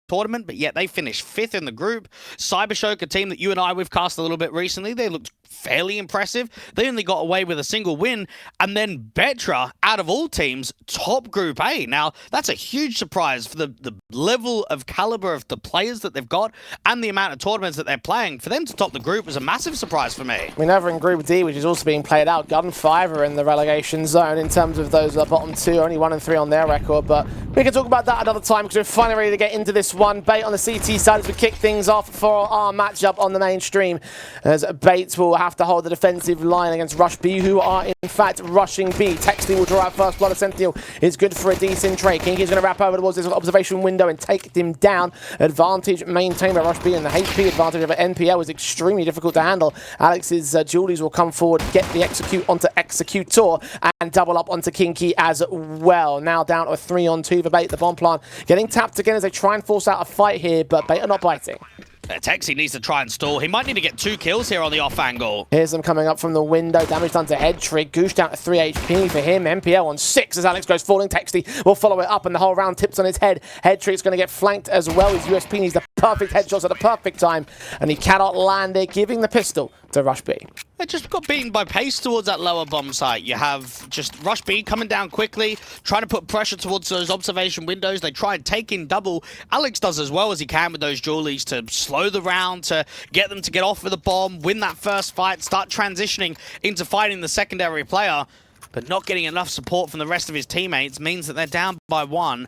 tournament, but yet they finished 5th in the group. Cybershock, a team that you and we've cast a little bit recently, they looked fairly impressive. They only got away with a single win. And then Betra, out of all teams, top Group A. Now, that's a huge surprise for the level of caliber of the players that they've got and the amount of tournaments that they're playing. For them to top the group was a massive surprise for me. I mean, over in Group D, which is also being played out, Gunfire are in the relegation zone in terms of those bottom two, only 1 and 3 on their record. But we can talk about that another time because we're finally ready to get into this one. Bait on the CT side as we kick things off for our matchup on the mainstream, as Bates will have to hold the defensive line against Rush B, who are in fact rushing B. Texley will draw out first blood. Sentinel is good for a decent trade. Kinky's going to wrap over towards this observation window and take him down. Advantage maintained by Rush B, and the HP advantage of NPL is extremely difficult to handle. Alex's Julies will come forward, get the execute onto Executor, and double up onto Kinky as well. Now down to a 3-on-2 for Bait. The bomb plant getting tapped again as they try and force out a fight here, but Bait are not biting. Texie needs to try and stall. He might need to get 2 kills here on the off angle. Here's them coming up from the window. Damage done to Head Trick. Goosh down to 3 HP for him. MPL on 6 as Alex goes falling. Texie will follow it up and the whole round tips on his head. Head Trick's going to get flanked as well. His USP needs the perfect headshots at the perfect time, and he cannot land it, giving the pistol to Rush B. They just got beaten by pace towards that lower bomb site. You have just Rush B coming down quickly, trying to put pressure towards those observation windows. They try and take in double. Alex does as well as he can with those Julies to slow the round, to get them to get off with the bomb, win that first fight, start transitioning into fighting the secondary player. But not getting enough support from the rest of his teammates means that they're down by 1.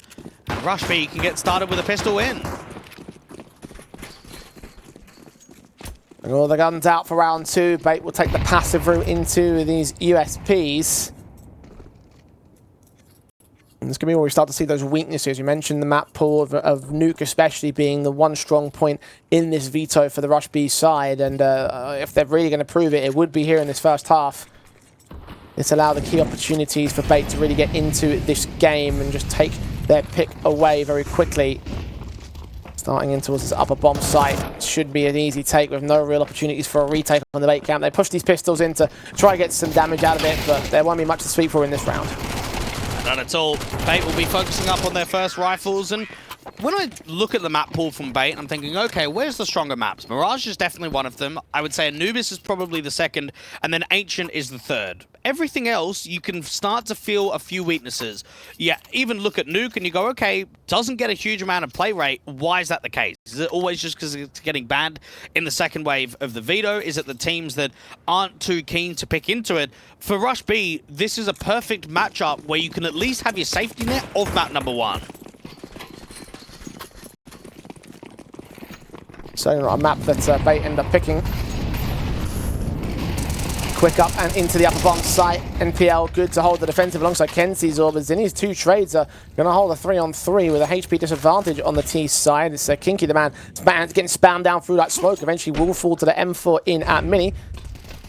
And Rush B can get started with a pistol win. And all the guns out for round 2. Bait will take the passive route into these USPs. And this can be where we start to see those weaknesses. You mentioned the map pool of Nuke especially being the one strong point in this veto for the Rush B side. And if they're really going to prove it, it would be here in this first half. This allowed the key opportunities for Bait to really get into this game and just take their pick away very quickly. Starting in towards this upper bomb site. Should be an easy take with no real opportunities for a retake on the Bait camp. They push these pistols in to try to get some damage out of it, but there won't be much to sweep for in this round. Not at all. Bait will be focusing up on their first rifles, and when I look at the map pool from Bait, I'm thinking, okay, where's the stronger maps? Mirage is definitely one of them. I would say Anubis is probably the second, and then Ancient is the third. Everything else, you can start to feel a few weaknesses. Yeah, even look at Nuke and you go, okay, doesn't get a huge amount of play rate. Why is that the case? Is it always just because it's getting banned in the second wave of the veto? Is it the teams that aren't too keen to pick into it? For Rush B, this is a perfect matchup where you can at least have your safety net of map number 1. So a map that Bait end up picking. Quick up and into the upper bomb site. NPL good to hold the defensive alongside Kenzie's Orbers. Zinni's 2 trades are going to hold a 3-on-3 with a HP disadvantage on the T side. It's Kinky, the man, getting spammed down through that smoke. Eventually will fall to the M4 in at Mini.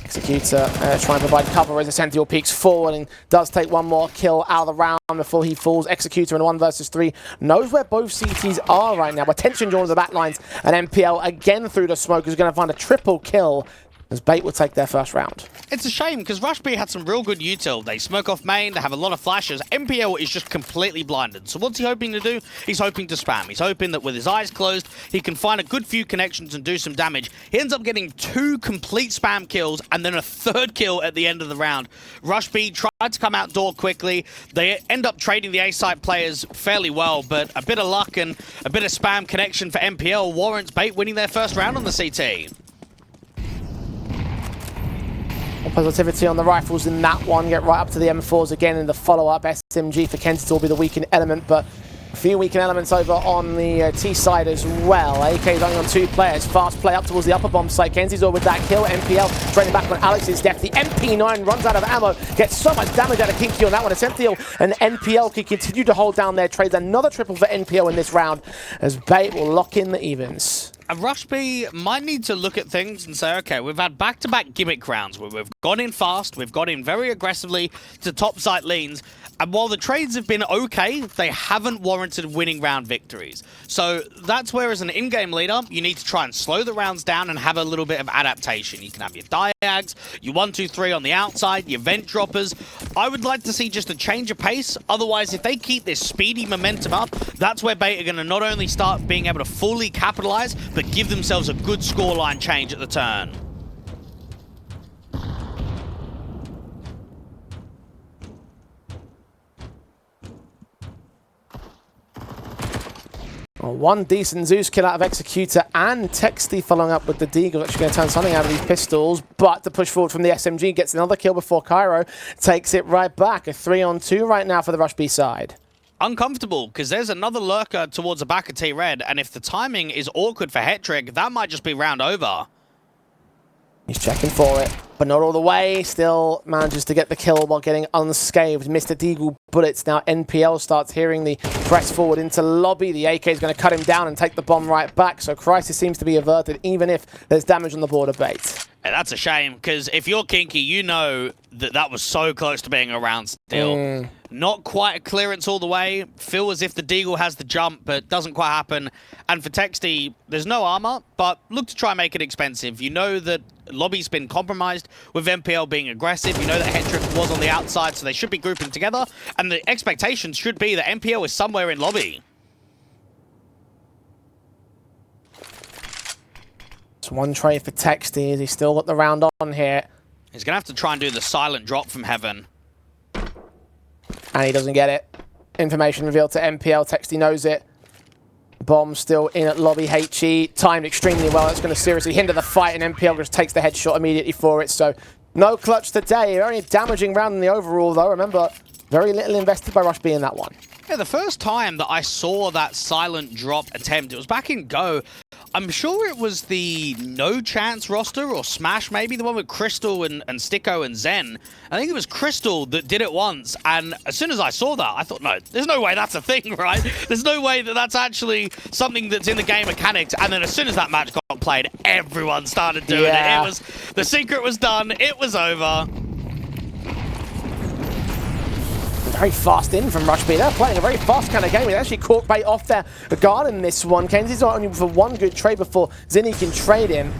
Executor trying to provide cover as the Sentinel peeks forward and does take one more kill out of the round before he falls. Executor in 1 versus 3 knows where both CTs are right now. Attention drawn to the back lines, and MPL again through the smoke is going to find a triple kill as Bait will take their first round. It's a shame because Rush B had some real good util. They smoke off main, they have a lot of flashes. MPL is just completely blinded. So what's he hoping to do? He's hoping to spam. He's hoping that with his eyes closed, he can find a good few connections and do some damage. He ends up getting 2 complete spam kills and then a 3rd kill at the end of the round. Rush B tried to come outdoor quickly. They end up trading the A-site players fairly well, but a bit of luck and a bit of spam connection for MPL warrants Bait winning their first round on the CT. Positivity on the rifles in that one. Get right up to the M4s again in the follow-up. SMG for Kensington will be the weakened element, but a few weakened elements over on the T side as well. AK is only on 2 players. Fast play up towards the upper bomb site. Kenzie's all with that kill. MPL training back on Alex's death. The MP9 runs out of ammo. Gets so much damage out of Kinky on that one. Essential and NPL can continue to hold down their trades. Another triple for NPL in this round as Bait will lock in the evens. Rush B might need to look at things and say, okay, we've had back-to-back gimmick rounds where we've gone in fast, we've gone in very aggressively to top site leans, and while the trades have been okay, they haven't warranted winning round victories. So that's where, as an in-game leader, you need to try and slow the rounds down and have a little bit of adaptation. You can have your diags, your 1-2-3 on the outside, your vent droppers. I would like to see just a change of pace. Otherwise, if they keep this speedy momentum up, that's where Bait are going to not only start being able to fully capitalize, but give themselves a good scoreline change at the turn. Well, one decent Zeus kill out of Executor, and Texty following up with the Deagle, actually going to turn something out of these pistols, but the push forward from the SMG gets another kill before Cairo takes it right back. A 3-on-2 right now for the Rush B side. Uncomfortable, because there's another lurker towards the back of T-Red, and if the timing is awkward for Hetrick, that might just be round over. He's checking for it, but not all the way. Still manages to get the kill while getting unscathed. Mr. Deagle bullets. Now NPL starts hearing the press forward into lobby. The AK is going to cut him down and take the bomb right back. So Crisis seems to be averted, even if there's damage on the border Bait. And that's a shame, because if you're Kinky, you know that that was so close to being a round still. Not quite a clearance all the way. Feel as if the Deagle has the jump, but doesn't quite happen. And for Texty, there's no armor, but look to try and make it expensive. You know that lobby's been compromised with MPL being aggressive. You know that Hetrick was on the outside, so they should be grouping together. And the expectation should be that MPL is somewhere in lobby. It's one trade for Texty. Has he still got the round on here? He's going to have to try and do the silent drop from heaven. And he doesn't get it. Information revealed to MPL. Texty knows it. Bomb still in at lobby. HE timed extremely well. That's going to seriously hinder the fight, and MPL just takes the headshot immediately for it. So no clutch today. Very damaging round in the overall, though. Remember, very little invested by Rush B in that one. Yeah, the first time that I saw that silent drop attempt, it was back in Go. I'm sure it was the No Chance roster, or Smash maybe, the one with Crystal and Sticko and Zen. I think it was Crystal that did it once, and as soon as I saw that, I thought, no, there's no way that's a thing, right? There's no way that that's actually something that's in the game mechanics, and then as soon as that match got played, everyone started doing it. It was, the secret was done, it was over. Very fast in from Rush B. They're playing a very fast kind of game. They actually caught Bait off their guard in this one. Kenzie's not only for one good trade before Zinni can trade him.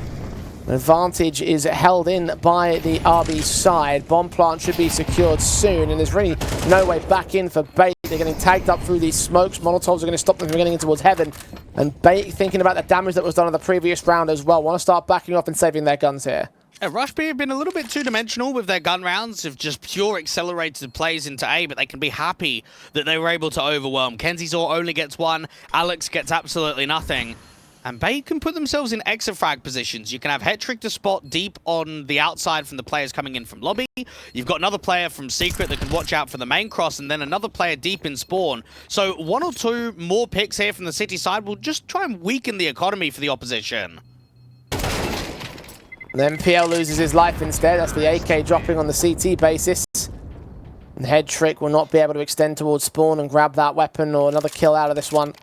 The advantage is held in by the RB side. Bomb plant should be secured soon, and there's really no way back in for Bait. They're getting tagged up through these smokes. Molotovs are going to stop them from getting in towards heaven. And Bait thinking about the damage that was done in the previous round as well. Want to start backing off and saving their guns here. Rush B have been a little bit two-dimensional with their gun rounds of just pure accelerated plays into A, but they can be happy that they were able to overwhelm. Kenzie's only gets one, Alex gets absolutely nothing. And Bait can put themselves in exafrag positions. You can have Hetrick to spot deep on the outside from the players coming in from lobby. You've got another player from Secret that can watch out for the main cross, and then another player deep in spawn. So one or two more picks here from the city side will just try and weaken the economy for the opposition. And MPL loses his life instead. That's the AK dropping on the CT basis. And Hetrick will not be able to extend towards spawn and grab that weapon or another kill out of this one.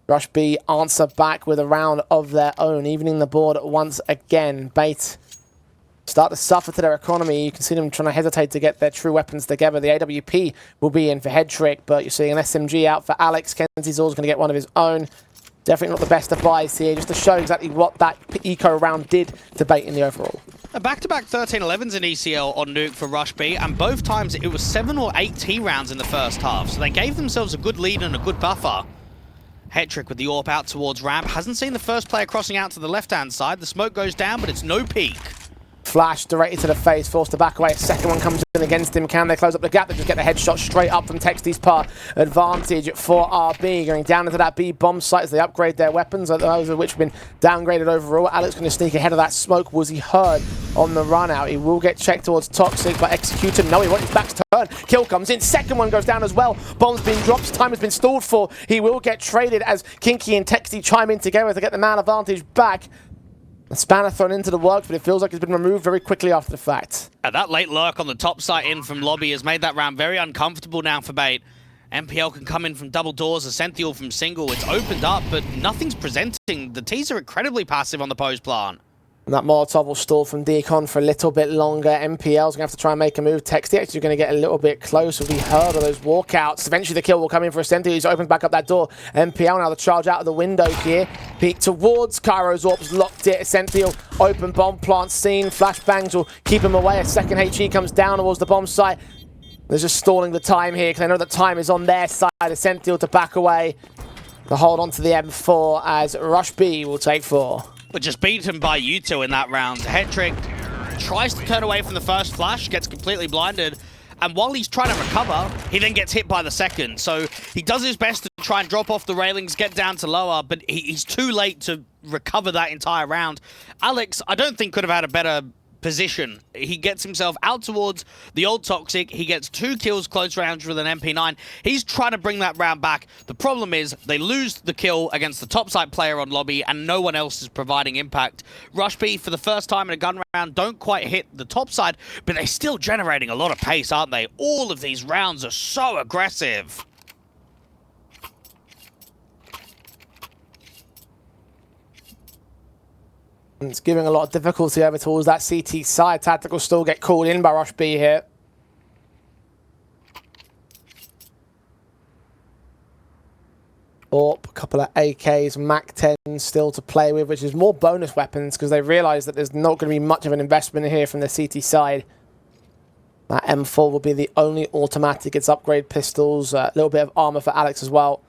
Rush B answer back with a round of their own, evening the board once again. Bait start to suffer to their economy. You can see them trying to hesitate to get their true weapons together. The AWP will be in for Hetrick, but you're seeing an SMG out for Alex. Kenzie's always going to get one of his own. Definitely not the best of buys here, just to show exactly what that eco round did to Bait in the overall. A back-to-back 13-11s in ECL on Nuke for Rush B, and both times it was 7 or 8 T rounds in the first half, so they gave themselves a good lead and a good buffer. Hetrick with the AWP out towards ramp. Hasn't seen the first player crossing out to the left-hand side. The smoke goes down, but it's no peek. Flash directly to the face, forced to back away. A second one comes in against him. Can they close up the gap? They just get the headshot straight up from Texty's part. Advantage for RB, going down into that B bomb site as they upgrade their weapons, those of which have been downgraded overall. Alex going to sneak ahead of that smoke. Was he heard on the run out? He will get checked towards Toxic, but Executor, no, he wants his back to turn. Kill comes in. Second one goes down as well. Bomb's been dropped. Time has been stalled for. He will get traded as Kinky and Texty chime in together to get the man advantage back. A spanner thrown into the works, but it feels like it's been removed very quickly after the fact. That late lurk on the top site in from lobby has made that round very uncomfortable now for Bait. MPL can come in from double doors, Ascential from single. It's opened up, but nothing's presenting. The T's are incredibly passive on the pose plant. And that Molotov will stall from Deacon for a little bit longer. MPL's going to have to try and make a move. Texty actually going to get a little bit closer. We heard of those walkouts. Eventually the kill will come in for Ascential. He's opened back up that door. MPL now the charge out of the window here. Peek towards Kairo's Orbs, locked it. Ascential, open bomb plant scene. Flashbangs will keep him away. A second HE comes down towards the bomb site. They're just stalling the time here because they know the time is on their side. Ascential to back away. To hold on to the M4 as Rush B will take 4. But just beaten by U2 in that round. Hetrick tries to turn away from the first flash, gets completely blinded, and while he's trying to recover, he then gets hit by the second. So he does his best to try and drop off the railings, get down to lower, but he's too late to recover that entire round. Alex, I don't think could have had a better position. He gets himself out towards the old Toxic. He gets 2 kills close range with an MP9. He's trying to bring that round back. The problem is they lose the kill against the topside player on lobby and no one else is providing impact. Rush B for the first time in a gun round don't quite hit the topside, but they're still generating a lot of pace, aren't they? All of these rounds are so aggressive. It's giving a lot of difficulty over towards that CT side. Tactical still get called in by Rush B here. Orp, a couple of AKs, MAC-10 still to play with, which is more bonus weapons because they realise that there's not going to be much of an investment here from the CT side. That M4 will be the only automatic. It's upgrade pistols, a little bit of armour for Alex as well.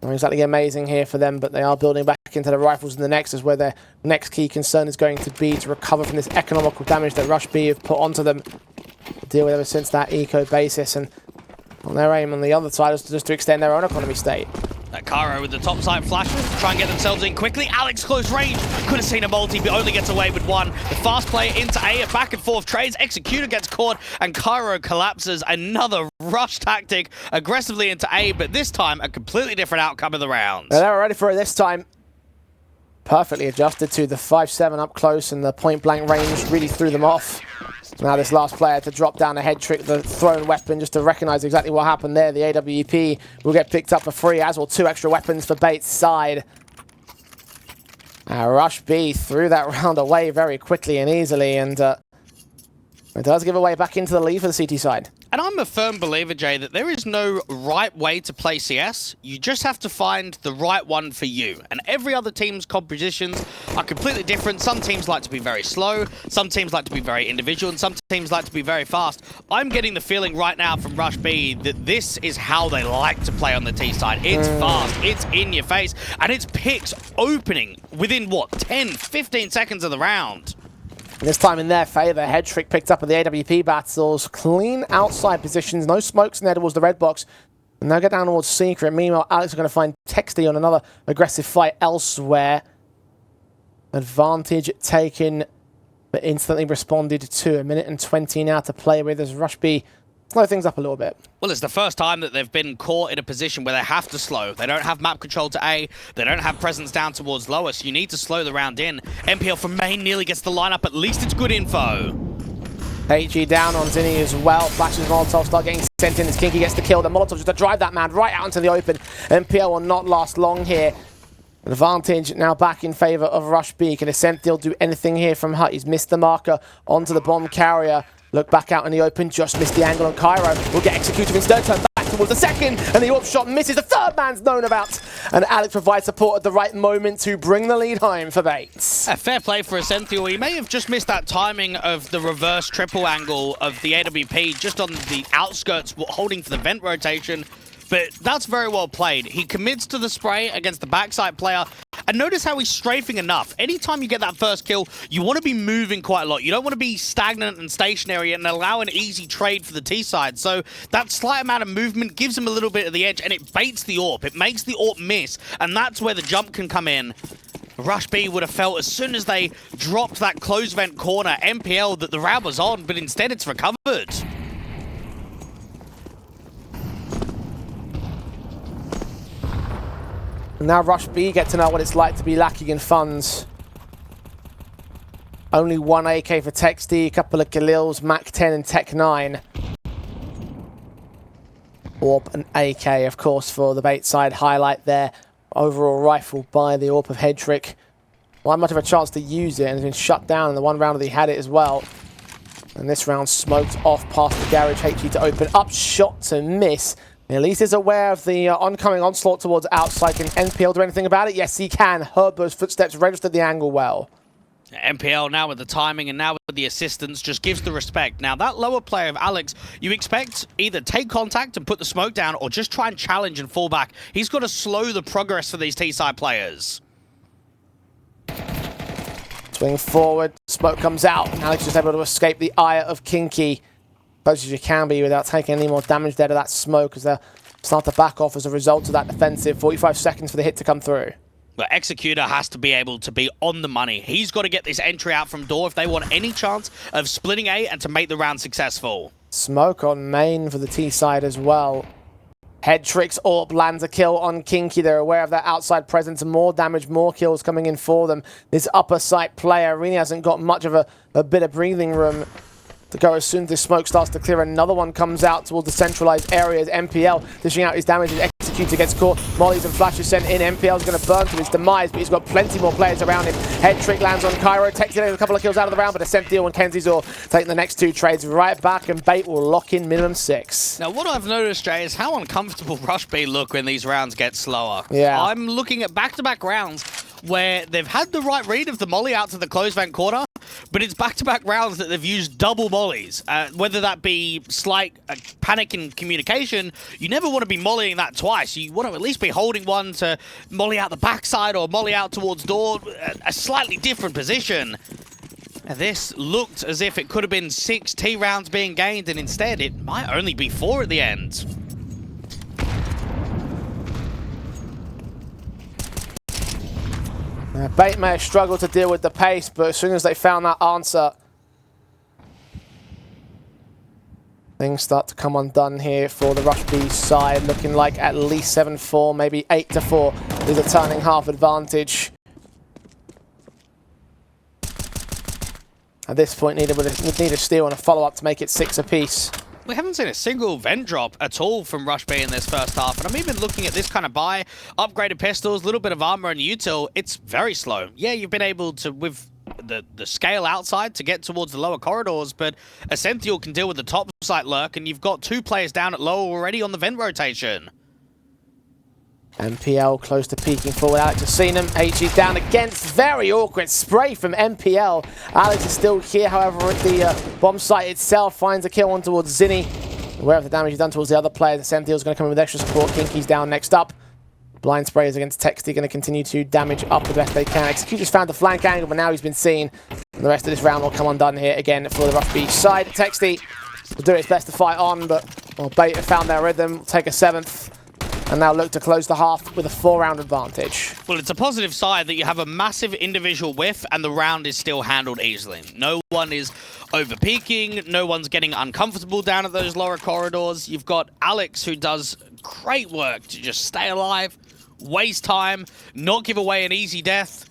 Not exactly amazing here for them, but they are building back into the rifles in the next, is where their next key concern is going to be to recover from this economical damage that Rush B have put onto them to deal with ever since that eco basis. And on their aim on the other side is just to extend their own economy state. That Cairo with the top side flashes to try and get themselves in quickly. Alex close range. Could have seen a multi, but only gets away with 1. The fast player into A, a back and forth trades. Executor gets caught, and Cairo collapses. Another rush tactic aggressively into A, but this time a completely different outcome of the round. They were ready for it this time. Perfectly adjusted to the 5-7 up close, and the point blank range really threw them off. Now this last player to drop down a head trick, the thrown weapon, just to recognise exactly what happened there. The AWP will get picked up for free, as will 2 extra weapons for Bates' side. Rush B threw that round away very quickly and easily, and it does give away back into the lead for the CT side. And I'm a firm believer, Jay, that there is no right way to play CS. You just have to find the right one for you. And every other team's compositions are completely different. Some teams like to be very slow, some teams like to be very individual, and some teams like to be very fast. I'm getting the feeling right now from Rush B that this is how they like to play on the T side. It's fast, it's in your face, and it's picks opening within, what, 10, 15 seconds of the round. This time in their favour, head trick picked up at the AWP battles. Clean outside positions, no smokes in there towards the red box. And they'll get down towards Secret. Meanwhile, Alex are going to find Texty on another aggressive fight elsewhere. Advantage taken, but instantly responded to. 1:20 now to play with as Rush B slow things up a little bit. Well, it's the first time that they've been caught in a position where they have to slow. They don't have map control to A. They don't have presence down towards lower, so you need to slow the round in. MPL from main nearly gets the lineup. At least it's good info. HE down on Zinni as well. Flashes Molotov start getting sent in as Kinky gets the kill. The Molotov just to drive that man right out into the open. MPL will not last long here. Advantage now back in favour of Rush B. Can Ascential do anything here from Hut? He's missed the marker onto the bomb carrier. Look back out in the open, just missed the angle on Cairo. Will get executed instead, turn back towards the second, and the AWP shot misses. The third man's known about, and Alex provides support at the right moment to bring the lead home for Bates. Fair play for Ascential. He may have just missed that timing of the reverse triple angle of the AWP just on the outskirts, holding for the vent rotation. But that's very well played. He commits to the spray against the backside player. And notice how he's strafing enough. Anytime you get that first kill, you want to be moving quite a lot. You don't want to be stagnant and stationary and allow an easy trade for the T side. So that slight amount of movement gives him a little bit of the edge, and it baits the AWP. It makes the AWP miss, and that's where the jump can come in. Rush B would have felt as soon as they dropped that closed vent corner, MPL, that the round was on, but instead it's recovered. Now Rush B get to know what it's like to be lacking in funds. Only 1 AK for Texty, a couple of Galils, MAC-10 and Tech-9. AWP and AK, of course, for the bait side. Highlight there. Overall rifle by the AWP of Hedrick. Not much of a chance to use it, and has been shut down in the one round that he had it as well. And this round smoked off past the garage. HG to open up, shot to miss. At least he's aware of the oncoming onslaught towards outside. Can NPL do anything about it? Yes, he can. Heard those footsteps, registered the angle well. NPL now with the timing and now with the assistance just gives the respect. Now that lower player of Alex, you expect either take contact and put the smoke down or just try and challenge and fall back. He's got to slow the progress for these T-side players. Swing forward, smoke comes out, and Alex is able to escape the ire of Kinky. Close as you can be without taking any more damage there to that smoke as they start to back off as a result of that defensive. 45 seconds for the hit to come through. But Executor has to be able to be on the money. He's got to get this entry out from door if they want any chance of splitting A and to make the round successful. Smoke on main for the T side as well. Hedrick's AWP lands a kill on Kinky. They're aware of that outside presence. More damage, more kills coming in for them. This upper site player really hasn't got much of a bit of breathing room to go as soon as this smoke starts to clear. Another one comes out towards the centralized areas. NPL dishing out his damage as Executor gets caught. Mollies and flashes sent in. NPL's going to burn to his demise, but he's got plenty more players around him. Hedrick lands on Cairo, takes a couple of kills out of the round, but a sent deal on Kenzie's all taking the next two trades right back, and Bait will lock in minimum 6. Now what I've noticed, Jay, is how uncomfortable Rush B look when these rounds get slower. Yeah. I'm looking at back-to-back rounds where they've had the right read of the molly out to the closed vent corner, but it's back-to-back rounds that they've used double mollies. Whether that be slight panic in communication, you never want to be mollying that twice. You want to at least be holding one to molly out the backside or molly out towards door, a slightly different position. And this looked as if it could have been 6 T rounds being gained, and instead it might only be 4 at the end. Bait may have struggled to deal with the pace, but as soon as they found that answer, things start to come undone here for the Rush B side. Looking like at least 7-4, maybe 8-4 is a turning half advantage. At this point, would need a steal and a follow-up to make it 6 apiece. We haven't seen a single vent drop at all from Rush B in this first half, and I'm even looking at this kind of buy, upgraded pistols, a little bit of armor and util. It's very slow. Yeah, you've been able to, with the scale outside, to get towards the lower corridors, but Essential can deal with the top site lurk, and you've got 2 players down at low already on the vent rotation. NPL close to peeking forward. Alex has seen him. HG down against. Very awkward spray from NPL. Alex is still here, however, at the bomb site itself. Finds a kill on towards Zinni. Aware of the damage he's done towards the other player. The Sentinel's going to come in with extra support. Kinky's down next up. Blind sprayers against Texty, going to continue to damage up the best they can. Executor's found the flank angle, but now he's been seen. And the rest of this round will come undone here again for the Rush B side. Texty will do its best to fight on, but Bait have found their rhythm. Will take a 7th. And now look to close the half with a 4-round advantage. Well, it's a positive side that you have a massive individual whiff and the round is still handled easily. No one is over-peaking, no one's getting uncomfortable down at those lower corridors. You've got Alex, who does great work to just stay alive, waste time, not give away an easy death.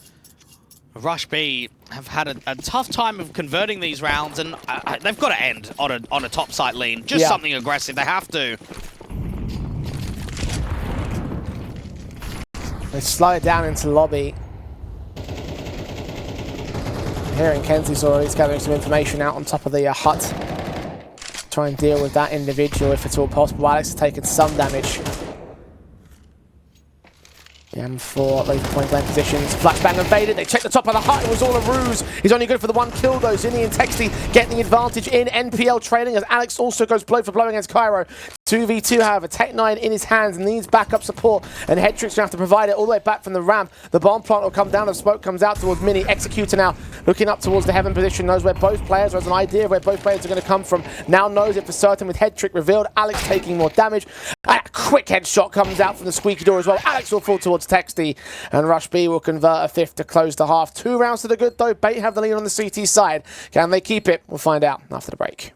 Rush B have had a tough time of converting these rounds, and they've got to end on a top site lean. Just something aggressive, they have to. They slow it down into lobby. Hearing Kenzie's already gathering some information out on top of the hut. Try and deal with that individual if it's all possible. Alex has taken some damage. The M4 ready for point blank positions. Flashbang evaded. They checked the top of the hut. It was all a ruse. He's only good for the 1 kill though. Zinni and Texty getting the advantage in. NPL trailing as Alex also goes blow for blow against Cairo. 2v2, however, Tech9 in his hands, needs backup support, and Hedrick's going to have to provide it all the way back from the ramp. The bomb plant will come down, the smoke comes out towards Mini. Executor now looking up towards the heaven position, knows where both players, or has an idea of where both players are going to come from. Now knows it for certain with Hedrick revealed. Alex taking more damage. A quick headshot comes out from the squeaky door as well. Alex will fall towards Texty, and Rush B will convert a 5th to close the half. 2 rounds to the good though. Bait have the lead on the CT side. Can they keep it? We'll find out after the break.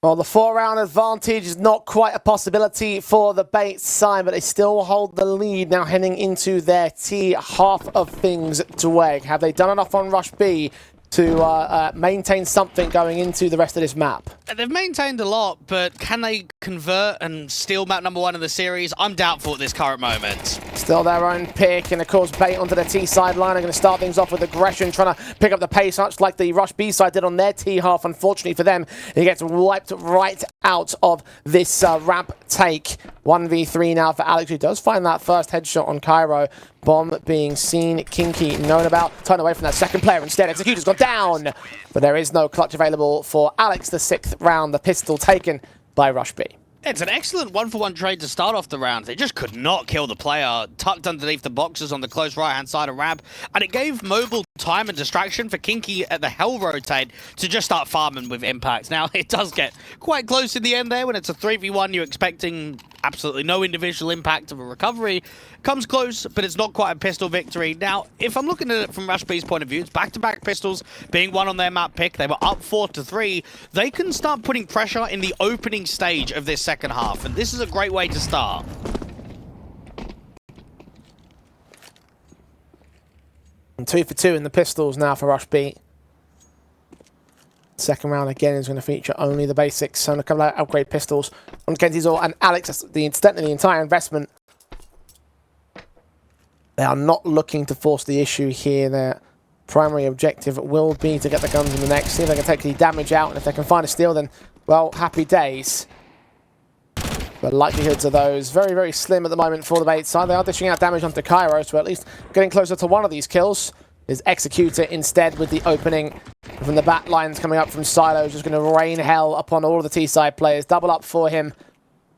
Well, the 4-round advantage is not quite a possibility for the Bait side, but they still hold the lead now heading into their T half of things to wait. Have they done enough on Rush B to maintain something going into the rest of this map? They've maintained a lot, but can they convert and steal map number 1 in the series? I'm doubtful at this current moment. Still their own pick, and of course Bait onto the T sideline are going to start things off with aggression, trying to pick up the pace, much like the Rush B side did on their T half. Unfortunately for them, he gets wiped right out of this ramp take. 1v3 now for Alex, who does find that first headshot on Cairo. Bomb being seen, Kinky known about, turn away from that second player instead. Executor's gone down, but there is no clutch available for Alex. The 6th round, the pistol taken by Rush B. It's an excellent 1-for-1 trade to start off the round. They just could not kill the player, tucked underneath the boxes on the close right-hand side of ramp, and it gave Mobile time and distraction for Kinky at the Hell rotate to just start farming with impact. Now, it does get quite close in the end there. When it's a 3v1, you're expecting absolutely no individual impact of a recovery. Comes close, but it's not quite a pistol victory. Now, if I'm looking at it from Rush B's point of view, it's back-to-back pistols being won on their map pick. They were up 4-3. They can start putting pressure in the opening stage of this second half, and this is a great way to start. And 2 for 2 in the pistols now for Rush B. Second round again is going to feature only the basics, so a couple of upgrade pistols on Kenzizor and Alex. That's the entire investment. They are not looking to force the issue here. Their primary objective will be to get the guns in the neck, see if they can take the damage out, and if they can find a steal, then, well, happy days. The likelihoods of those very, very slim at the moment for the Bait side. They are dishing out damage onto Cairo, so at least getting closer to one of these kills. Is Executor instead with the opening from the back lines coming up from Silo, just going to rain hell upon all of the T-side players. Double up for him.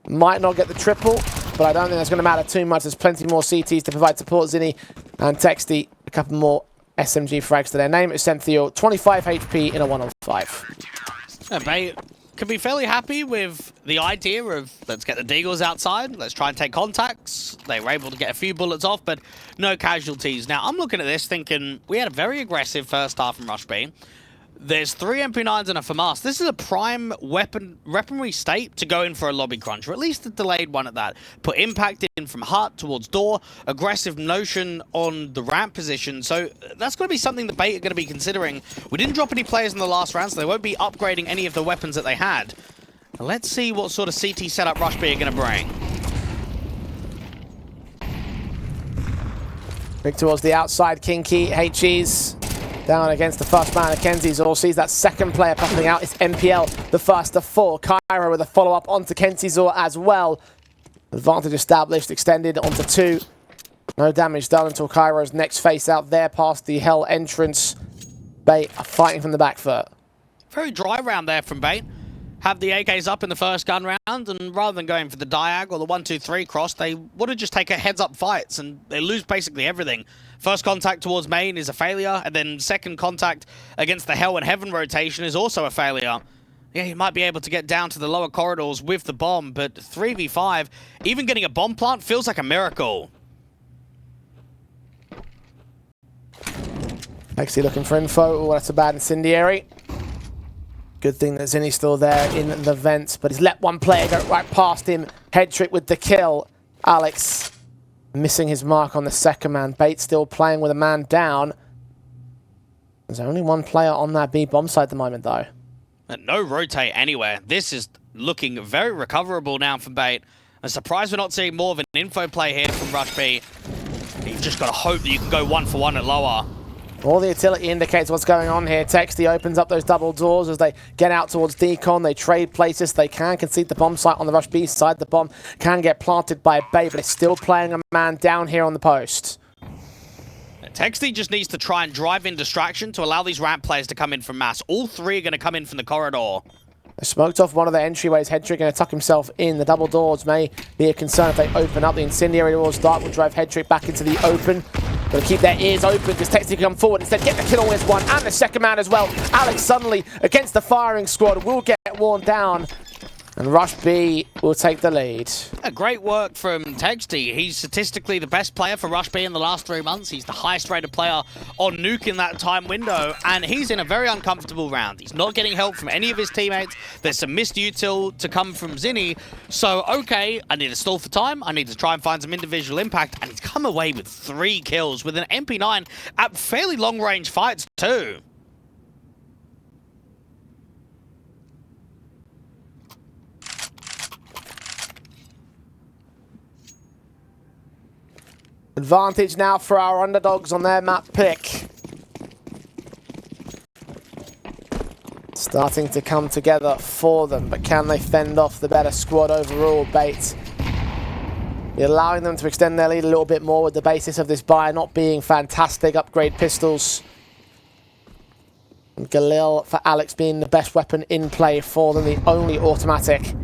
Might not get the triple, but I don't think that's going to matter too much. There's plenty more CTs to provide support. Zinni and Texty, a couple more SMG frags to their name. It's Senthio, 25 HP in a 1-on-5. Bait can be fairly happy with the idea of, let's get the Deagles outside, let's try and take contacts. They were able to get a few bullets off, but no casualties. Now, I'm looking at this thinking, we had a very aggressive first half from Rush B. There's 3 MP9s and a FAMAS. This is a prime weaponry state to go in for a lobby crunch, or at least a delayed one at that. Put impact in from hut towards door, aggressive notion on the ramp position. So that's going to be something that Bait are going to be considering. We didn't drop any players in the last round, so they won't be upgrading any of the weapons that they had. Let's see what sort of CT setup Rush B are going to bring. Big towards the outside, Kinky, HE's down against the first man of Kenzizor. Sees that second player popping out. It's MPL, the first of 4. Cairo with a follow-up onto Kenzizor as well. Advantage established, extended onto 2. No damage done until Cairo's next face out there past the Hell entrance. Bait are fighting from the back foot. Very dry round there from Bait. Have the AKs up in the first gun round, and rather than going for the diag or the 1-2-3 cross, they would have just taken heads-up fights, and they lose basically everything. First contact towards main is a failure, and then second contact against the Hell and Heaven rotation is also a failure. Yeah, you might be able to get down to the lower corridors with the bomb, but 3v5, even getting a bomb plant feels like a miracle. Actually looking for info. Oh, that's a bad incendiary. Good thing that Zinni's still there in the vents, but he's let one player go right past him. Head trick with the kill. Alex missing his mark on the second man. Bait still playing with a man down. There's only one player on that B bomb side at the moment, though. And no rotate anywhere. This is looking very recoverable now from Bait. I'm surprised we're not seeing more of an info play here from Rush B. You've just got to hope that you can go 1-for-1 at lower. All the utility indicates what's going on here. Texty opens up those double doors as they get out towards Decon. They trade places. They can concede the bomb site on the Rush B side. The bomb can get planted by Bait, but it's still playing a man down here on the post. Texty just needs to try and drive in distraction to allow these ramp players to come in from mass. All 3 are going to come in from the corridor. They smoked off one of the entryways. Headtrick going to tuck himself in. The double doors may be a concern if they open up. The incendiary doors Dark will drive Headtrick back into the open. Got to keep their ears open because Texty can come forward instead. Get the kill with 1 and the second man as well. Alex suddenly against the firing squad will get worn down. And Rush B will take the lead. Great work from Texty. He's statistically the best player for Rush B in the last 3 months. He's the highest rated player on Nuke in that time window, and he's in a very uncomfortable round. He's not getting help from any of his teammates. There's some missed util to come from Zinni. So, okay, I need to stall for time. I need to try and find some individual impact, and he's come away with 3 kills with an MP9 at fairly long-range fights too. Advantage now for our underdogs on their map pick. Starting to come together for them, but can they fend off the better squad overall? Bait. You're allowing them to extend their lead a little bit more with the basis of this buy not being fantastic. Upgrade pistols. And Galil for Alex being the best weapon in play for them, the only automatic.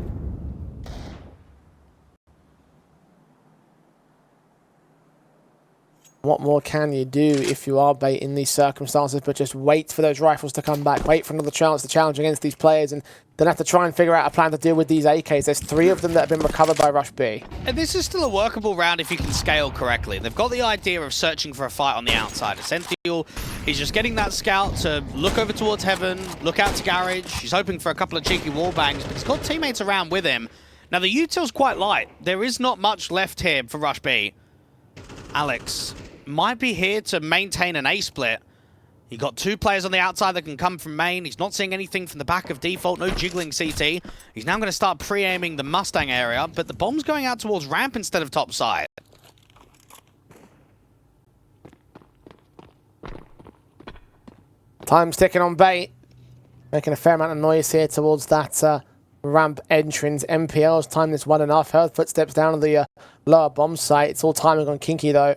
What more can you do if you are bait in these circumstances, but just wait for those rifles to come back, wait for another chance to challenge against these players, and then have to try and figure out a plan to deal with these AKs. There's 3 of them that have been recovered by Rush B. And this is still a workable round if you can scale correctly. They've got the idea of searching for a fight on the outside. Essential is just getting that scout to look over towards heaven, look out to garage. He's hoping for a couple of cheeky wall bangs, but he's got teammates around with him. Now the util's quite light. There is not much left here for Rush B. Alex might be here to maintain an A-split. He got 2 players on the outside that can come from main. He's not seeing anything from the back of default. No jiggling CT. He's now going to start pre-aiming the Mustang area, but the bomb's going out towards ramp instead of top side. Time's ticking on bait. Making a fair amount of noise here towards that ramp entrance. MPL's timed this well enough. Heard footsteps down to the lower bomb site. It's all timing on Kinky though.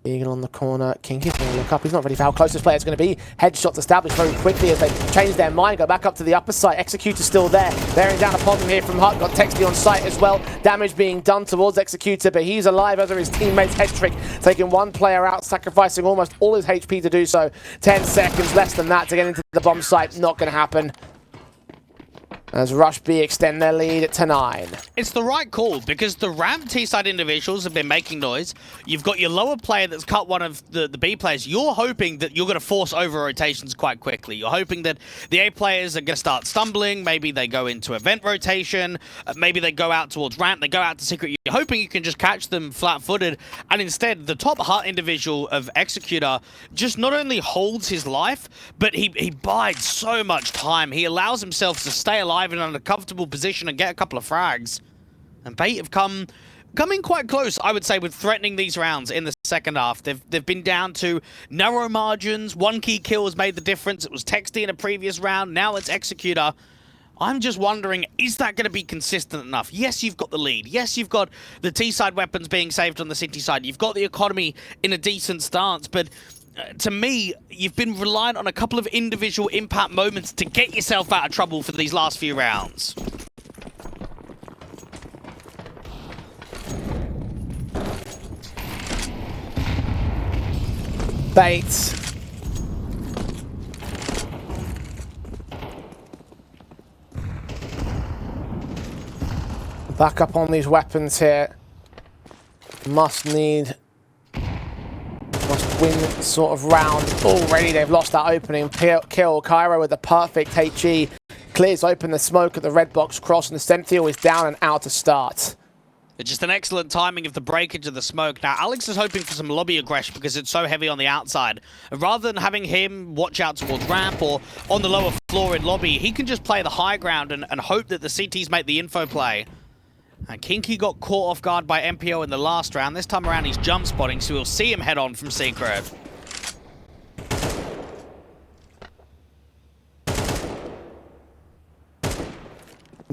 Eagle on the corner. Kinky's going to look up. He's not ready for how close this player is going to be. Headshots established very quickly as they change their mind. Go back up to the upper site. Executor still there. Bearing down upon them here from Hut. Got Texty on site as well. Damage being done towards Executor, but he's alive as are his teammates. Headtrick taking 1 player out, sacrificing almost all his HP to do so. 10 seconds, less than that to get into the bomb site. Not going to happen. As Rush B extend their lead to 9. It's the right call because the ramp T-side individuals have been making noise. You've got your lower player that's cut one of the B players. You're hoping that you're going to force over rotations quite quickly. You're hoping that the A players are going to start stumbling. Maybe they go into event rotation. Maybe they go out towards ramp. They go out to secret. You're hoping you can just catch them flat-footed. And instead, the top Hut individual of Executor just not only holds his life, but he bides so much time. He allows himself to stay alive in a comfortable position and get a couple of frags. And Bait have come in quite close, I would say, with threatening these rounds in the second half. They've been down to narrow margins. 1 key kill has made the difference. It was Texty in a previous round. Now it's Executor. I'm just wondering, is that going to be consistent enough? Yes, you've got the lead. Yes, you've got the T-side weapons being saved on the City side. You've got the economy in a decent stance, but to me, you've been reliant on a couple of individual impact moments to get yourself out of trouble for these last few rounds. Bait. Back up on these weapons here. Must win sort of round. Already they've lost that opening kill. Cairo with the perfect HE. Clears open the smoke at the red box cross, and the Stenthiel is down and out to start. Just an excellent timing of the breakage of the smoke. Now, Alex is hoping for some lobby aggression because it's so heavy on the outside. And rather than having him watch out towards ramp or on the lower floor in lobby, he can just play the high ground and hope that the CTs make the info play. And Kinky got caught off guard by MPO in the last round. This time around, he's jump spotting, so we'll see him head on from secret.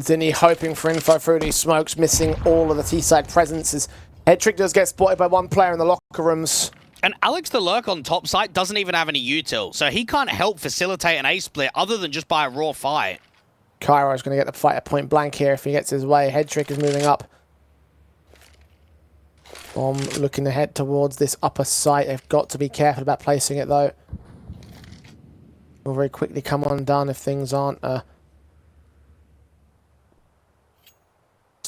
Zinni hoping for info through these smokes, missing all of the T-side presence as Headtrick does get spotted by 1 player in the locker rooms. And Alex the Lurk on top site doesn't even have any util, so he can't help facilitate an A-split other than just by a raw fight. Cairo's going to get the fight at point blank here if he gets his way. Headtrick is moving up. Bomb looking ahead towards this upper site. They've got to be careful about placing it though. Will very quickly come undone if things aren't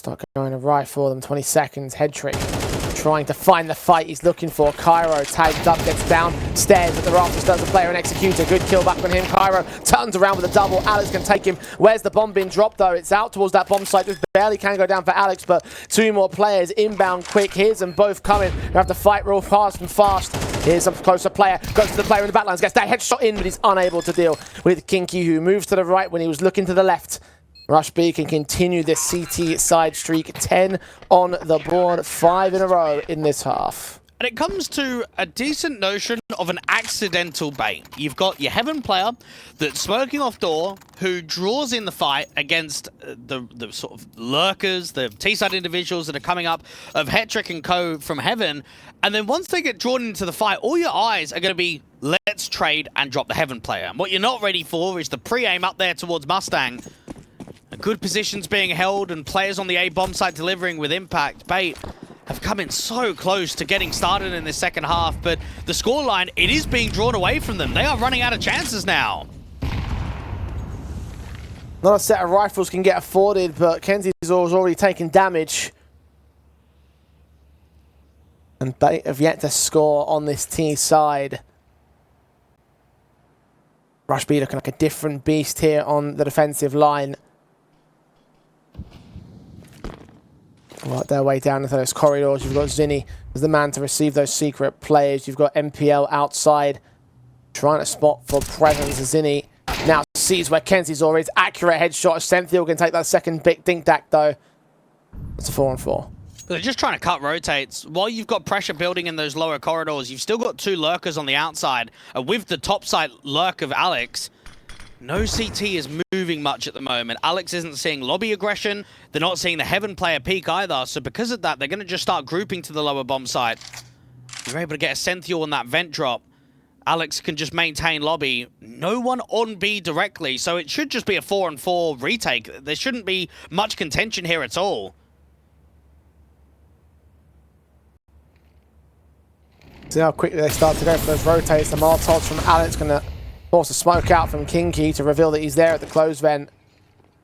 Start going to rifle them. 20 seconds. Head trick. Trying to find the fight he's looking for. Cairo tagged up, gets down, stares at the rafters, does the player and executor. Good kill back on him. Cairo turns around with a double. Alex can take him. Where's the bomb being dropped though? It's out towards that bomb site. Just barely can go down for Alex, but two more players inbound quick. Here's them both coming. You have to fight real fast and fast. Here's some closer player. Goes to the player in the backlines. Gets that headshot in, but he's unable to deal with Kinky, who moves to the right when he was looking to the left. Rush B can continue this CT side streak. 10 on the board, 5 in a row in this half. And it comes to a decent notion of an accidental bait. You've got your Heaven player that's smoking off door, who draws in the fight against the sort of lurkers, the T-side individuals that are coming up of Hetrick and co from Heaven. And then once they get drawn into the fight, all your eyes are going to be, let's trade and drop the Heaven player. And what you're not ready for is the pre-aim up there towards Mustang. Good positions being held and players on the A bomb site delivering with impact. Bait have come in so close to getting started in this second half, but the scoreline, it is being drawn away from them. They are running out of chances now. Not a set of rifles can get afforded, but Kenzie's already taken damage. And Bait have yet to score on this T side. Rush B looking like a different beast here on the defensive line. Work their way down into those corridors. You've got Zinni as the man to receive those secret players. You've got MPL outside trying to spot for presence. Zinni now sees where Kenzie's is. Accurate headshot. Senthiel can take that second big dink-dack though. It's a 4-on-4. They're just trying to cut rotates. While you've got pressure building in those lower corridors, you've still got two lurkers on the outside. And with the top side lurk of Alex, no CT is moving much at the moment. Alex isn't seeing lobby aggression. They're not seeing the Heaven player peak either. So because of that, they're going to just start grouping to the lower bomb site. You're able to get a Senthiel on that vent drop. Alex can just maintain lobby. No one on B directly. So it should just be a 4-on-4 retake. There shouldn't be much contention here at all. See how quickly they start to go for those rotates. The Molotovs from Alex going to force a smoke out from Kinky to reveal that he's there at the closed vent.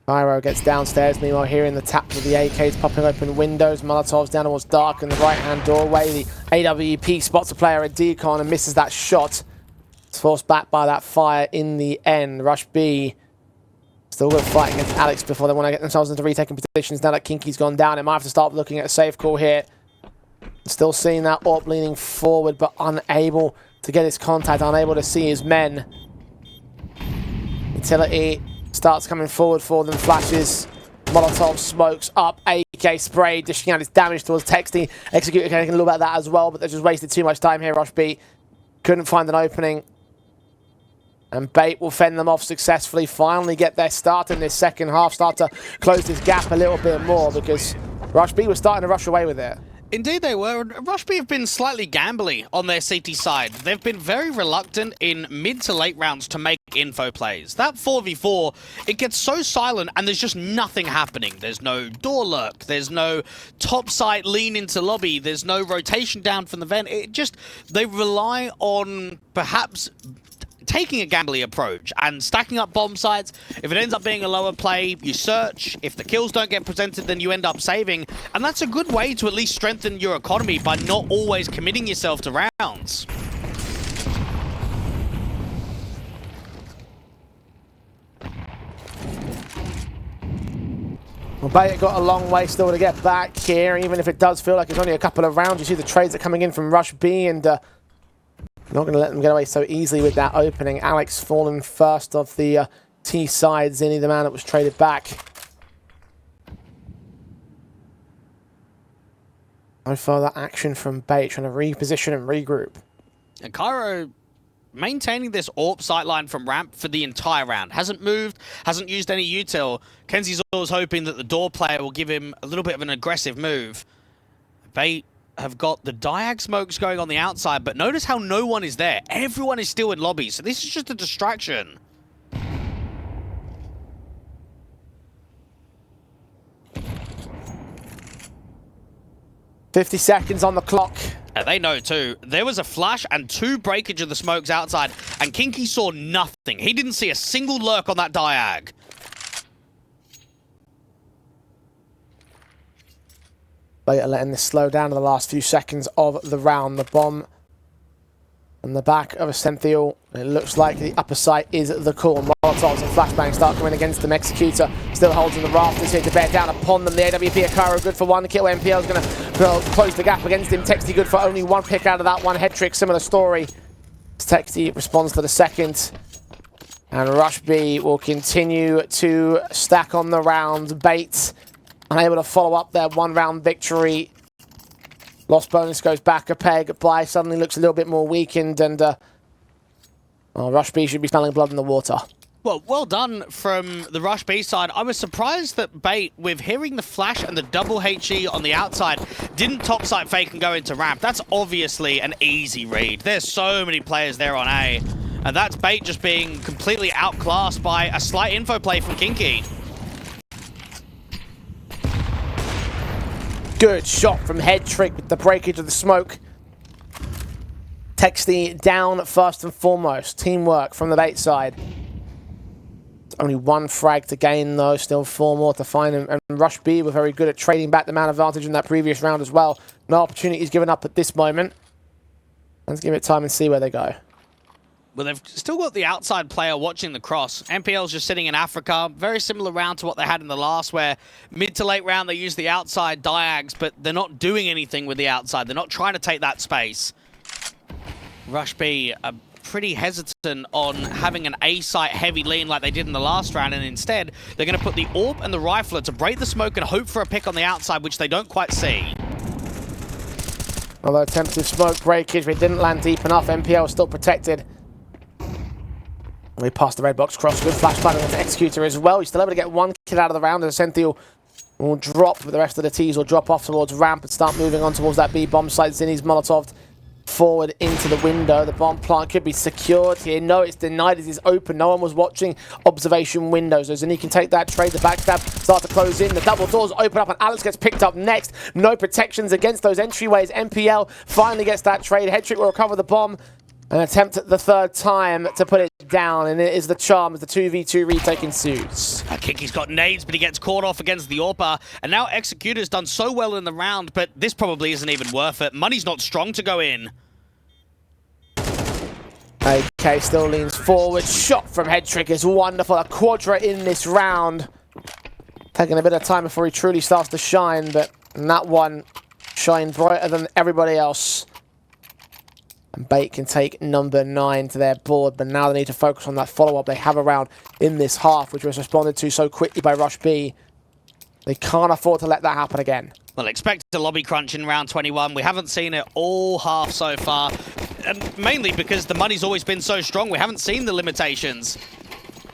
Cairo gets downstairs, meanwhile hearing the taps of the AKs popping open windows. Molotov's down towards dark in the right-hand doorway. The AWP spots a player at decon and misses that shot. It's forced back by that fire in the end. Rush B still going to fight against Alex before they want to get themselves into retaking positions. Now that Kinky's gone down, it might have to start looking at a safe call here. Still seeing that AWP leaning forward, but unable to get his contact, unable to see his men. Utility starts coming forward for them, flashes. Molotov smokes up, AK spray, dishing out his damage towards Texty. Executor can look at that as well, but they just wasted too much time here. Rush B couldn't find an opening. And Bait will fend them off successfully, finally get their start in this second half, start to close this gap a little bit more, because Rush B was starting to rush away with it. Indeed they were. Rush B have been slightly gambly on their CT side. They've been very reluctant in mid to late rounds to make info plays. That 4v4, it gets so silent and there's just nothing happening. There's no door lurk, there's no top site lean into lobby, there's no rotation down from the vent. They rely on perhaps taking a gambly approach and stacking up bomb sites. If it ends up being a lower play, you search. If the kills don't get presented, then you end up saving. And that's a good way to at least strengthen your economy by not always committing yourself to rounds. Well, Bait got a long way still to get back here, even if it does feel like it's only a couple of rounds. You see the trades that are coming in from Rush B, and not going to let them get away so easily with that opening. Alex falling first of the T side. Zinni, the man that was traded back. No further action from Bait, trying to reposition and regroup. And Cairo maintaining this AWP sightline from ramp for the entire round. Hasn't moved, hasn't used any util. Kenzie's always hoping that the door player will give him a little bit of an aggressive move. Bait have got the diag smokes going on the outside, but notice how no one is there. Everyone is still in lobby, so this is just a distraction. "50 seconds on the clock." And they know too. There was a flash and 2 breakage of the smokes outside, and Kinky saw nothing. He didn't see a single lurk on that diag. Later letting this slow down in the last few seconds of the round. The bomb on the back of Ascenthial. It looks like the upper site is the call. Molotovs and flashbangs start coming against them. Executor still holds in the rafters here to bear down upon them. The AWP Akaro good for one kill. MPL is going to close the gap against him. Texty good for only one pick out of that one. Head trick, similar story. Texty responds to the second. And Rush B will continue to stack on the round. Bait unable to follow up their one-round victory. Lost bonus goes back a peg. Bly suddenly looks a little bit more weakened, and Rush B should be smelling blood in the water. Well done from the Rush B side. I was surprised that Bait, with hearing the flash and the double HE on the outside, didn't topside fake and go into ramp. That's obviously an easy read. There's so many players there on A, and that's Bait just being completely outclassed by a slight info play from Kinky. Good shot from Head Trick with the breakage of the smoke. Texty down first and foremost. Teamwork from the Bait side. Only one frag to gain though, still 4 more to find. And Rush B were very good at trading back the man advantage in that previous round as well. No opportunities given up at this moment. Let's give it time and see where they go. Well, they've still got the outside player watching the cross. MPL's just sitting in Africa. Very similar round to what they had in the last, where mid to late round they use the outside diags, but they're not doing anything with the outside. They're not trying to take that space. Rush B are pretty hesitant on having an A-site heavy lean like they did in the last round, and instead they're going to put the AWP and the Rifler to break the smoke and hope for a pick on the outside, which they don't quite see. Although attempted smoke breakage, but it didn't land deep enough. MPL is still protected. We passed the red box cross. Good flash button with Executor as well. He's still able to get one kill out of the round. As Ascenthial will drop, but the rest of the T's will drop off towards ramp and start moving on towards that B bomb site. Zinni's Molotov forward into the window. The bomb plant could be secured here. No, it's denied as it's open. No one was watching observation windows. So Zinni can take that trade. The backstab start to close in. The double doors open up and Alex gets picked up next. No protections against those entryways. MPL finally gets that trade. Headtrick will recover the bomb and attempt the third time to put it down, and it is the charm as the 2v2 retake ensues. Kinky's got nades, but he gets caught off against the AWPer, and now Executor's done so well in the round, but this probably isn't even worth it. Money's not strong to go in. AK still leans forward. Shot from Headtrick is wonderful. A quadra in this round. Taking a bit of time before he truly starts to shine, but that one shined brighter than everybody else. And Bait can take number 9 to their board, but now they need to focus on that follow-up they have around in this half, which was responded to so quickly by Rush B. They can't afford to let that happen again. Well, expect a lobby crunch in round 21. We haven't seen it all half so far, and mainly because the money's always been so strong. We haven't seen the limitations.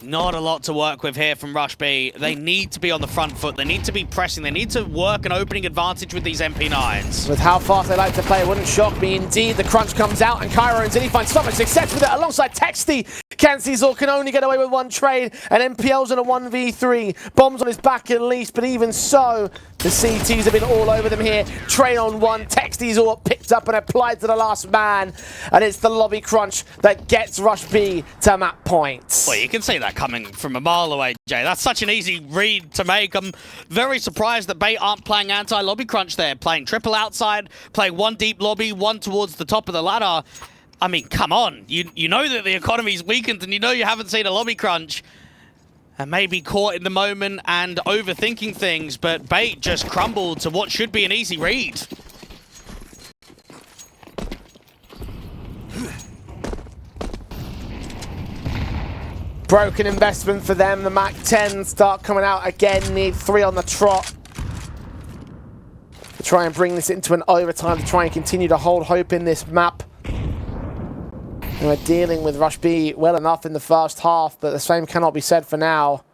Not a lot to work with here from Rush B. They need to be on the front foot. They need to be pressing. They need to work an opening advantage with these MP9s. With how fast they like to play, it wouldn't shock me indeed. The crunch comes out, and Cairo and Zinni find so much success with it alongside Texty. Kansizor can only get away with one trade, and MPL's in a 1v3. Bombs on his back at least, but even so, the CTs have been all over them here. Train on one, Texty's all picked up and applied to the last man, and it's the lobby crunch that gets Rush B to map points. Well, you can see that coming from a mile away, Jay. That's such an easy read to make. I'm very surprised that Bait aren't playing anti-lobby crunch there, playing triple outside, playing one deep lobby, one towards the top of the ladder. I mean, come on. You know that the economy's weakened, and you know you haven't seen a lobby crunch. And maybe caught in the moment and overthinking things, but Bait just crumbled to what should be an easy read. Broken investment for them. The Mac 10 start coming out again. Need 3 on the trot to try and bring this into an overtime, to try and continue to hold hope in this map. And we're dealing with Rush B well enough in the first half, but the same cannot be said for now.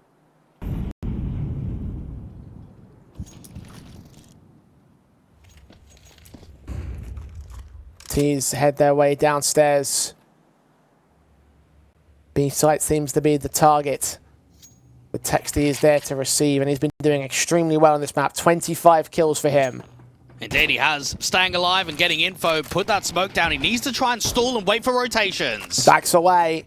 T's head their way downstairs. B site seems to be the target, but Texty is there to receive, and he's been doing extremely well on this map. 25 kills for him. Indeed he has. Staying alive and getting info, put that smoke down. He needs to try and stall and wait for rotations. Backs away,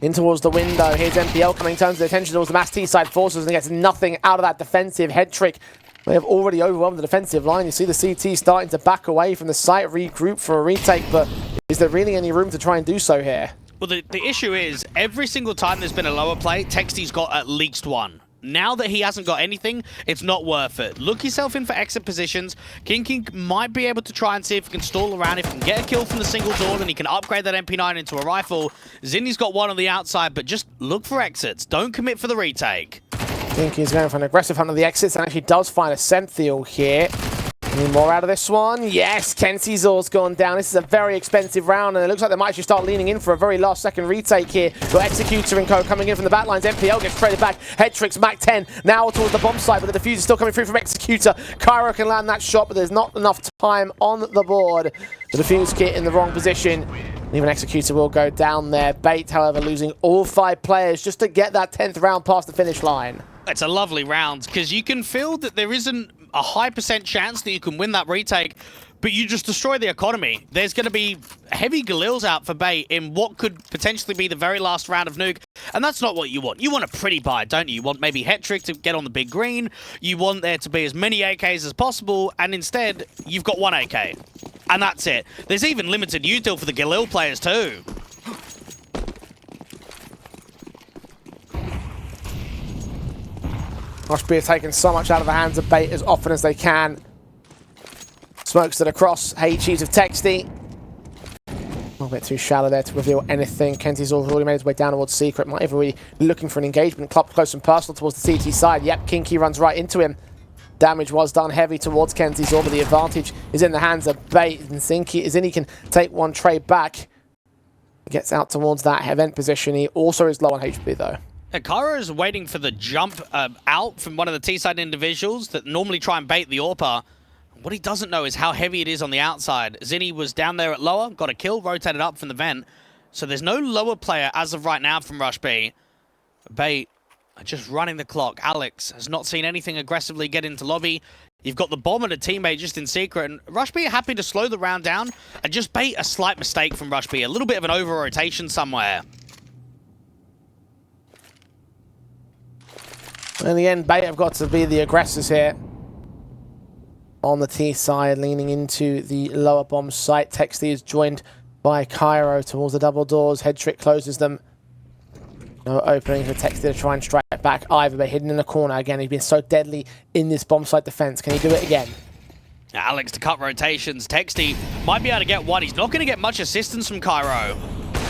in towards the window. Here's MPL coming, turns his attention towards the mass T-side forces and gets nothing out of that defensive head trick. They have already overwhelmed the defensive line. You see the CT starting to back away from the site, regroup for a retake, but is there really any room to try and do so here? Well, the issue is, every single time there's been a lower play, Texty's got at least one. Now that he hasn't got anything, it's not worth it. Look yourself in for exit positions. Kinky might be able to try and see if he can stall around. If he can get a kill from the single door, then he can upgrade that MP9 into a rifle. Zinni's got one on the outside, but just look for exits. Don't commit for the retake. Kinky's going for an aggressive hunt of the exits and actually does find a Senthiel here. Any more out of this one? Yes, Kenzizor's gone down. This is a very expensive round, and it looks like they might actually start leaning in for a very last-second retake here. Got Executor and Co coming in from the back lines. MPL gets traded back. Headtricks, Mac 10, now towards the bomb site, but the diffuser still coming through from Executor. Cairo can land that shot, but there's not enough time on the board. The diffuse kit in the wrong position. Even Executor will go down there. Bait, however, losing all 5 players just to get that 10th round past the finish line. It's a lovely round, because you can feel that there isn't a high % chance that you can win that retake, but you just destroy the economy. There's going to be heavy Galils out for Bait in what could potentially be the very last round of Nuke, and that's not what you want. You want a pretty buy, don't you? You want maybe Hetrick to get on the big green, you want there to be as many AKs as possible, and instead, you've got 1 AK. And that's it. There's even limited util for the Galil players too. Rushby are taking so much out of the hands of Bait as often as they can. Smokes it across. HEs of Texty. A little bit too shallow there to reveal anything. Kenty's already made his way down towards Secret. Might even be looking for an engagement. Up close and personal towards the CT side. Yep, Kinky runs right into him. Damage was done heavy towards Kenty's, but the advantage is in the hands of Bait. And Zinni can take one trade back. He gets out towards that event position. He also is low on HP though. Cairo is waiting for the jump out from one of the T-side individuals that normally try and bait the AWPer. What he doesn't know is how heavy it is on the outside. Zinni was down there at lower, got a kill, rotated up from the vent. So there's no lower player as of right now from Rush B. Bait are just running the clock. Alex has not seen anything aggressively get into lobby. You've got the bomb and a teammate just in secret, and Rush B are happy to slow the round down and just bait a slight mistake from Rush B. A little bit of an over-rotation somewhere. In the end, Bait have got to be the aggressors here. On the T side, leaning into the lower bomb site. Texty is joined by Cairo towards the double doors. Headtrick closes them. No opening for Texty to try and strike back either, but hidden in the corner again. He's been so deadly in this bomb site defense. Can he do it again? Alex to cut rotations. Texty might be able to get one. He's not going to get much assistance from Cairo.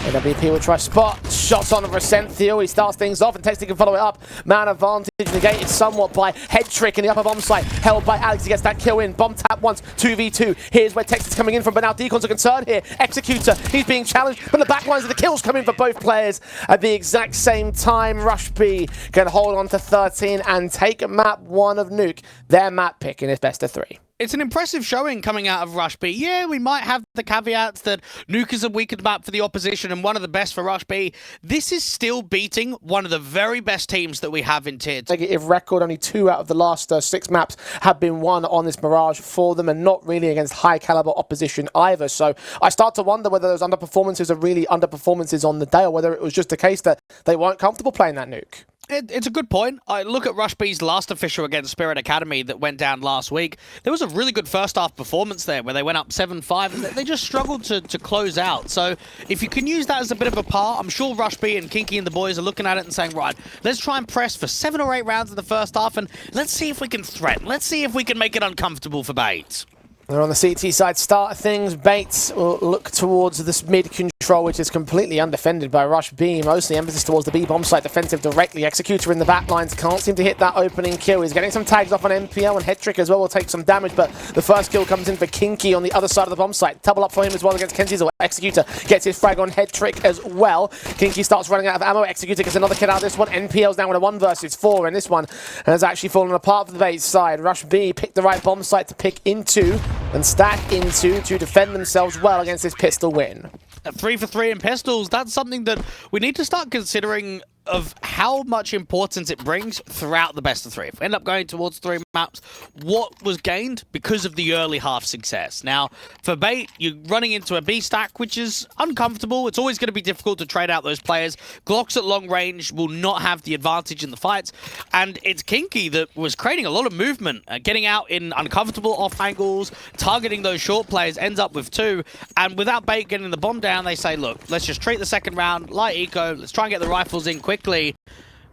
AWP will try spot. Shots on for Senthiel. He starts things off and Texty can follow it up. Man advantage negated somewhat by Headtrick in the upper bomb site. Held by Alex. He gets that kill in. Bomb tap once. 2v2. Here's where Texty's coming in from, but now Deacon's a concern here. Executor. He's being challenged, but the backlines of the kills coming for both players at the exact same time. Rush B can hold on to 13 and take map 1 of Nuke. Their map pick in his best of 3. It's an impressive showing coming out of Rush B. Yeah, we might have the caveats that Nuke is a weakened map for the opposition and one of the best for Rush B. This is still beating one of the very best teams that we have in Tier 2. Negative record, only 2 out of the last 6 maps have been won on this Mirage for them, and not really against high caliber opposition either. So I start to wonder whether those underperformances are really underperformances on the day, or whether it was just a case that they weren't comfortable playing that Nuke. It's a good point. I look at Rush B's last official against Spirit Academy that went down last week. There was a really good first half performance there where they went up 7-5 and they just struggled to close out. So if you can use that as a bit of a par, I'm sure Rush B and Kinky and the boys are looking at it and saying, right, let's try and press for 7 or 8 rounds in the first half and let's see if we can threaten. Let's see if we can make it uncomfortable for Bait. They're on the CT side start of things. Bates will look towards this mid control, which is completely undefended by Rush B. Mostly emphasis towards the B bomb site defensive directly. Executor in the back lines can't seem to hit that opening kill. He's getting some tags off on MPL, and Headtrick as well will take some damage, but the first kill comes in for Kinky on the other side of the bomb site. Double up for him as well against Kenzi's. Executor gets his frag on Headtrick as well. Kinky starts running out of ammo. Executor gets another kill out of this one. NPL's down with a 1 versus 4, and this one has actually fallen apart for the Bates side. Rush B picked the right bomb site to pick into and stack into to defend themselves well against this pistol win. 3 for 3 in pistols, that's something that we need to start considering of how much importance it brings throughout the best of three. If we end up going towards 3 maps, what was gained because of the early half success? Now, for Bait, you're running into a B stack, which is uncomfortable. It's always going to be difficult to trade out those players. Glocks at long range will not have the advantage in the fights, and it's Kinky that was creating a lot of movement, getting out in uncomfortable off angles, targeting those short players, ends up with 2, and without Bait getting the bomb down, they say, look, let's just treat the second round, light eco, let's try and get the rifles in quickly.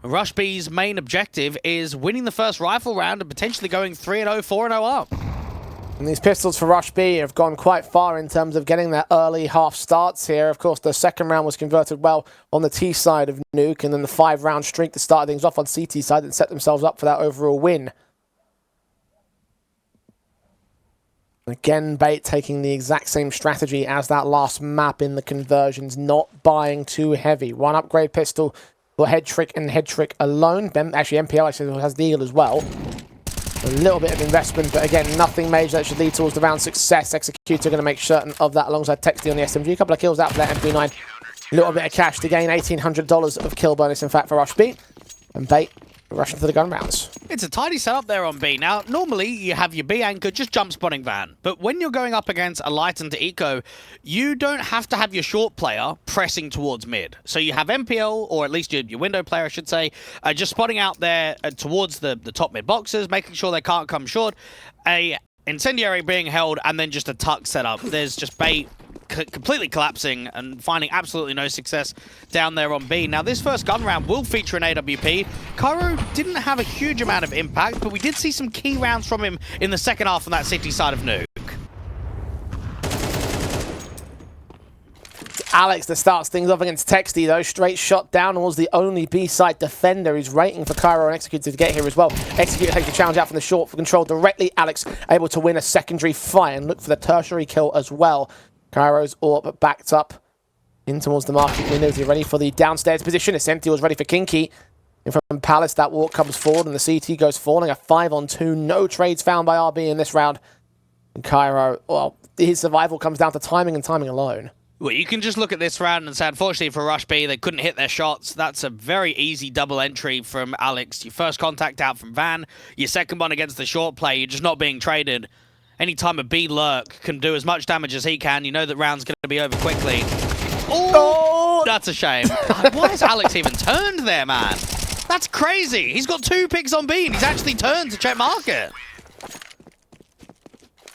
Rush B's main objective is winning the first rifle round and potentially going 3-0, 4-0 up. And these pistols for Rush B have gone quite far in terms of getting their early half starts here. Of course, the second round was converted well on the T side of Nuke, and then the 5-round streak to start things off on CT side and set themselves up for that overall win. Again, Bait taking the exact same strategy as that last map in the conversions, not buying too heavy. 1 upgrade pistol for Head Trick and Head Trick alone. Then actually MPL actually has Deal as well. A little bit of investment, but again, nothing major that should lead towards the round success. Executor going to make certain of that alongside Texty on the SMG. A couple of kills out for that MP9. A little bit of cash to gain $1,800 of kill bonus, in fact, for Rush B. And Bait rushing to the gun rounds. It's a tidy setup there on B. Now, normally you have your B anchor just jump spotting Van, but when you're going up against a light into eco, you don't have to have your short player pressing towards mid. So you have MPL, or at least your window player, I should say, just spotting out there towards the top mid boxes, making sure they can't come short. A incendiary being held, and then just a tuck setup. There's just Bait completely collapsing and finding absolutely no success down there on B. Now, this first gun round will feature an AWP. Cairo didn't have a huge amount of impact, but we did see some key rounds from him in the second half on that city side of Nuke. Alex that starts things off against Texty, though. Straight shot down was the only B-side defender. He's waiting for Cairo and Executor to get here as well. Executor takes the challenge out from the short for control directly. Alex able to win a secondary fight and look for the tertiary kill as well. Cairo's AWP backed up in towards the market windows. He's ready for the downstairs position. Essenti was ready for Kinky. In from Palace, that walk comes forward and the CT goes falling. A 5-on-2. No trades found by RB in this round. And Cairo, well, his survival comes down to timing and timing alone. Well, you can just look at this round and say, unfortunately for Rush B, they couldn't hit their shots. That's a very easy double entry from Alex. Your first contact out from Van, your second one against the short play, you're just not being traded. Anytime a B lurk can do as much damage as he can, you know that round's going to be over quickly. Oh, that's a shame. Why has Alex even turned there, man? That's crazy. He's got 2 picks on B and he's actually turned to check market.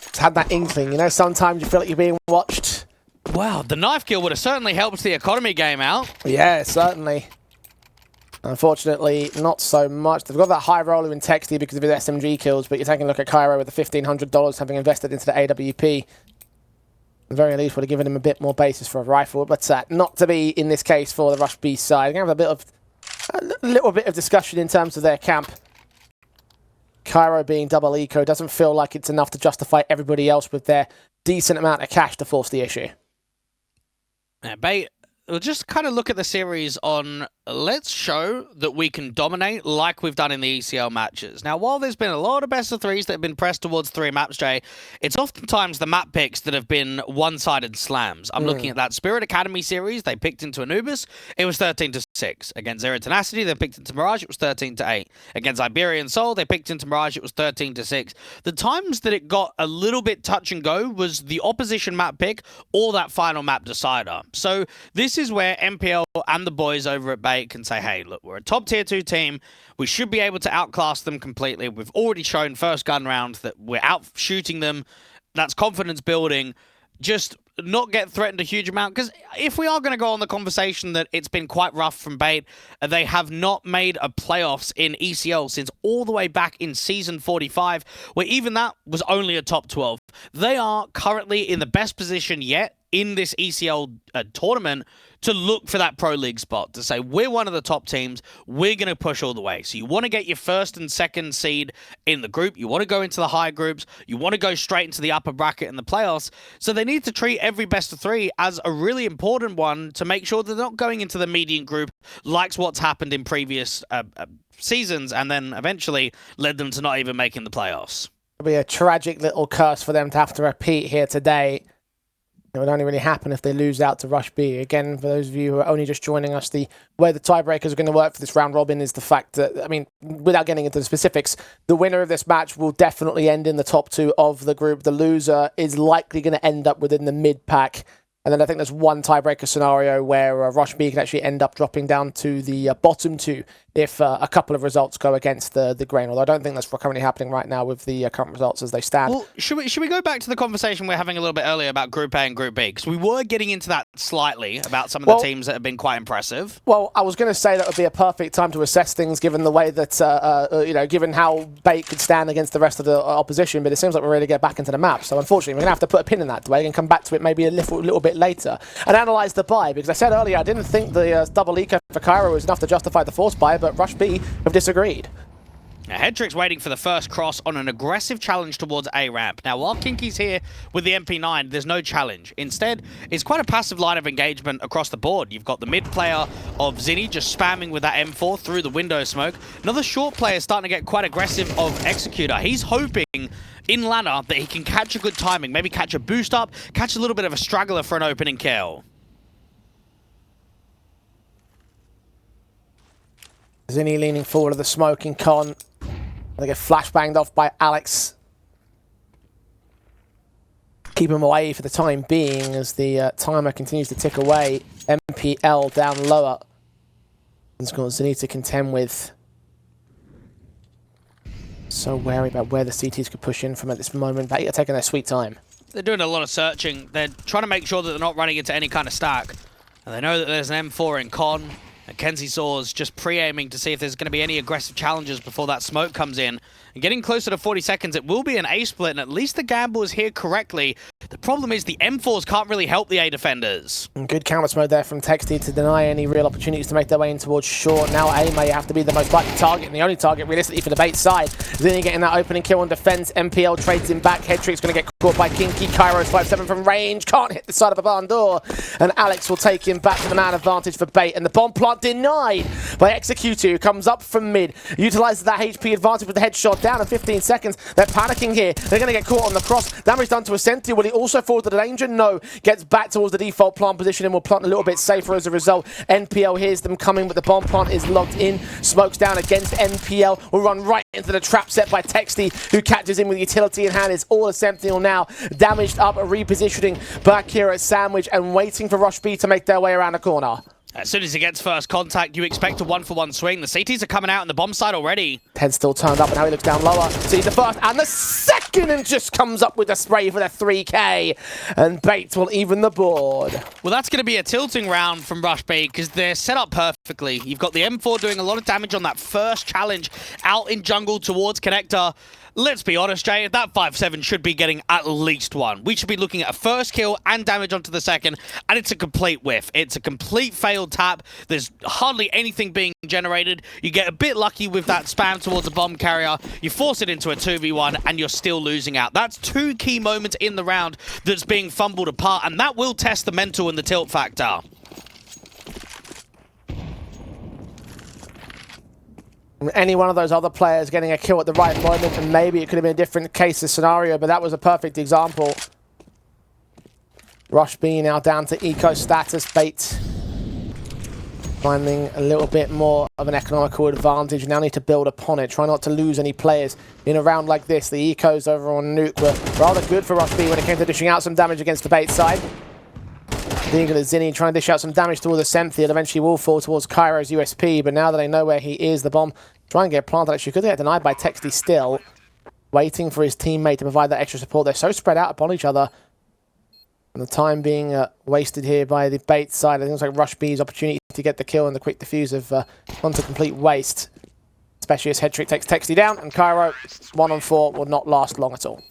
It's had that inkling, you know, sometimes you feel like you're being watched. Wow, the knife kill would have certainly helped the economy game out. Yeah, certainly. Unfortunately, not so much. They've got that high roller in Texty because of his SMG kills, but you're taking a look at Cairo with the $1,500 having invested into the AWP. At the very least, would have given him a bit more basis for a rifle, but not to be in this case for the Rush B side. They're going to have a little bit of discussion in terms of their camp. Cairo being double eco doesn't feel like it's enough to justify everybody else with their decent amount of cash to force the issue. Yeah, Bait, we'll just kind of look at the series on, let's show that we can dominate like we've done in the ECL matches. Now, while there's been a lot of best of threes that have been pressed towards 3 maps, Jay, it's oftentimes the map picks that have been one-sided slams. I'm looking at that Spirit Academy series. They picked into Anubis. It was 13-6. Against Zero Tenacity, they picked into Mirage. It was 13-8. Against Iberian Soul, they picked into Mirage. It was 13-6. The times that it got a little bit touch and go was the opposition map pick or that final map decider. So this is where MPL and the boys over at Bait can say, hey, look, we're a top tier 2 team. We should be able to outclass them completely. We've already shown first gun round that we're out shooting them. That's confidence building. Just not get threatened a huge amount, because if we are going to go on the conversation that it's been quite rough from Bait, they have not made a playoffs in ECL since all the way back in season 45, where even that was only a top 12. They are currently in the best position yet in this ECL tournament to look for that Pro League spot, to say, we're one of the top teams, we're going to push all the way. So you want to get your first and second seed in the group, you want to go into the high groups, you want to go straight into the upper bracket in the playoffs. So they need to treat every best of 3 as a really important one to make sure they're not going into the median group like what's happened in previous seasons, and then eventually led them to not even making the playoffs. It'll be a tragic little curse for them to have to repeat here today. It would only really happen if they lose out to Rush B. Again, for those of you who are only just joining us, the way the tiebreakers are going to work for this round robin is the fact that, I mean, without getting into the specifics, the winner of this match will definitely end in the top 2 of the group. The loser is likely going to end up within the mid-pack. And then I think there's one tiebreaker scenario where Rush B can actually end up dropping down to the bottom 2 if a couple of results go against the grain. Although I don't think that's currently happening right now with the current results as they stand. Well, should we go back to the conversation we were having a little bit earlier about Group A and Group B? Because we were getting into that slightly about some of the teams that have been quite impressive. Well, I was going to say that would be a perfect time to assess things given the way that, given how Bait could stand against the rest of the opposition, but it seems like we're ready to get back into the map. So unfortunately, we're going to have to put a pin in that debate and come back to it maybe a little bit later and analyse the buy, because I said earlier I didn't think the double eco for Cairo was enough to justify the force buy, but Rush B have disagreed. Now, Hedrick's waiting for the first cross on an aggressive challenge towards A ramp. Now, while Kinky's here with the MP9, there's no challenge. Instead, it's quite a passive line of engagement across the board. You've got the mid player of Zinni just spamming with that M4 through the window smoke. Another short player starting to get quite aggressive of Executor. He's hoping in ladder that he can catch a good timing, maybe catch a boost up, catch a little bit of a straggler for an opening kill. Zinni leaning forward of the smoking con. They get flashbanged off by Alex. Keep him away for the time being as the timer continues to tick away. MPL down lower. It's got Zinni to contend with. So wary about where the CTs could push in from at this moment. But they're taking their sweet time. They're doing a lot of searching. They're trying to make sure that they're not running into any kind of stack. And they know that there's an M4 in con. Kenzie Saw's just pre-aiming to see if there's going to be any aggressive challenges before that smoke comes in. And getting closer to 40 seconds, it will be an A split, and at least the gamble is here correctly. The problem is the M4s can't really help the A defenders. Good counter mode there from Texty to deny any real opportunities to make their way in towards short. Now A may have to be the most likely target, and the only target realistically for the Bait side. Zinni getting that opening kill on defense. MPL trades him back. Hedrick's going to get caught by Kinky. Kairo's 5-7 from range. Can't hit the side of a barn door. And Alex will take him back to the man advantage for Bait. And the bomb plant denied by Executor, who comes up from mid. Utilizes that HP advantage with the headshot down in 15 seconds. They're panicking here. They're going to get caught on the cross. Damage done to Ascentia. Will he also fall to the danger? No. Gets back towards the default plant position and will plant a little bit safer as a result. NPL hears them coming, but the bomb plant is locked in. Smokes down against NPL. Will run right into the trap set by Texty, who catches him with utility in hand. It's all a Sentinel now. Damaged up, repositioning back here at Sandwich and waiting for Rush B to make their way around the corner. As soon as he gets first contact, you expect a 1-for-1 swing. The CTs are coming out on the bomb side already. Head still turned up, and now he looks down lower. Sees the first and the second, and just comes up with a spray for the 3K. And Bates will even the board. Well, that's going to be a tilting round from Rush B because they're set up perfectly. You've got the M4 doing a lot of damage on that first challenge out in jungle towards Connector. Let's be honest, Jay, that 5-7 should be getting at least one. We should be looking at a first kill and damage onto the second, and it's a complete whiff. It's a complete failed tap. There's hardly anything being generated. You get a bit lucky with that spam towards a bomb carrier. You force it into a 2v1, and you're still losing out. That's two key moments in the round that's being fumbled apart, and that will test the mental and the tilt factor. Any one of those other players getting a kill at the right moment, and maybe it could have been a different case of scenario, but that was a perfect example. Rush B now down to eco status. Bait finding a little bit more of an economical advantage. Now need to build upon it. Try not to lose any players in a round like this. The ecos over on Nuke were rather good for Rush B when it came to dishing out some damage against the Bait side. Deagle is Zinni trying to dish out some damage towards the Senthi. It eventually will fall towards Kairo's USP, but now that they know where he is, the bomb try and get planted. Actually, could get denied by Texty still. Waiting for his teammate to provide that extra support. They're so spread out upon each other. And the time being wasted here by the Bait side. I think it's like Rush B's opportunity to get the kill and the quick defuse have gone to complete waste. Especially as Headtrick takes Texty down, and Cairo, 1-on-4, will not last long at all.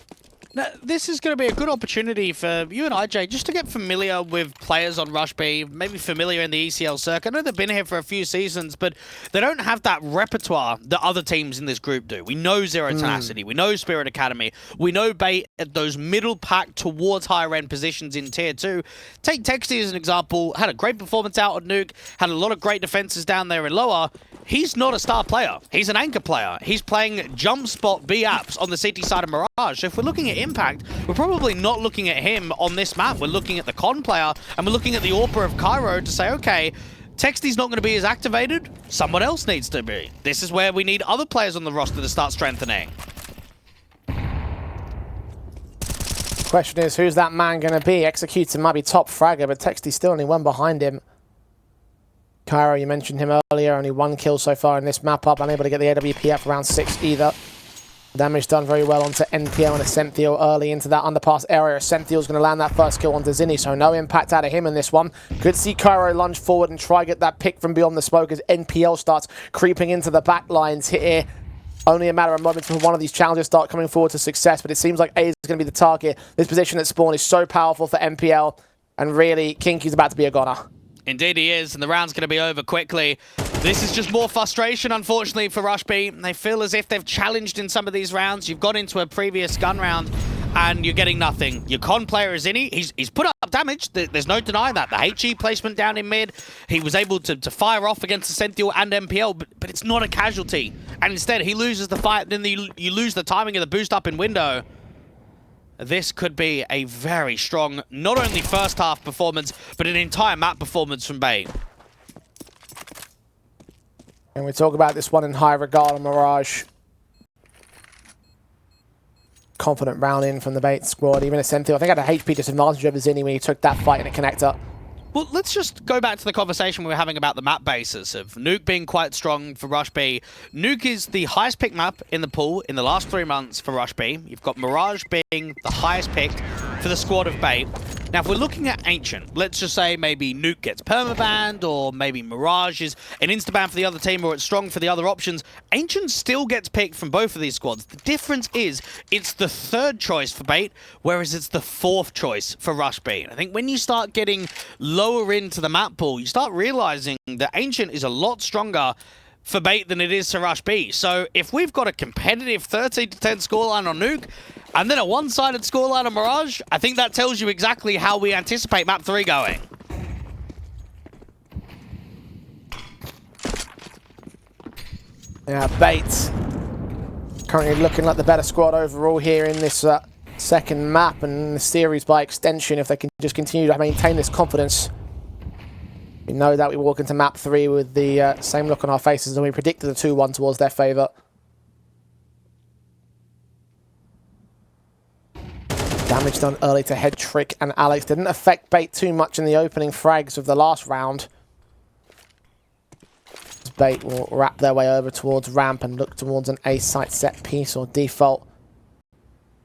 Now, this is going to be a good opportunity for you and IJ just to get familiar with players on Rush B, maybe familiar in the ECL circuit. I know they've been here for a few seasons, but they don't have that repertoire that other teams in this group do. We know Zero Tenacity, we know Spirit Academy, we know Bait at those middle pack towards higher end positions in Tier 2. Take Texty as an example, had a great performance out on Nuke, had a lot of great defenses down there in lower. He's not a star player, he's an anchor player. He's playing jump spot B apps on the CT side of Mirage. So if we're looking at Impact, we're probably not looking at him on this map. We're looking at the con player, and we're looking at the AWPer of Cairo to say, okay, Texty's not going to be as activated, someone else needs to be. This is where we need other players on the roster to start strengthening. Question is, who's that man going to be? Executor might be top fragger, but Texty's still only one behind him. Cairo, you mentioned him earlier, only 1 kill so far in this map up, unable to get the AWP up around 6 either. Damage done very well onto NPL and Ascenthiel early into that underpass area. Ascenthiel's going to land that first kill onto Zinni, so no impact out of him in this one. Could see Cairo lunge forward and try get that pick from beyond the smoke as NPL starts creeping into the back lines here. Only a matter of moments before one of these challenges start coming forward to success, but it seems like A is going to be the target. This position at spawn is so powerful for NPL, and really, Kinky's about to be a goner. Indeed he is, and the round's going to be over quickly. This is just more frustration, unfortunately, for Rush B. They feel as if they've challenged in some of these rounds. You've got into a previous gun round, and you're getting nothing. Your con player is in it. He's put up damage. There's no denying that. The HE placement down in mid, he was able to fire off against Ascenthiel and MPL, but it's not a casualty. And instead, he loses the fight, then you lose the timing of the boost up in window. This could be a very strong, not only first half performance, but an entire map performance from Bait. And we talk about this one in high regard on Mirage. Confident round in from the Bait squad. Even Ascenthiel, I think, had a HP disadvantage over Zinni when he took that fight in a connector. Well, let's just go back to the conversation we were having about the map basis of Nuke being quite strong for Rush B. Nuke is the highest pick map in the pool in the last 3 months for Rush B. You've got Mirage being the highest picked for the squad of Bait. Now, if we're looking at Ancient, let's just say maybe Nuke gets permabanned, or maybe Mirage is an insta-ban for the other team, or it's strong for the other options. Ancient still gets picked from both of these squads. The difference is it's the 3rd choice for Bait, whereas it's the 4th choice for Rush B. I think when you start getting lower into the map pool, you start realizing that Ancient is a lot stronger for Bait than it is to Rush B. So if we've got a competitive 13-10 scoreline on Nuke, and then a one-sided scoreline on Mirage, I think that tells you exactly how we anticipate map 3 going. Yeah, Bait currently looking like the better squad overall here in this second map and the series by extension, if they can just continue to maintain this confidence. We know that we walk into map 3 with the same look on our faces, and we predicted a 2-1 towards their favour. Damage done early to Headtrick and Alex. Didn't affect Bait too much in the opening frags of the last round. Bait will wrap their way over towards ramp and look towards an A-site set piece or default.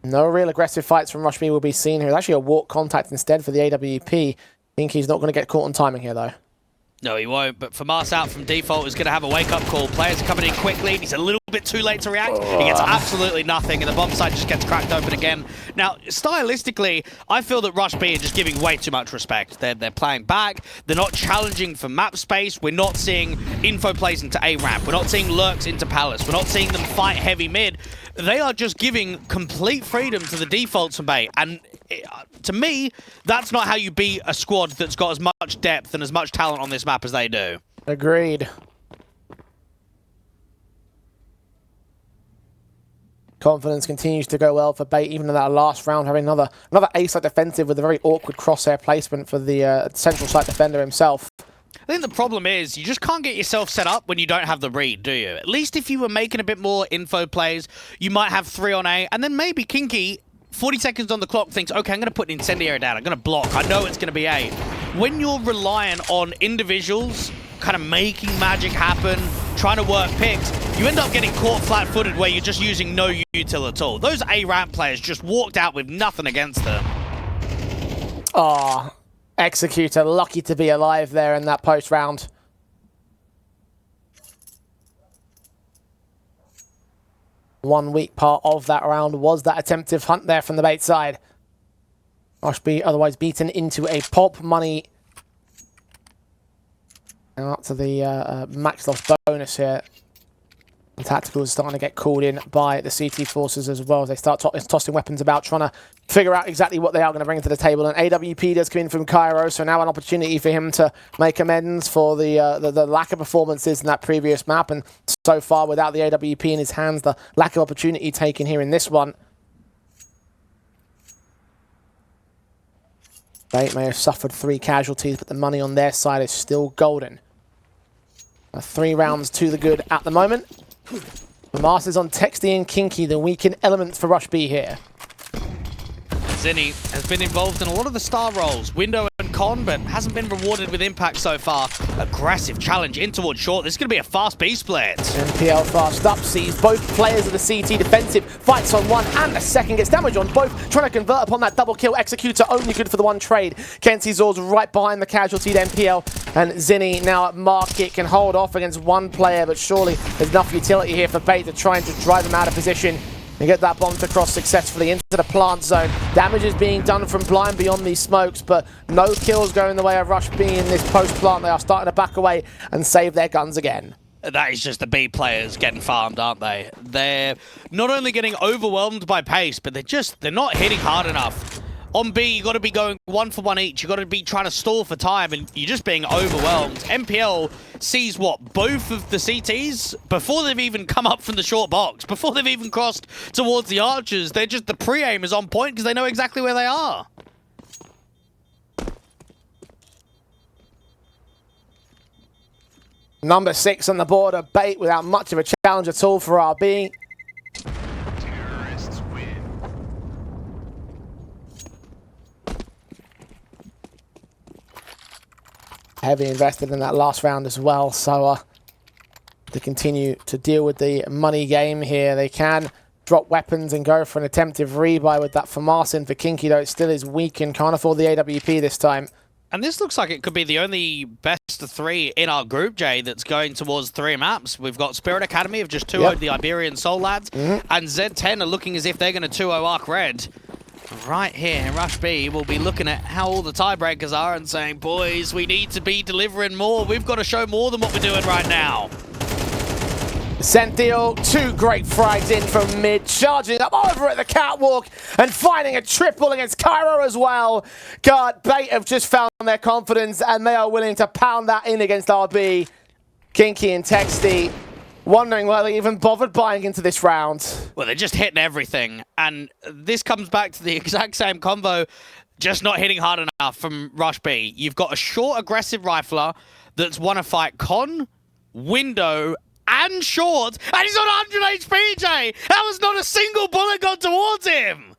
No real aggressive fights from Rush B will be seen here. It's actually a walk contact instead for the AWP. I think he's not going to get caught on timing here, though. No, he won't, but Famas out from default is going to have a wake-up call. Players are coming in quickly, and he's a little bit too late to react. He gets absolutely nothing, and the bomb site just gets cracked open again. Now, stylistically, I feel that Rush B are just giving way too much respect. They're playing back. They're not challenging for map space. We're not seeing info plays into A-ramp. We're not seeing lurks into Palace. We're not seeing them fight heavy mid. They are just giving complete freedom to the defaults from Bait, and to me, that's not how you beat a squad that's got as much depth and as much talent on this map as they do. Agreed. Confidence continues to go well for Bait, even in that last round, having another A-site defensive with a very awkward crosshair placement for the central site defender himself. I think the problem is you just can't get yourself set up when you don't have the read, do you? At least if you were making a bit more info plays, you might have 3 on A, and then maybe Kinky, 40 seconds on the clock, thinks, okay, I'm going to put an incendiary down. I'm going to block. I know it's going to be A. When you're reliant on individuals kind of making magic happen, trying to work picks, you end up getting caught flat-footed where you're just using no util at all. Those A-ramp players just walked out with nothing against them. Oh, Executor lucky to be alive there in that post-round. One weak part of that round was that attempted hunt there from the Bait side. Rush B otherwise beaten into a pop money. Now up to the max loss bonus here. The tactical is starting to get called in by the CT forces as well as they start tossing weapons about, trying to figure out exactly what they are going to bring to the table. And AWP does come in from Cairo, so now an opportunity for him to make amends for the lack of performances in that previous map. And so far, without the AWP in his hands, the lack of opportunity taken here in this one. Bait may have suffered 3 casualties, but the money on their side is still golden. 3 rounds to the good at the moment. The Masters on Texty and Kinky, the weakened elements for Rush B here. Zinni has been involved in a lot of the star roles, window and con, but hasn't been rewarded with impact so far. Aggressive challenge in towards short. This is going to be a fast B split. MPL fast up, sees both players of the CT defensive, fights on one and the second, gets damage on both, trying to convert upon that double kill. Executor only good for the one trade. Kenzie Zor's right behind the casualty to MPL, and Zinni now at market can hold off against one player, but surely there's enough utility here for Bait to try and just drive him out of position and get that bomb to cross successfully into the plant zone. Damage is being done from blind beyond these smokes, but no kills going the way of Rush B in this post-plant. They are starting to back away and save their guns again. That is just the B players getting farmed, aren't they? They're not only getting overwhelmed by pace, but they're not hitting hard enough. On B, you got to be going 1 for 1 each. You got to be trying to stall for time, and you're just being overwhelmed. MPL sees what? Both of the CTs before they've even come up from the short box, before they've even crossed towards the archers. They're just, the pre-aim is on point because they know exactly where they are. Number 6 on the board, a Bait without much of a challenge at all for RB. Heavy invested in that last round as well, so to continue to deal with the money game here, they can drop weapons and go for an attempted rebuy with that Famas for Kinky, though it still is weak and can't afford the AWP this time. And this looks like it could be the only best of 3 in our group, Jay, that's going towards 3 maps. We've got Spirit Academy of just 2-0'd the Iberian Soul lads, and Z10 are looking as if they're going to 2-0 Arc Red. Right here, Rush B will be looking at how all the tiebreakers are and saying, boys, we need to be delivering more. We've got to show more than what we're doing right now. Senthiel, 2 great frags in from mid, charging up over at the catwalk and finding a triple against Cairo as well. God, Bait have just found their confidence and they are willing to pound that in against RB. Kinky and Texty wondering why they even bothered buying into this round. Well, they're just hitting everything, and this comes back to the exact same combo, just not hitting hard enough from Rush B. You've got a short, aggressive rifler that's won a fight con, window, and short, and he's on 100 HP, Jay! That was not a single bullet gone towards him!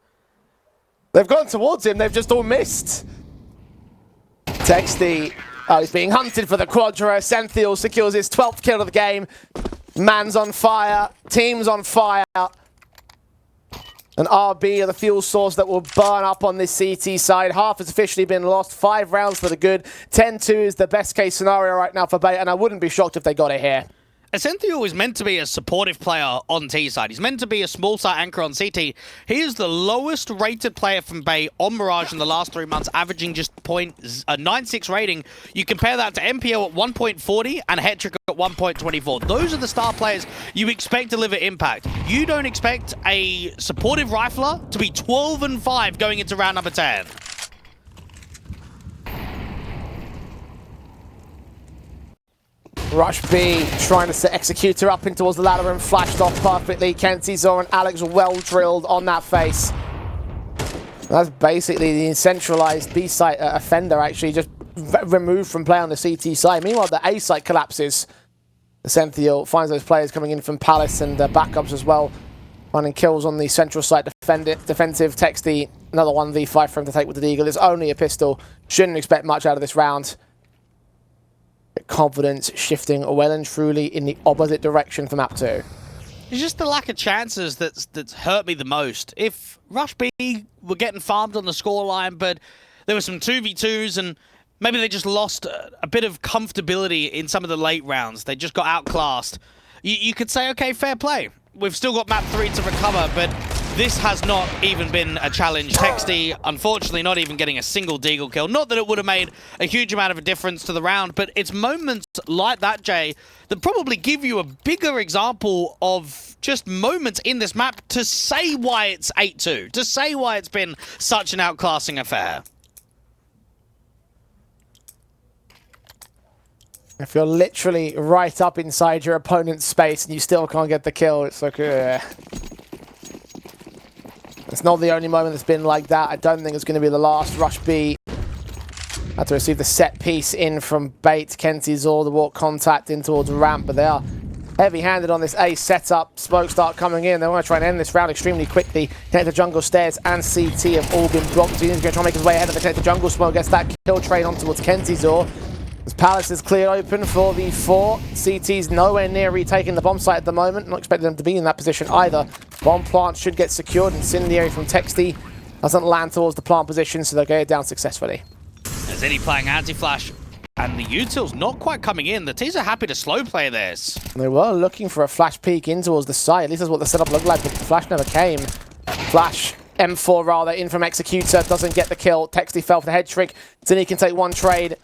They've gone towards him, they've just all missed. Texty, he's being hunted for the Quadra. Senthiel secures his 12th kill of the game. Man's on fire, team's on fire. And RB are the fuel source that will burn up on this CT side. Half has officially been lost, 5 rounds for the good. 10-2 is the best case scenario right now for Bait, and I wouldn't be shocked if they got it here. Senthiel is meant to be a supportive player on T side. He's meant to be a small site anchor on CT. He is the lowest rated player from Bay on Mirage in the last 3 months, averaging just 0.96 rating. You compare that to MPO at 1.40 and Hetrick at 1.24. Those are the star players you expect to deliver impact. You don't expect a supportive rifler to be 12-5 going into round number 10. Rush B trying to set Executor up in towards the ladder and flashed off perfectly. Kenzie Zor and Alex well drilled on that face. That's basically the centralized B site offender actually just removed from play on the CT side. Meanwhile, the A site collapses. Senthiel finds those players coming in from Palace and backups as well. Finding kills on the central site defensive. Texty, another 1v5 for him to take with the Deagle. It's only a pistol. Shouldn't expect much out of this round. Confidence shifting well and truly in the opposite direction for map 2. It's just the lack of chances that's hurt me the most. If Rush B were getting farmed on the scoreline, but there were some 2v2s and maybe they just lost a bit of comfortability in some of the late rounds. They just got outclassed. You could say, okay, fair play. We've still got map 3 to recover, but this has not even been a challenge. Texty, unfortunately, not even getting a single Deagle kill. Not that it would have made a huge amount of a difference to the round, but it's moments like that, Jay, that probably give you a bigger example of just moments in this map to say why it's 8-2, to say why it's been such an outclassing affair. If you're literally right up inside your opponent's space and you still can't get the kill, it's like, It's not the only moment that's been like that. I don't think it's going to be the last. Rush B Had to receive the set piece in from Bait. Kenty's all the walk contact in towards ramp, but they are heavy-handed on this A setup. Smoke start coming in. They want to try and end this round extremely quickly. Connected Jungle Stairs and CT have all been blocked. He's going to try and make his way ahead of the Connected Jungle Smoke. Gets that kill train on towards Kenty's Or. As Palace is cleared open for the 4. CT's nowhere near retaking the bomb site at the moment. Not expecting them to be in that position either. Bomb plant should get secured. Incendiary from Texty doesn't land towards the plant position, so they'll get it down successfully. Zini playing anti-flash, and the util's not quite coming in. The T's are happy to slow play this. They were looking for a flash peek in towards the site. At least that's what the setup looked like, but the flash never came. Flash, M4 rather, in from Executor, doesn't get the kill. Texty fell for the head trick. Zini can take one trade.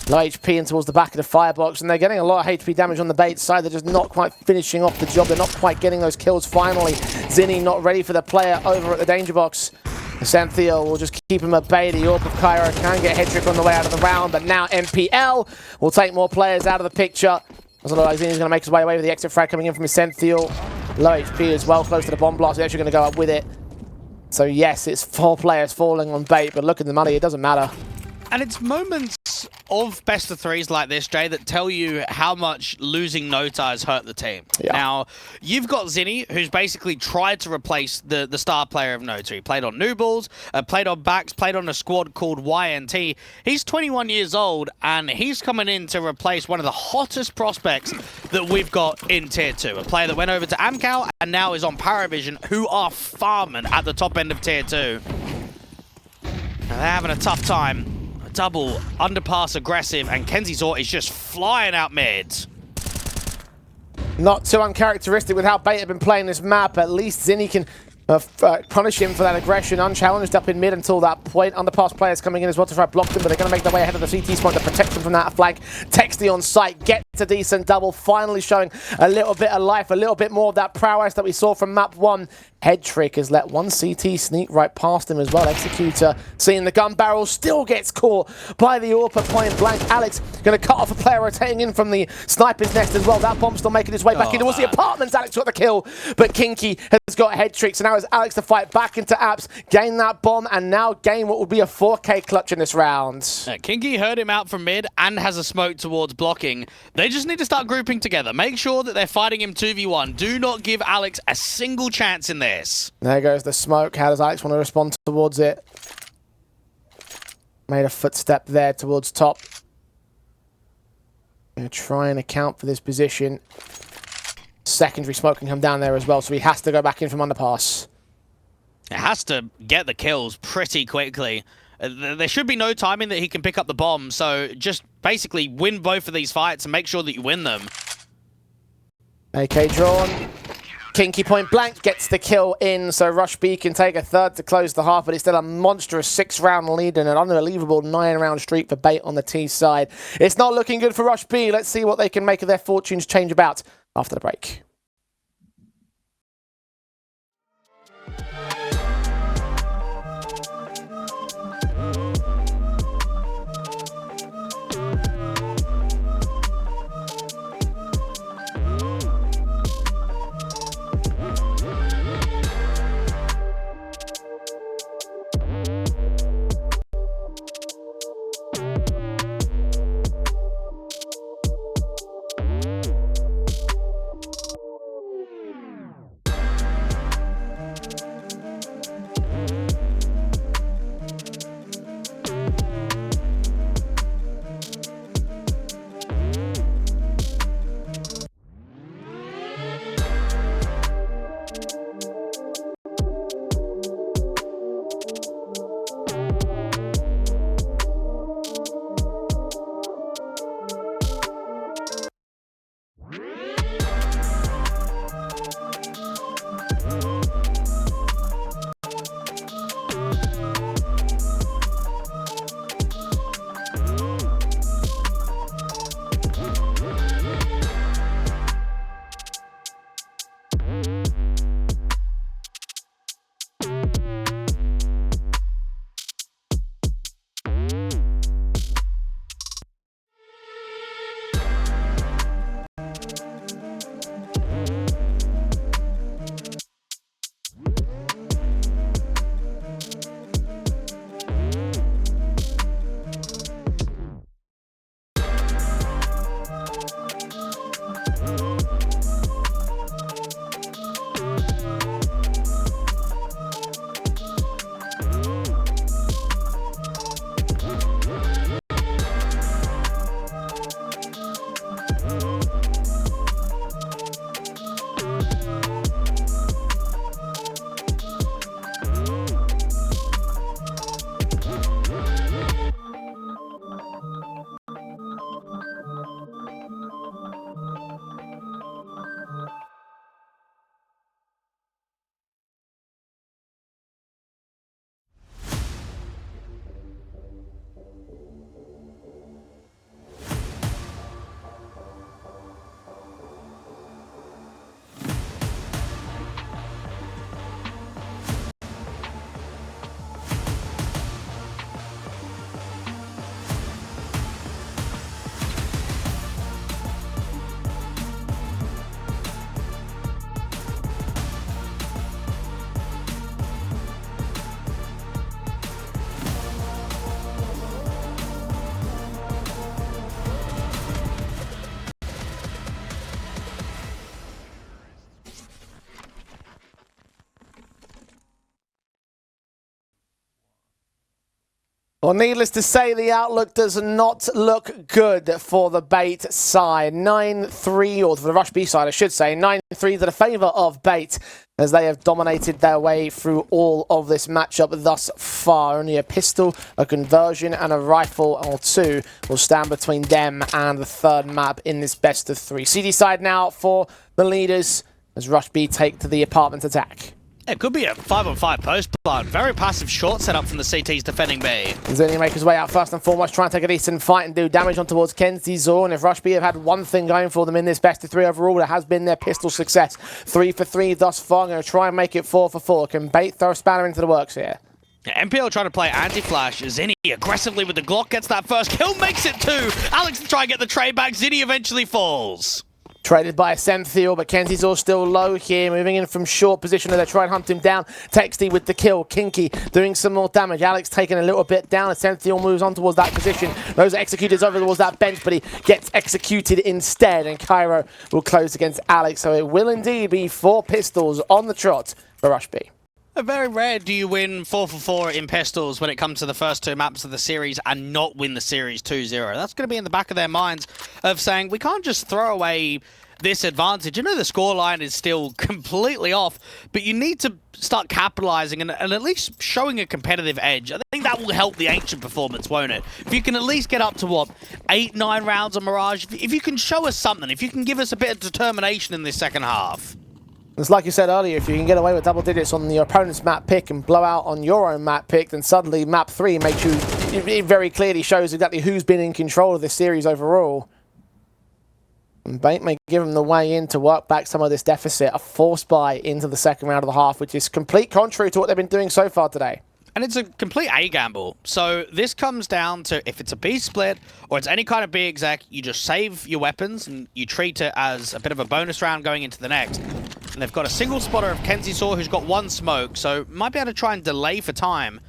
Low HP in towards the back of the firebox, and they're getting a lot of HP damage on the Bait side. They're just not quite finishing off the job. They're not quite getting those kills finally. Zini not ready for the player over at the danger box. Xanthio will just keep him at bay. The Orb of Cairo can get head trick on the way out of the round, but now MPL will take more players out of the picture. As a lot like Zini's going to make his way away with the exit frag coming in from Xanthio. Low HP as well, close to the bomb blast. He's actually going to go up with it. So yes, it's 4 players falling on Bait, but look at the money, it doesn't matter. And it's moments of best of threes like this, Jay, that tell you how much losing Nota has hurt the team. Yeah. Now, you've got Zini, who's basically tried to replace the star player of Nota. He played on New Balls, played on Backs, played on a squad called YNT. He's 21 years old, and he's coming in to replace one of the hottest prospects that we've got in Tier 2. A player that went over to Amcal and now is on Paravision, who are farming at the top end of Tier 2. Now, they're having a tough time. Double, underpass aggressive, and Kenty's Or is just flying out mid. Not too uncharacteristic with how Bait have been playing this map. At least Zini can punish him for that aggression, unchallenged up in mid until that point. Underpass players coming in as well to try to block them, but they're going to make their way ahead of the CT spot to protect them from that flank. Texty on site, gets a decent double, finally showing a little bit of life, a little bit more of that prowess that we saw from map 1. Head trick has let one CT sneak right past him as well. Executor seeing the gun barrel, still gets caught by the AWP at point blank. Alex going to cut off a player rotating in from the sniper's nest as well. That bomb still making its way back in towards the apartments. Alex got the kill, but Kinky has got head trick. So now it's Alex to fight back into Apps, gain that bomb, and now gain what will be a 4K clutch in this round. Kinky heard him out from mid and has a smoke towards blocking. They just need to start grouping together. Make sure that they're fighting him 2v1. Do not give Alex a single chance in this. There goes the smoke. How does Alex want to respond towards it? Made a footstep there towards top. Going to try and account for this position. Secondary smoke can come down there as well, so he has to go back in from underpass. It has to get the kills pretty quickly. There should be no timing that he can pick up the bomb, so just basically win both of these fights and make sure that you win them. AK drawn. Kinky point blank gets the kill in, so Rush B can take a third to close the half, but it's still a monstrous 6-round lead and an unbelievable 9-round streak for Bait on the T side. It's not looking good for Rush B. Let's see what they can make of their fortunes change about after the break. Well, needless to say, the outlook does not look good for the Bait side. 9-3, or for the Rush B side, I should say. 9-3 to the favour of Bait, as they have dominated their way through all of this matchup thus far. Only a pistol, a conversion, and a rifle or two will stand between them and the third map in this best of three. CD side now for the leaders, as Rush B take to the apartment attack. It could be a 5-on-5 post plant. Very passive short setup from the CTs defending B. Zinni make his way out first and foremost, try and take a decent fight and do damage on towards Kenzie Zor. And if Rush B have had one thing going for them in this best of three overall, it has been their pistol success. 3 for 3 thus far. Going to try and make it 4 for 4. Can Bait throw a spanner into the works here? Yeah, MPL trying to play anti-flash. Zinni aggressively with the Glock gets that first kill, makes it 2. Alex to try and get the trade back. Zinni eventually falls. Traded by Semthiel, but Kenzie's all still low here. Moving in from short position as they try and hunt him down. Texty with the kill. Kinky doing some more damage. Alex taking a little bit down as Semthiel moves on towards that position. Those are executed over towards that bench, but he gets executed instead. And Cairo will close against Alex. So it will indeed be 4 pistols on the trot for Rush B. Very rare do you win 4 for 4 in pistols when it comes to the first 2 maps of the series and not win the series 2-0. That's going to be in the back of their minds of saying, we can't just throw away this advantage. You know the scoreline is still completely off, but you need to start capitalizing and at least showing a competitive edge. I think that will help the Ancient performance, won't it? If you can at least get up to, what, 8-9 rounds on Mirage, if you can show us something, if you can give us a bit of determination in this second half. It's like you said earlier, if you can get away with double digits on your opponent's map pick and blow out on your own map pick, then suddenly map 3 makes you, it very clearly shows exactly who's been in control of this series overall. And Bait may give them the way in to work back some of this deficit, a force buy into the second round of the half, which is complete contrary to what they've been doing so far today. And it's a complete A gamble. So this comes down to, if it's a B split or it's any kind of B exec, you just save your weapons and you treat it as a bit of a bonus round going into the next. And they've got a single spotter of Kenzie Saw who's got 1 smoke, so might be able to try and delay for time.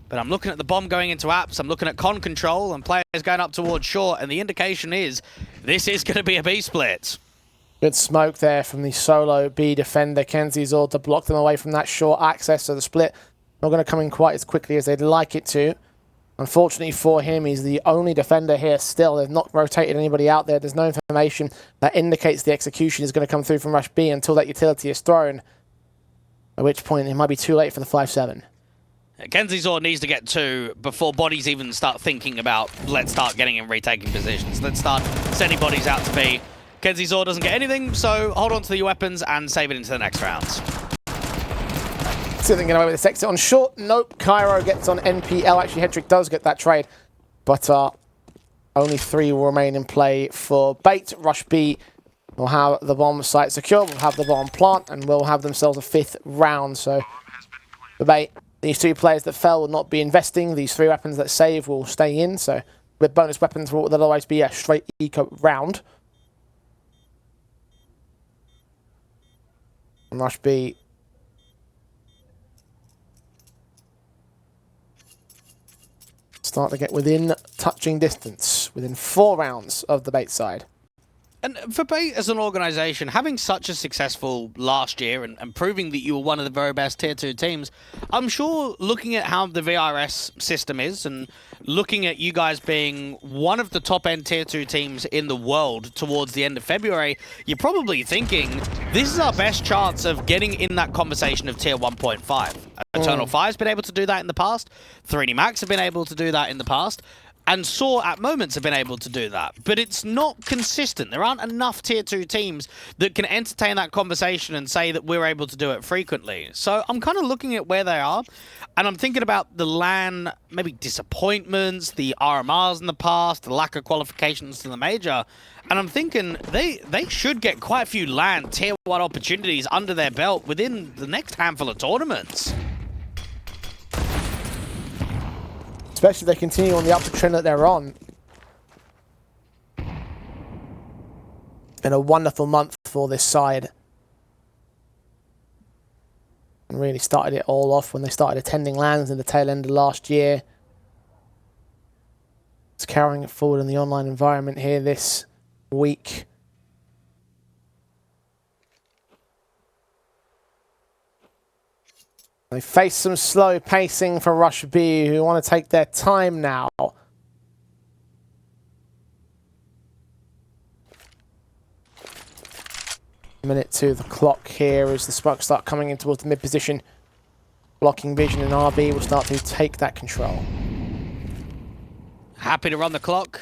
But I'm looking at the bomb going into apps, I'm looking at con control and players going up towards short, and the indication is this is going to be a B split. Good smoke there from the solo B defender, Kenzie Saw, to block them away from that short access, so the split not going to come in quite as quickly as they'd like it to. Unfortunately for him, he's the only defender here still. They've not rotated anybody out there. There's no information that indicates the execution is going to come through from Rush B until that utility is thrown. At which point, it might be too late for the 5-7. Kenzie Zor needs to get 2 before bodies even start thinking about, let's start getting in retaking positions. Let's start sending bodies out to B. Kenzie Zor doesn't get anything, so hold on to your weapons and save it into the next rounds. See if they can get away with this exit on short. Nope, Cairo gets on NPL. Actually, Hedrick does get that trade, but only 3 will remain in play for Bait. Rush B will have the bomb site secure, will have the bomb plant, and will have themselves a 5th round. So for Bait, these 2 players that fell will not be investing. These 3 weapons that save will stay in. So with bonus weapons, will otherwise be a straight eco round. And Rush B start to get within touching distance, within 4 rounds of the Bait side. And for Bait as an organisation, having such a successful last year and proving that you were one of the very best Tier 2 teams, I'm sure looking at how the VRS system is and looking at you guys being one of the top-end Tier 2 teams in the world towards the end of February, you're probably thinking, this is our best chance of getting in that conversation of Tier 1.5. Eternal Fire's been able to do that in the past. 3D Max have been able to do that in the past. And Saw at moments have been able to do that. But it's not consistent. There aren't enough Tier 2 teams that can entertain that conversation and say that we're able to do it frequently. So I'm kind of looking at where they are, and I'm thinking about the LAN, maybe disappointments, the RMRs in the past, the lack of qualifications to the major. And I'm thinking they should get quite a few LAN Tier 1 opportunities under their belt within the next handful of tournaments. Especially if they continue on the upward trend that they're on. It's been a wonderful month for this side. And really started it all off when they started attending LANs in the tail end of last year. It's carrying it forward in the online environment here this week. They face some slow pacing for Rush B, who want to take their time now. Minute 2 the clock here as the smoke start coming in towards the mid position. Blocking vision, and RB will start to take that control. Happy to run the clock.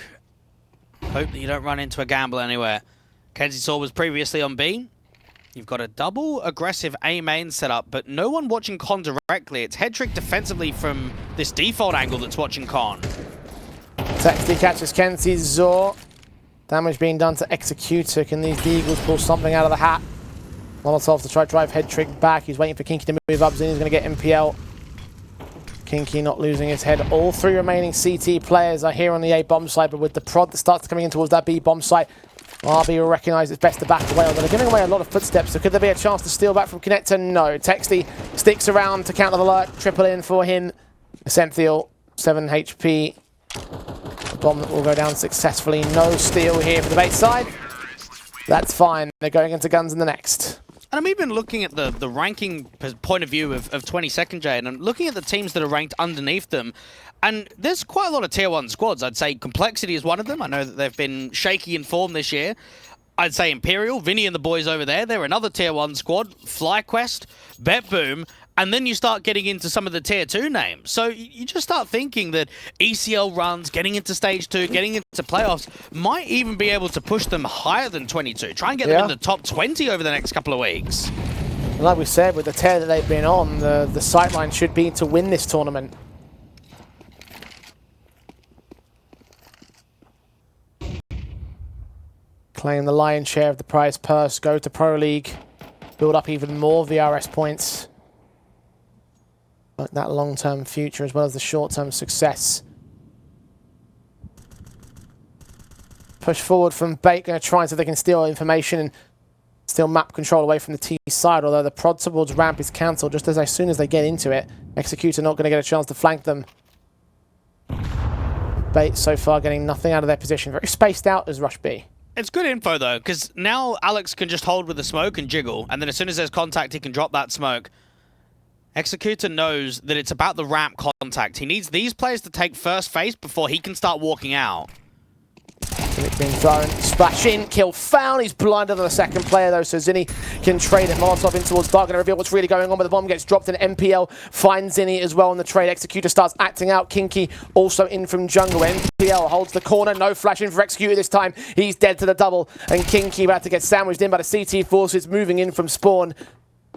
Hope that you don't run into a gamble anywhere. Kenzie Saw was previously on B. You've got a double aggressive A main setup, but no one watching Con directly. It's head trick defensively from this default angle that's watching Con. Texty catches Kenzie Saw. Damage being done to Executor. Can these Eagles pull something out of the hat? Molotov to try to drive head trick back. He's waiting for Kinky to move up. Zinni's going to get MPL. Kinky not losing his head. All 3 remaining CT players are here on the A bomb site, but with the prod that starts coming in towards that B bomb site, RB will recognise it's best to back away, although they're giving away a lot of footsteps, so could there be a chance to steal back from Connector? No. Texty sticks around to counter the alert. Triple in for him. Essential, 7 HP. The bomb that will go down successfully. No steal here for the base side. That's fine. They're going into guns in the next. And I'm even looking at the ranking point of view of 22nd J, and I'm looking at the teams that are ranked underneath them. And there's quite a lot of tier 1 squads. I'd say Complexity is one of them. I know that they've been shaky in form this year. I'd say Imperial, Vinny and the boys over there. They're another tier 1 squad. FlyQuest, BetBoom. And then you start getting into some of the tier 2 names. So you just start thinking that ECL runs, getting into stage 2, getting into playoffs, might even be able to push them higher than 22. Try and get them in the top 20 over the next couple of weeks. Like we said, with the tear that they've been on, the sightline should be to win this tournament. Claim the lion's share of the prize purse, go to Pro League, build up even more VRS points. Like that long-term future as well as the short-term success. Push forward from Bait, going to try and see if they can steal information and steal map control away from the T side, although the prod towards ramp is cancelled just as soon as they get into it. Executor not going to get a chance to flank them. Bait so far getting nothing out of their position. Very spaced out as Rush B. It's good info, though, because now Alex can just hold with the smoke and jiggle, and then as soon as there's contact, he can drop that smoke. Executor knows that it's about the ramp contact. He needs these players to take first face before he can start walking out. It's being thrown. Splash in. Kill found. He's blinded on the second player, though, so Zinni can trade it. Molotov in towards Dark and reveal what's really going on, but the bomb gets dropped, and MPL finds Zinni as well on the trade. Executor starts acting out. Kinky also in from jungle. MPL holds the corner. No flash in for Executor this time. He's dead to the double, and Kinky about to get sandwiched in by the CT forces moving in from spawn.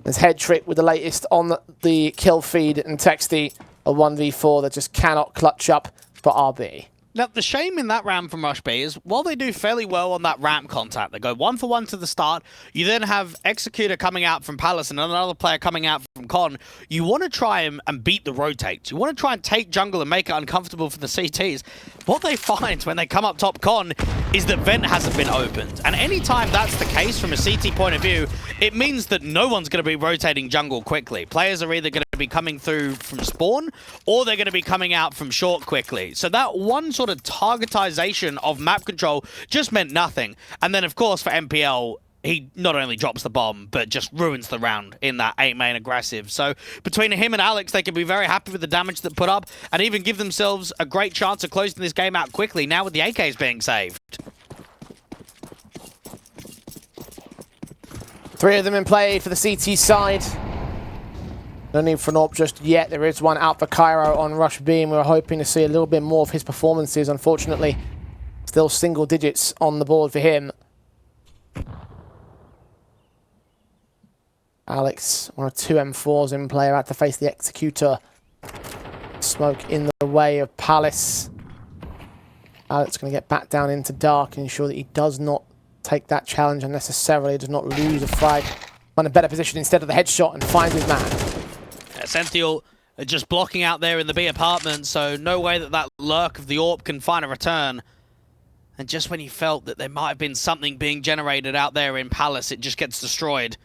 There's Head Trick with the latest on the kill feed, and Texty a 1v4 that just cannot clutch up for RB. Now, the shame in that round from Rush B is, while they do fairly well on that ramp contact, they go 1-for-1 to the start, you then have Executor coming out from Palace and another player coming out from Con. You want to try and beat the rotates. You want to try and take jungle and make it uncomfortable for the CTs. What they find when they come up top Con is that vent hasn't been opened. And anytime that's the case from a CT point of view, it means that no one's going to be rotating jungle quickly. Players are either going to be coming through from spawn, or they're going to be coming out from short quickly. So that one sort of targetization of map control just meant nothing. And then, of course, for MPL, he not only drops the bomb, but just ruins the round in that 8-main aggressive. So between him and Alex, they can be very happy with the damage that put up and even give themselves a great chance of closing this game out quickly, now with the AKs being saved. 3 of them in play for the CT side. No need for an AWP just yet. There is one out for Cairo on Rush B, and we were hoping to see a little bit more of his performances. Unfortunately, still single digits on the board for him. Alex, one of 2 M4s in play, about to face the Executor. Smoke in the way of Palace. Alex going to get back down into Dark and ensure that he does not take that challenge unnecessarily, does not lose a frag. Find a better position instead of the headshot and find his man. Essential just blocking out there in the B apartment, so no way that that lurk of the AWP can find a return. And just when you felt that there might have been something being generated out there in Palace, it just gets destroyed.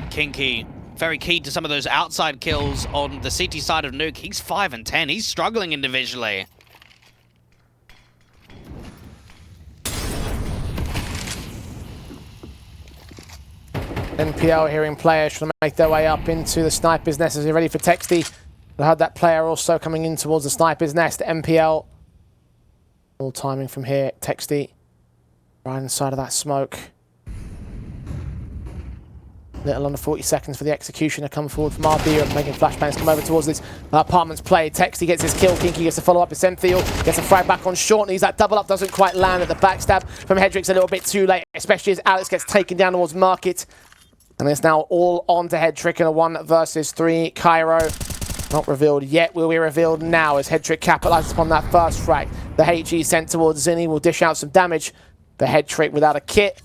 Kinky, very key to some of those outside kills on the CT side of Nuke. He's 5 and 10. He's struggling individually. NPL hearing players trying to make their way up into the sniper's nest as they're ready for Texty. I heard that player also coming in towards the sniper's nest. NPL. All timing from here. Texty right inside of that smoke. Little under 40 seconds for the execution to come forward from RB and making flashbangs come over towards this apartment's play. Texty gets his kill. Kinky gets to follow up with Senthiel. Gets a frag back on short. Needs that double up. Doesn't quite land at the backstab from Hedrick's a little bit too late, especially as Alex gets taken down towards Market. And it's now all on to Hedrick in a 1 versus 3. Cairo not revealed yet. Will be revealed now as Hedrick capitalizes upon that first frag. The HE sent towards Zinni will dish out some damage. The Hedrick without a kit.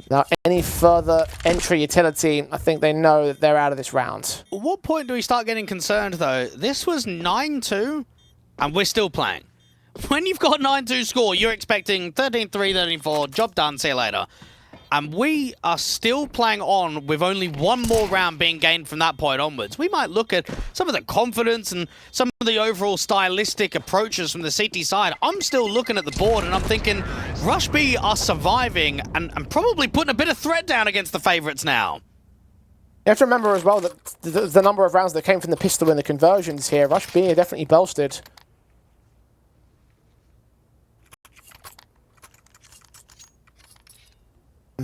Without any further entry utility, I think they know that they're out of this round. At what point do we start getting concerned, though? This was 9-2, and we're still playing. When you've got 9-2 score, you're expecting 13-3, 13-4, job done, see you later. And we are still playing on with only one more round being gained from that point onwards. We might look at some of the confidence and some of the overall stylistic approaches from the CT side. I'm still looking at the board and I'm thinking Rush B are surviving and probably putting a bit of threat down against the favourites now. You have to remember as well that the number of rounds that came from the pistol and the conversions here, Rush B are definitely bolstered.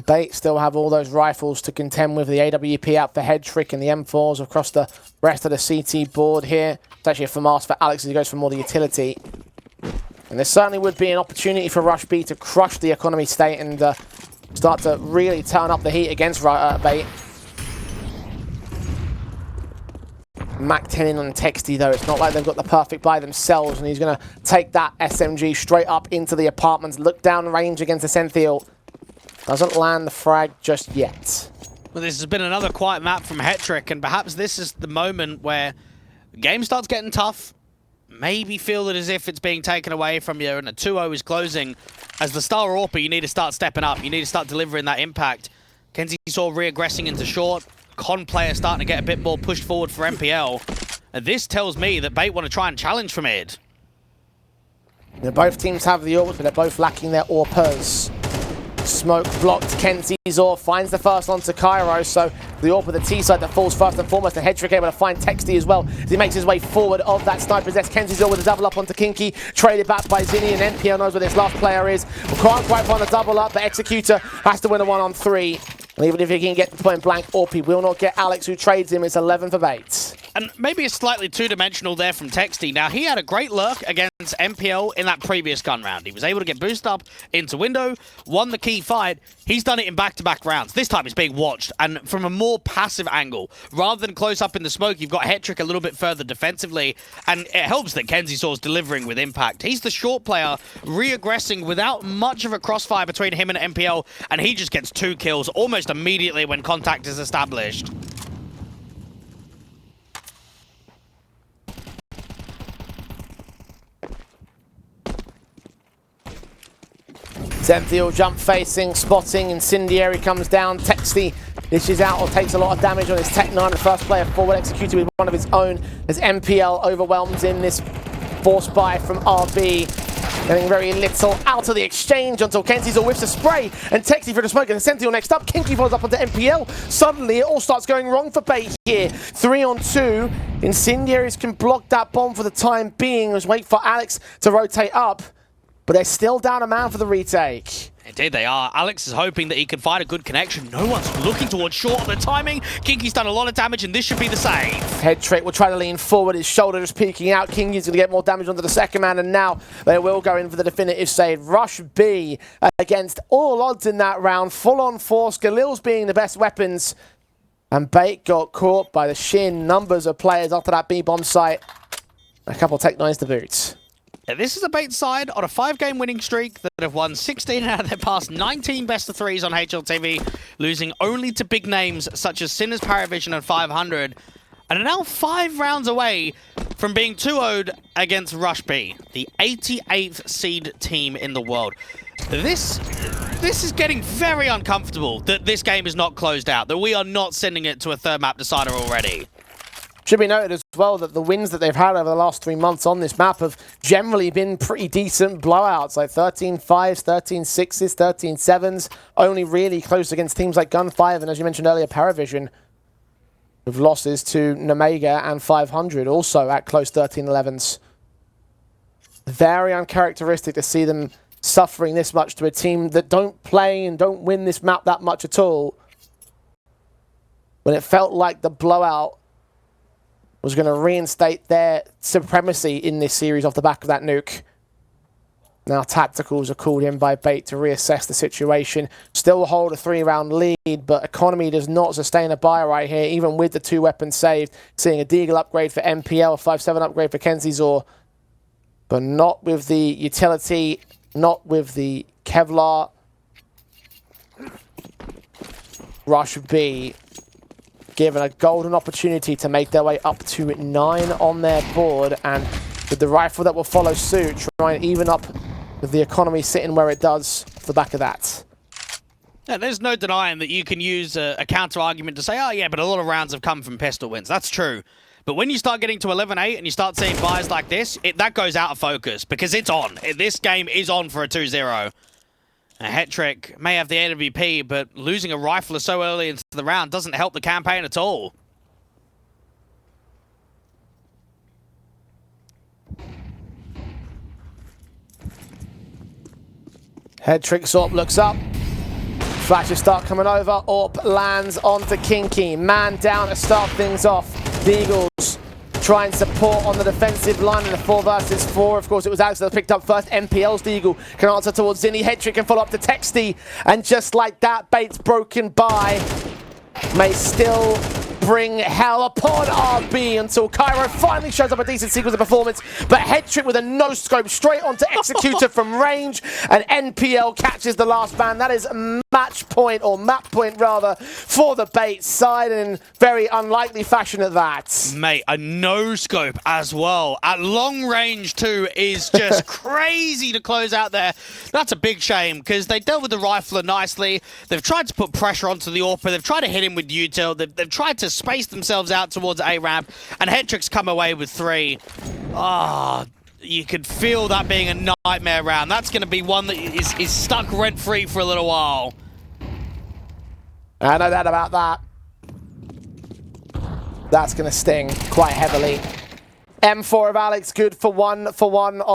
Bait still have all those rifles to contend with. The AWP out for Hedrick and the M4s across the rest of the CT board here. It's actually a FAMAS for Alex as he goes for more the utility. And there certainly would be an opportunity for Rush B to crush the economy state and start to really turn up the heat against Bait. Mac 10 in on Texty though. It's not like they've got the perfect buy themselves and he's going to take that SMG straight up into the apartments. Look down range against the Senthiel. Doesn't land the frag just yet. Well, this has been another quiet map from Hedrick, and perhaps this is the moment where the game starts getting tough. Maybe feel it as if it's being taken away from you, and a 2-0 is closing. As the star AWPer, you need to start stepping up. You need to start delivering that impact. Kenzie saw re-aggressing into short. Con player starting to get a bit more pushed forward for MPL. And this tells me that Bait want to try and challenge from mid. Yeah, both teams have the AWPers, but they're both lacking their AWPers. Smoke blocked. Kenzie's AWP finds the first onto Cairo, so the AWP with the T side that falls first and foremost, and Hedrick able to find Texty as well as he makes his way forward of that sniper's nest. Kenzie's AWP with a double up onto Kinky, traded back by Zinni, and NPL knows where this last player is. Can't quite find a double up, but Executor has to win a 1-on-3. And even if he can get the point blank AWP, he will not get Alex, who trades him. It's 11 for Bait. And maybe a slightly two-dimensional there from Texty. Now, he had a great lurk against MPL in that previous gun round. He was able to get boosted up into window, won the key fight. He's done it in back-to-back rounds. This time it's being watched, and from a more passive angle. Rather than close up in the smoke, you've got Hedrick a little bit further defensively, and it helps that Kenzie Saw's delivering with impact. He's the short player, re-aggressing without much of a crossfire between him and MPL, and he just gets 2 kills almost immediately when contact is established. Senthiel jump facing, spotting, Incendiary comes down, Texty dishes out or takes a lot of damage on his Tech 9, the first player forward, executed with one of his own as MPL overwhelms in this force buy from RB. Getting very little out of the exchange until Kenzie's all whiffs a spray and Texty for the smoke and Senthiel next up. Kinky follows up onto MPL. Suddenly it all starts going wrong for Bait here. 3-on-2. Incendiaries can block that bomb for the time being. Just wait for Alex to rotate up. But they're still down a man for the retake. Indeed they are. Alex is hoping that he can find a good connection. No one's looking towards short on the timing. Kinky's done a lot of damage and this should be the save. Hedrick will try to lean forward, his shoulder just peeking out. Kinky's going to get more damage onto the second man, and now they will go in for the definitive save. Rush B against all odds in that round. Full on force, Galil's being the best weapons. And Bait got caught by the sheer numbers of players after that B-bomb site. A couple of Tech 9s to boot. This is a Bait side on a 5-game winning streak that have won 16 out of their past 19 best-of-3s on HLTV, losing only to big names such as Sinners, Paravision, and 500, and are now 5 rounds away from being 2-0'd against Rush B, the 88th seed team in the world. This is getting very uncomfortable that this game is not closed out, that we are not sending it to a third map decider already. Should be noted as well that the wins that they've had over the last 3 months on this map have generally been pretty decent blowouts, like 13-5s, 13-6s, 13-7s, only really close against teams like Gun5 and, as you mentioned earlier, Paravision, with losses to Nemega and 500, also at close 13-11s. Very uncharacteristic to see them suffering this much to a team that don't play and don't win this map that much at all, when it felt like the blowout was going to reinstate their supremacy in this series off the back of that nuke. Now tacticals are called in by Bait to reassess the situation. Still hold a 3-round lead, but Economy does not sustain a buy right here, even with the 2 weapons saved. Seeing a Deagle upgrade for MPL, a 5-7 upgrade for Kenzizor, but not with the utility, not with the Kevlar. Rush B given a golden opportunity to make their way up to 9 on their board, and with the rifle that will follow suit, try and even up with the Economy sitting where it does off the back of that. Yeah, there's no denying that you can use a counter-argument to say, oh yeah, but a lot of rounds have come from pistol wins. That's true. But when you start getting to 11-8 and you start seeing buys like this, that goes out of focus because it's on. This game is on for a 2-0. Hetrick may have the AWP, but losing a rifle so early into the round doesn't help the campaign at all. Hetrick Orp looks up. Flashes start coming over. Orp lands onto Kinky. Man down to start things off. The Eagles try and support on the defensive line in the 4 versus 4. Of course, it was Alex that picked up first. MPL's Deagle can answer towards Zinni. Hetrick can follow up to Texty. And just like that, Bait's broken by. May still bring hell upon RB until Cairo finally shows up a decent sequence of performance. But Hetrick with a no-scope straight onto Executor from range. And NPL catches the last man. That is match point, or map point rather, for the Bait side, in very unlikely fashion at that. Mate, a no-scope as well. At long range too is just crazy to close out there. That's a big shame because they dealt with the rifler nicely. They've tried to put pressure onto the AWP. They've tried to hit him with util. They've tried to space themselves out towards A-ramp, and Hetrick's come away with 3. Ah, you could feel that being a nightmare round. That's going to be one that is stuck rent-free for a little while. I know that about that. That's going to sting quite heavily. M4 of Alex, good for one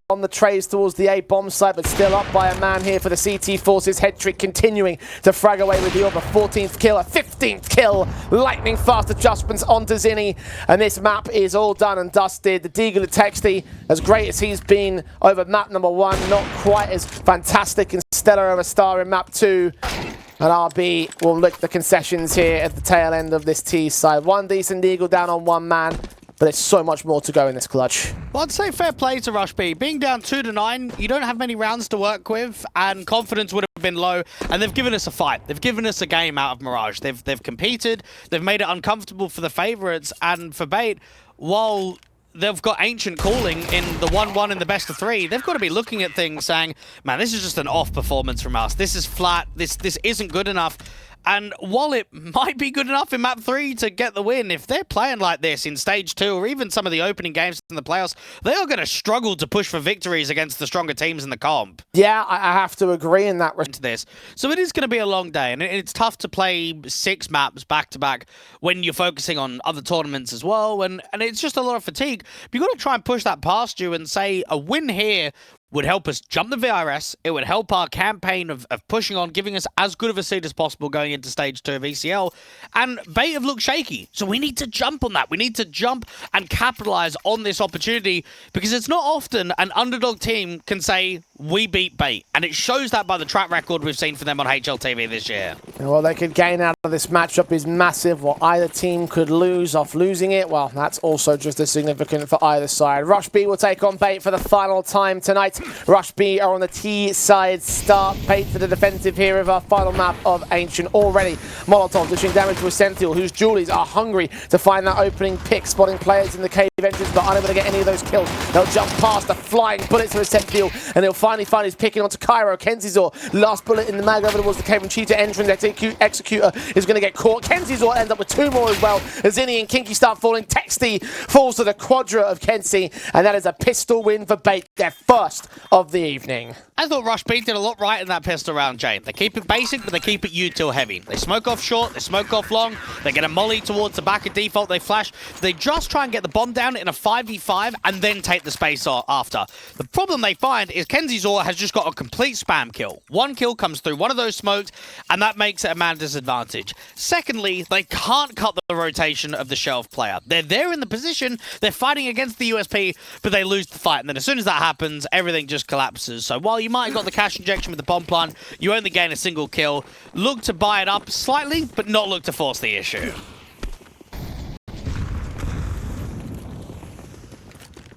on the trays towards the A-bomb site, but still up by a man here for the CT Forces. Hetrick continuing to frag away with the AWP. 14th kill, a 15th kill. Lightning fast adjustments onto Zinni, and this map is all done and dusted. The Deagle Texty, as great as he's been over map number 1, not quite as fantastic and stellar of a star in map 2. And RB will lick the concessions here at the tail end of this T side. 1 decent Deagle down on 1 man. But there's so much more to go in this clutch. Well, I'd say fair play to Rush B. Being down 2-9, you don't have many rounds to work with, and confidence would have been low, and they've given us a fight. They've given us a game out of Mirage. They've competed, they've made it uncomfortable for the favorites, and for Bait, while they've got Ancient calling in the 1-1 in the best of 3, they've got to be looking at things saying, man, this is just an off performance from us. This is flat. This isn't good enough. And while it might be good enough in map 3 to get the win, if they're playing like this in stage 2 or even some of the opening games in the playoffs, they are going to struggle to push for victories against the stronger teams in the comp. Yeah, I have to agree in that this. So it is going to be a long day, and it's tough to play 6 maps back-to-back when you're focusing on other tournaments as well, and it's just a lot of fatigue. But you've got to try and push that past you and say a win here would help us jump the VRS. It would help our campaign of pushing on, giving us as good of a seed as possible going into stage 2 of ECL. And Bait have looked shaky, so we need to jump on that. We need to jump and capitalize on this opportunity, because it's not often an underdog team can say, we beat Bait. And it shows that by the track record we've seen for them on HLTV this year. Well, they could gain out of this matchup is massive, while either team could lose off losing it. Well, that's also just as significant for either side. Rush B will take on Bait for the final time tonight. Rush B are on the T side start. Bait for the defensive here of our final map of Ancient already. Molotov dishing damage to Essential, whose Julies are hungry to find that opening pick, spotting players in the cave entrance, but unable to get any of those kills. They'll jump past the flying bullets to Essential, and he'll finally find his picking onto Cairo. Kenzizor, last bullet in the mag over towards the cave, and Cheetah entering. The Executor is going to get caught. Kenzizor ends up with 2 more as well. As Zinni and Kinky start falling, Texty falls to the quadra of Kenzie, and that is a pistol win for Bait, their first of the evening. I thought Rush B did a lot right in that pistol round, Jay. They keep it basic, but they keep it util heavy. They smoke off short, they smoke off long, they get a molly towards the back of default, they flash. They just try and get the bomb down in a 5v5 and then take the space after. The problem they find is Kenzizor has just got a complete spam kill. 1 kill comes through one of those smokes, and that makes it a man disadvantage. Secondly, they can't cut the rotation of the shelf player. They're there in the position, they're fighting against the USP, but they lose the fight. And then as soon as that happens, everything just collapses. So while you might have got the cash injection with the bomb plant, you only gain a single kill. Look to buy it up slightly, but not look to force the issue.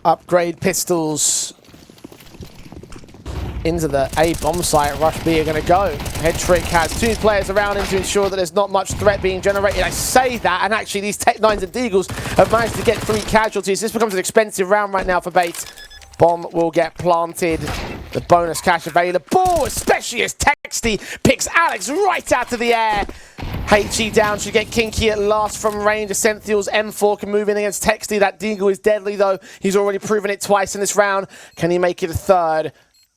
Upgrade pistols into the A bomb site. Rush B are going to go. Headtrick has 2 players around him to ensure that there's not much threat being generated. I say that, and actually these Tech 9s and Deagles have managed to get 3 casualties. This becomes an expensive round right now for Bait. Bomb will get planted. The bonus cash available, especially as Texty picks Alex right out of the air. HE down, should get Kinky at last from range. Essential's M4 can move in against Texty. That Deagle is deadly though. He's already proven it twice in this round. Can he make it a third?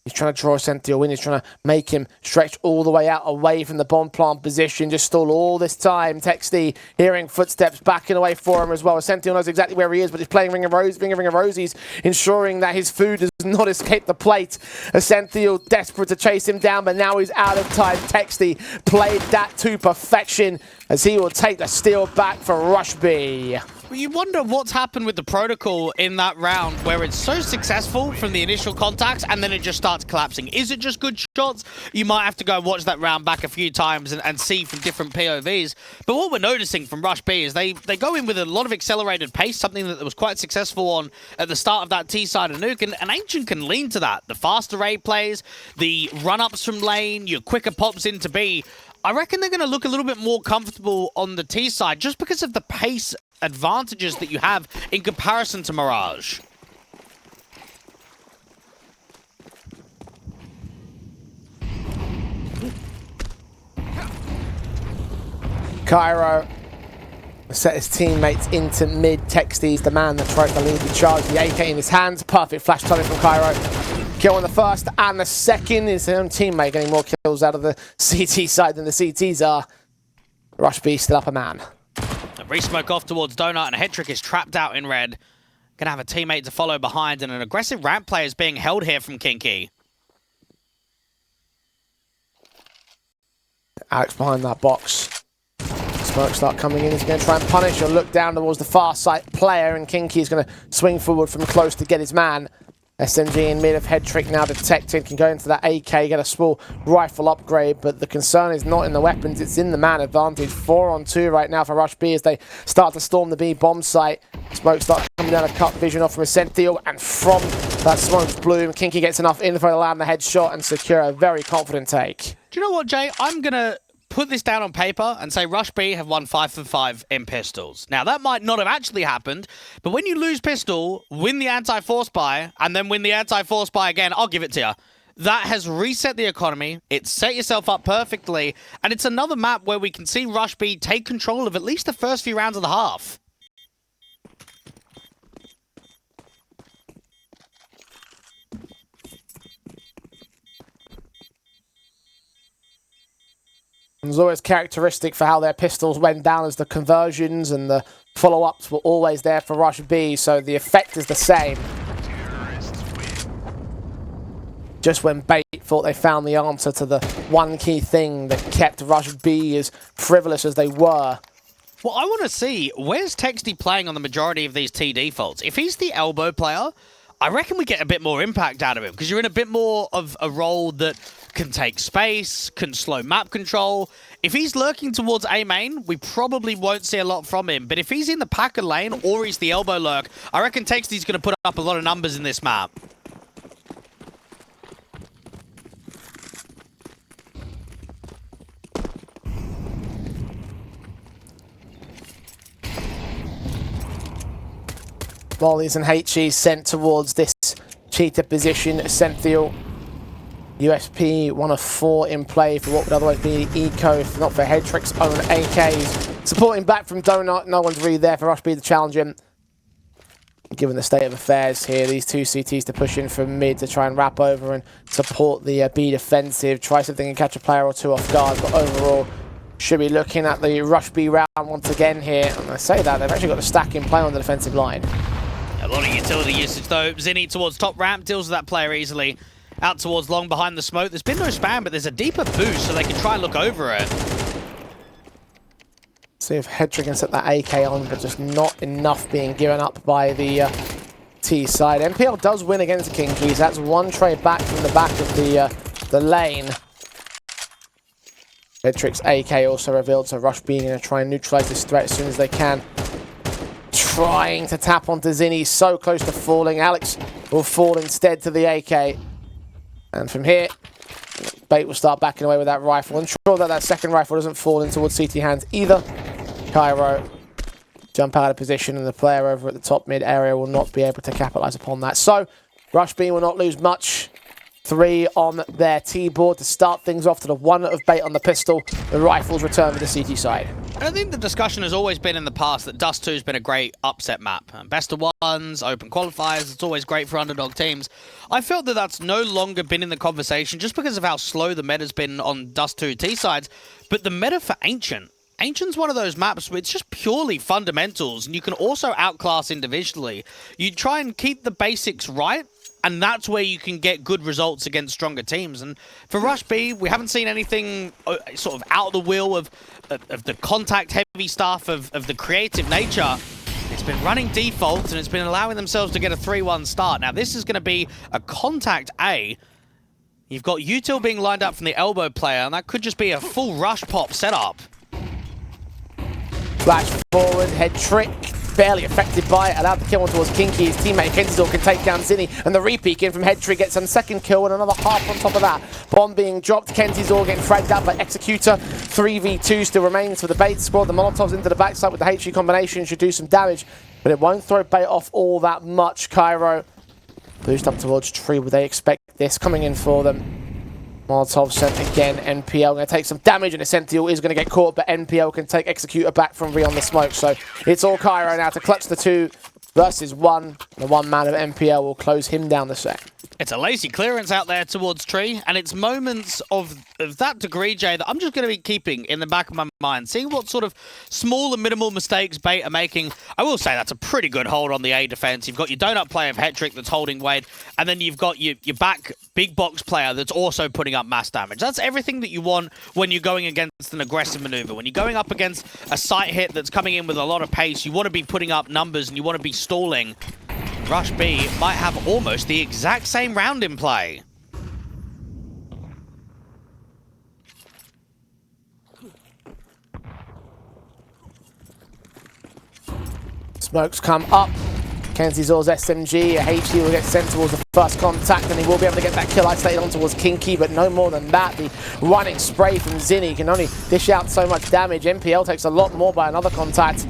He's trying to draw Essential in. He's trying to make him stretch all the way out away from the bomb plant position. Just stall all this time. Texty hearing footsteps backing away for him as well. Essential knows exactly where he is, but he's playing Ring of Rosies, ensuring that his food does not escape the plate. Essential desperate to chase him down, but now he's out of time. Texty played that to perfection as he will take the steal back for Rush B. You wonder what's happened with the protocol in that round where it's so successful from the initial contacts and then it just starts collapsing. Is it just good shots? You might have to go watch that round back a few times and see from different POVs. But what we're noticing from Rush B is they go in with a lot of accelerated pace, something that was quite successful on at the start of that T side of Nuke, and Ancient can lean to that. The faster A plays, the run-ups from lane, your quicker pops into B. I reckon they're going to look a little bit more comfortable on the T side just because of the pace advantages that you have in comparison to Mirage. Cairo set his teammates into mid. Texty's the man that tried to lead the charge. The AK in his hands. Perfect flash timing from Cairo. Kill on the first and the second. His own teammate getting more kills out of the CT side than the CTs are. Rush B still up a man. A re-smoke off towards Donut, and Headtrick is trapped out in red. Gonna have a teammate to follow behind, and an aggressive ramp play is being held here from Kinky. Alex behind that box. Smoke start coming in. He's going to try and punish or look down towards the far side player, and Kinky is going to swing forward from close to get his man. SMG in mid of Headtrick now detected, can go into that AK, get a small rifle upgrade, but the concern is not in the weapons, it's in the man advantage. 4 on 2 right now for Rush B as they start to storm the B bomb site. Smoke starts coming down, a cut vision off from Essential, and from that smoke's bloom, Kinky gets enough info to land the headshot and secure a very confident take. Do you know what, Jay? I'm going to put this down on paper and say Rush B have won 5 for 5 in pistols. Now, that might not have actually happened, but when you lose pistol, win the anti-force buy, and then win the anti-force buy again, I'll give it to you. That has reset the economy, it's set yourself up perfectly, and it's another map where we can see Rush B take control of at least the first few rounds of the half. It's always characteristic for how their pistols went down as the conversions and the follow-ups were always there for Rush B, so the effect is the same. Just when Bait thought they found the answer to the one key thing that kept Rush B as frivolous as they were. Well, I want to see, where's Texty playing on the majority of these T defaults? If he's the elbow player, I reckon we get a bit more impact out of him, because you're in a bit more of a role that can take space, can slow map control. If he's lurking towards A main, we probably won't see a lot from him. But if he's in the Packer lane or he's the elbow lurk, I reckon Texty's going to put up a lot of numbers in this map. Mollies and HEs sent towards this cheetah position. Essential USP 1 of 4 in play for what would otherwise be Eco, if not for Headtrick's own AKs. Supporting back from Donut, no one's really there for Rush B to challenge him. Given the state of affairs here, these two CTs to push in from mid to try and wrap over and support the B defensive. Try something and catch a player or two off guard, but overall should be looking at the Rush B round once again here. And I say that, they've actually got a stack in play on the defensive line. A lot of utility usage though. Zinni towards top ramp, deals with that player easily. Out towards long behind the smoke. There's been no spam, but there's a deeper boost so they can try and look over it. See if Headtrick can set that AK on, but just not enough being given up by the T side. NPL does win against the Kinkies. That's one trade back from the back of the lane. Headtrick's AK also revealed, so Rush being going to try and neutralize this threat as soon as they can. Trying to tap onto Zinni, so close to falling. Alex will fall instead to the AK. And from here, Bait will start backing away with that rifle. Ensure that that second rifle doesn't fall in towards CT hands either. Cairo jump out of position, and the player over at the top mid area will not be able to capitalize upon that. So Rush B will not lose much. 3 on their T-board to start things off to the 1 of Bait on the pistol. The rifles return to the CT side. I think the discussion has always been in the past that Dust 2 has been a great upset map. Best of ones, open qualifiers, it's always great for underdog teams. I felt that that's no longer been in the conversation just because of how slow the meta's been on Dust 2 T-sides. But the meta for Ancient. Ancient's one of those maps where it's just purely fundamentals, and you can also outclass individually. You try and keep the basics right, and that's where you can get good results against stronger teams. And for Rush B, we haven't seen anything sort of out of the wheel of the contact-heavy stuff, of the creative nature. It's been running default, and it's been allowing themselves to get a 3-1 start. Now, this is going to be a contact A. You've got Util being lined up from the elbow player, and that could just be a full rush pop setup. Flash forward, Headtrick, barely affected by it, allowed the kill on towards Kinky. His teammate Kenzidor can take down Zinni, and the re-peek in from Headtrick gets some second kill and another half on top of that. Bomb being dropped, Kenzidor getting fragged out by Executor. 3v2 still remains for the Bait squad. The Molotovs into the backside with the HE combination should do some damage, but it won't throw Bait off all that much. Cairo boost up towards Tree, would they expect this coming in for them? Molotov sent again, NPL going to take some damage, and Essential is going to get caught, but NPL can take Executor back from V on the smoke. So it's all Cairo now to clutch the 2 versus 1. The 1 man of NPL will close him down the set. It's a lazy clearance out there towards Tree, and it's moments of that degree, Jay, that I'm just going to be keeping in the back of my mind, seeing what sort of small and minimal mistakes Bait are making. I will say that's a pretty good hold on the A defense. You've got your donut player of Headtrick that's holding weight, and then you've got your back big box player that's also putting up mass damage. That's everything that you want when you're going against an aggressive maneuver. When you're going up against a sight hit that's coming in with a lot of pace, you want to be putting up numbers and you want to be stalling. Rush B might have almost the exact same round in play. Smokes come up. Kenzizor's SMG, a HE will get sent towards the first contact, and he will be able to get that kill isolated on towards Kinky, but no more than that. The running spray from Zinni can only dish out so much damage. NPL takes a lot more by another contact.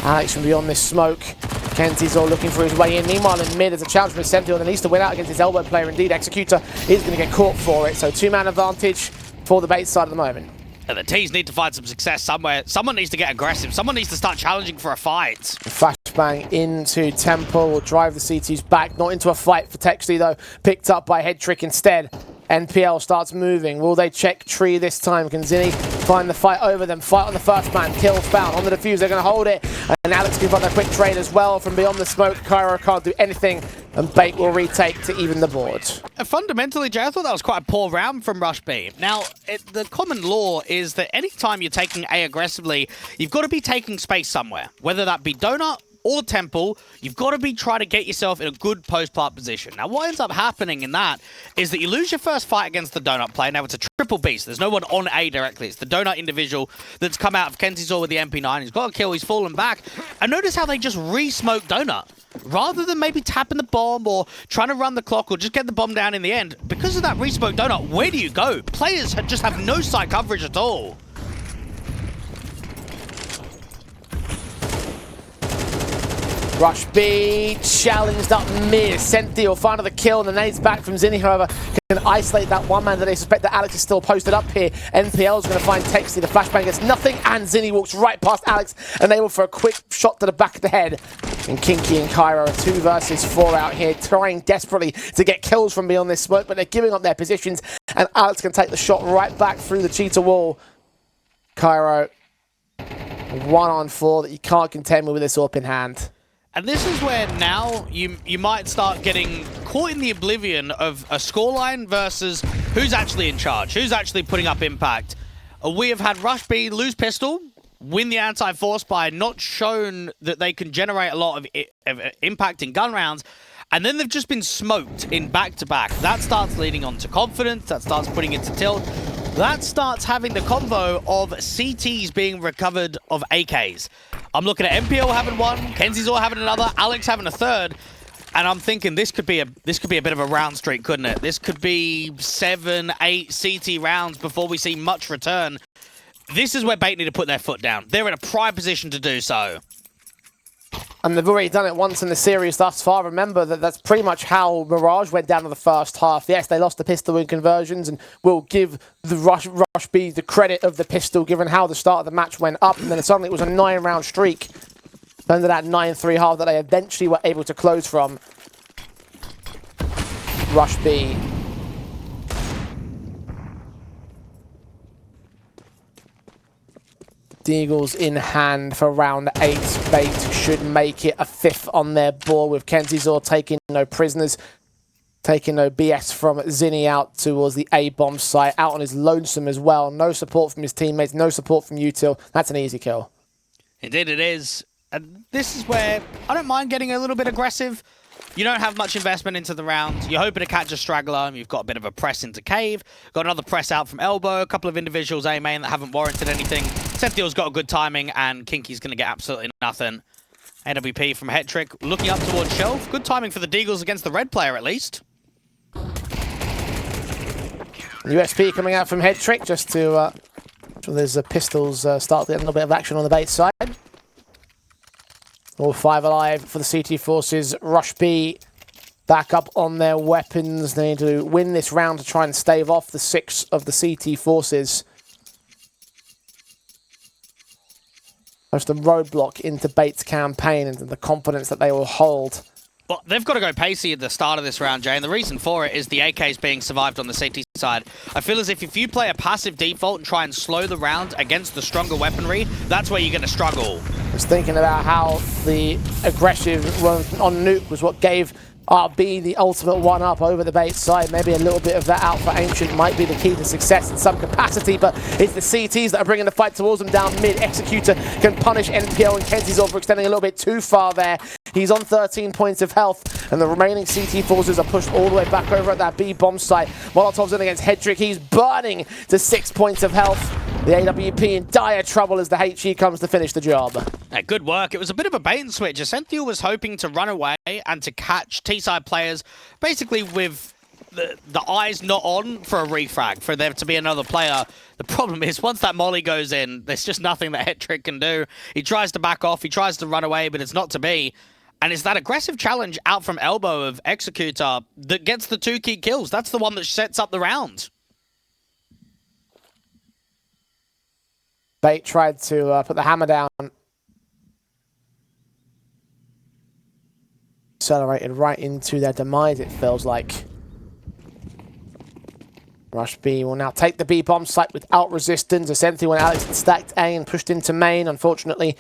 Alex from beyond this smoke. Kenzizor looking for his way in. Meanwhile, in mid, there's a challenge from Essential that needs to win out against his elbow player. Indeed, Executor is going to get caught for it, so 2-man advantage for the Bait side at the moment. And the T's need to find some success somewhere. Someone needs to get aggressive. Someone needs to start challenging for a fight. Flashbang into Temple will drive the CTs back. Not into a fight for Texley, though. Picked up by Headtrick instead. NPL starts moving. Will they check Tree this time? Can Zinni find the fight over them? Fight on the first man. Kill found. On the defuse, they're going to hold it. And Alex can find a quick trade as well from beyond the smoke. Cairo can't do anything. And Bait will retake to even the board. Fundamentally, Jay, I thought that was quite a poor round from Rush B. Now, the common law is that anytime you're taking A aggressively, you've got to be taking space somewhere. Whether that be Donut or Temple, you've got to be trying to get yourself in a good post-plant position. Now, what ends up happening in that is that you lose your first fight against the Donut player. Now, it's a triple beast. There's no one on A directly. It's the Donut individual that's come out of Kenzizor with the MP9. He's got a kill. He's fallen back. And notice how they just re-smoke Donut. Rather than maybe tapping the bomb or trying to run the clock or just get the bomb down in the end, because of that re-smoke Donut, where do you go? Players just have no side coverage at all. Rush B challenged up mid. Senti will find the kill, and the nades back from Zinni, however, can isolate that one man that they suspect that Alex is still posted up here. NPL is going to find Texty. The flashbang gets nothing, and Zinni walks right past Alex, enabled for a quick shot to the back of the head. And Kinky and Cairo are 2 versus 4 out here, trying desperately to get kills from beyond this smoke, but they're giving up their positions, and Alex can take the shot right back through the cheetah wall. Cairo, 1-on-4 that you can't contend with this AWP in hand. And this is where now you might start getting caught in the oblivion of a scoreline versus who's actually in charge, who's actually putting up impact. We have had Rush B lose pistol, win the anti-force by not shown that they can generate a lot of impact in gun rounds, and then they've just been smoked in back-to-back. That starts leading on to confidence, that starts putting it to tilt. That starts having the combo of CTs being recovered of AKs. I'm looking at MPL having one, Kenzie's all having another, Alex having a third, and I'm thinking this could be a bit of a round streak, couldn't it? This could be 7, 8 CT rounds before we see much return. This is where Bait need to put their foot down. They're in a prime position to do so. And they've already done it once in the series thus far. Remember that that's pretty much how Mirage went down in the first half. Yes, they lost the pistol in conversions, and we'll give the Rush B the credit of the pistol, given how the start of the match went up, and then suddenly it was a 9-round streak. Under that 9-3 half that they eventually were able to close from. Rush B. Deagles in hand for round 8. Bait should make it a 5th on their board, with Kenzizor taking no prisoners, taking no BS from Zinni out towards the A-bomb site, out on his lonesome as well. No support from his teammates, no support from Util. That's an easy kill. Indeed it is. And this is where I don't mind getting a little bit aggressive. You don't have much investment into the round. You're hoping to catch a straggler. You've got a bit of a press into Cave. Got another press out from Elbow. A couple of individuals A-main that haven't warranted anything. Senthiel's got a good timing, and Kinky's going to get absolutely nothing. AWP from Hetrick looking up towards Shelf. Good timing for the Deagles against the red player, at least. USP coming out from Hetrick just to... sure there's pistols start to get a little bit of action on the bait side. All 5 alive for the CT forces. Rush B back up on their weapons. They need to win this round to try and stave off the 6 of the CT forces. Just a roadblock into Bait's campaign and the confidence that they will hold. Well, they've got to go pacey at the start of this round, Jay, and the reason for it is the AKs being survived on the CT side. I feel as if you play a passive default and try and slow the round against the stronger weaponry, that's where you're going to struggle. I was thinking about how the aggressive run on Nuke was what gave RB the ultimate one-up over the bait side. Maybe a little bit of that out for Ancient might be the key to success in some capacity, but it's the CTs that are bringing the fight towards them down mid. Executor can punish NPL, and Kenzie's for extending a little bit too far there. He's on 13 points of health, and the remaining CT forces are pushed all the way back over at that B bomb site. Molotov's in against Hedrick. He's burning to 6 points of health. The AWP in dire trouble as the HE comes to finish the job. Yeah, good work. It was a bit of a bait and switch. Ascenthiel was hoping to run away and to catch T-side players, basically with the eyes not on for a refrag, for there to be another player. The problem is, once that molly goes in, there's just nothing that Hetrick can do. He tries to back off, he tries to run away, but it's not to be. And it's that aggressive challenge out from Elbow of Executor that gets the 2 key kills. That's the one that sets up the round. Bait tried to put the hammer down. Accelerated right into their demise, it feels like. Rush B will now take the B bomb site without resistance. Essentially, when Alex had stacked A and pushed into main, unfortunately,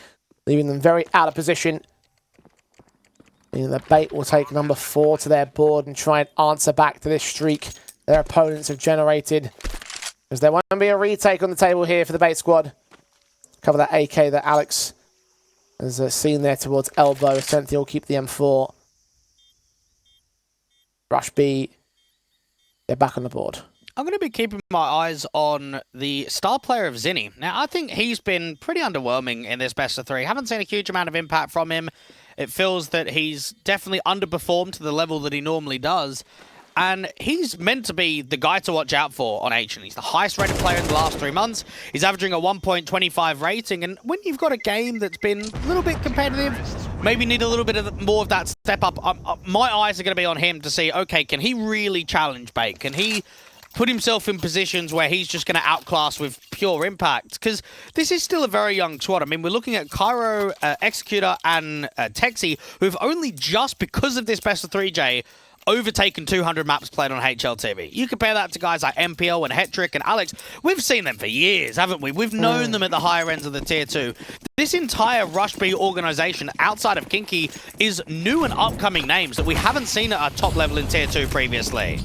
leaving them very out of position. Meaning that Bait will take number 4 to their board and try and answer back to this streak their opponents have generated. Because there won't be a retake on the table here for the Bait squad. Cover that AK that Alex has seen there towards Elbow. Essentially, will keep the M4. Rush B, they're back on the board. I'm going to be keeping my eyes on the star player of Zinni. Now, I think he's been pretty underwhelming in this best of 3. Haven't seen a huge amount of impact from him. It feels that he's definitely underperformed to the level that he normally does. and he's meant to be the guy to watch out for on H. He's the highest rated player in the last 3 months. He's averaging a 1.25 rating, and when you've got a game that's been a little bit competitive, maybe need a little bit more of that step up, my eyes are going to be on him to see, okay, can he really challenge Bait? Can he put himself in positions where he's just going to outclass with pure impact? Because this is still a very young squad. I mean, we're looking at Cairo, Executor, and Texi, who've only just, because of this best of 3J, overtaken 200 maps played on HLTV. You compare that to guys like MPL and Hetrick and Alex. We've seen them for years, haven't we? We've known them at the higher ends of the tier 2. This entire Rush B organization, outside of Kinky, is new and upcoming names that we haven't seen at our top level in tier 2 previously.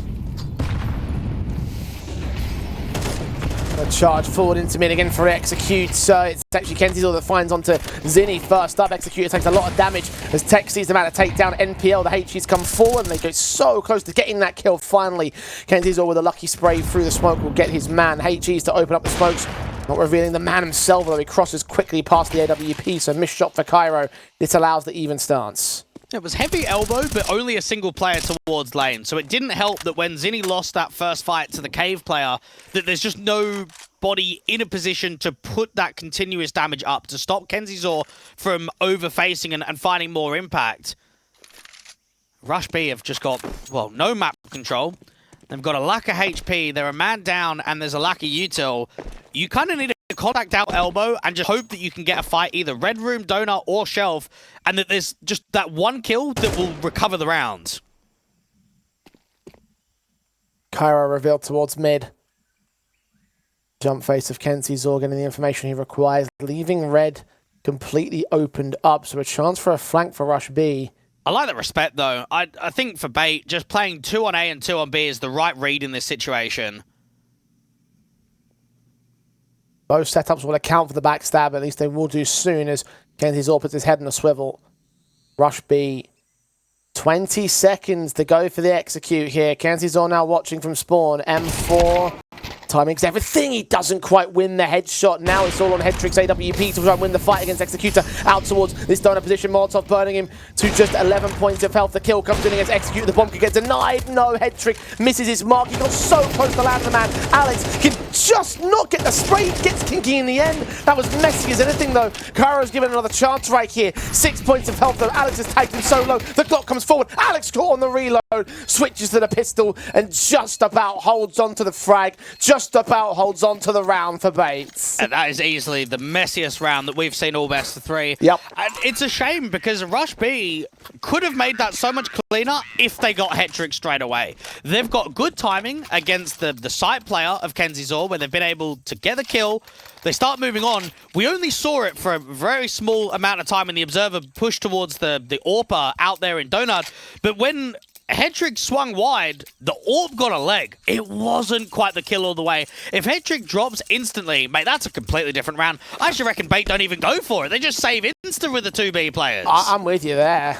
A charge forward into mid again for Execute. So it's actually Kenzizor that finds onto Zinni first up. Executor takes a lot of damage as Tech sees them out to take down NPL. The HGs come forward and they go so close to getting that kill finally. Kenzizor with a lucky spray through the smoke will get his man. HGs to open up the smokes. Not revealing the man himself, although he crosses quickly past the AWP. So missed shot for Cairo. This allows the even stance. It was heavy elbow, but only a single player towards lane. So it didn't help that when Zinni lost that first fight to the Cave player, that there's just nobody in a position to put that continuous damage up to stop Kenzizor from over-facing and finding more impact. Rush B have just got, well, no map control. They've got a lack of HP, they're a man down, and there's a lack of util. You kind of need a contact out elbow and just hope that you can get a fight either Red Room, Donut, or Shelf, and that there's just that one kill that will recover the round. Cairo revealed towards mid. Jump face of Kenzizor getting the information he requires, leaving Red completely opened up, so a chance for a flank for Rush B. I like the respect, though. I think for Bait, just playing 2 on A and 2 on B is the right read in this situation. Both setups will account for the backstab, at least they will do soon as Kenzizor puts his head in a swivel. Rush B, 20 seconds to go for the execute here. Kenzizor now watching from spawn. M4, timing's everything. He doesn't quite win the headshot. Now it's all on Hetrick's AWP to try and win the fight against Executor. Out towards this donor position. Molotov burning him to just 11 points of health. The kill comes in against Executor. The bomb could get denied. No, Hetrick misses his mark. He got so close to land the man. Alex can just not get the spray. Gets Kinky in the end. That was messy as anything though. Cairo's given another chance right here. 6 points of health though. Alex has tagged him so low. The clock comes forward. Alex caught on the reload. Switches to the pistol and just about holds on to the frag. Just about holds on to the round for Bates. And that is easily the messiest round that we've seen all best of 3. Yep. And it's a shame because Rush B could have made that so much cleaner if they got Hetrick straight away. They've got good timing against the site player of Kenzizor where they've been able to get the kill. They start moving on. We only saw it for a very small amount of time when the Observer pushed towards the AWPer out there in Donut. But when Hetrick swung wide, the AWP got a leg. It wasn't quite the kill all the way. If Hetrick drops instantly, mate, that's a completely different round. I actually reckon Bait don't even go for it. They just save insta with the 2B players. I'm with you there.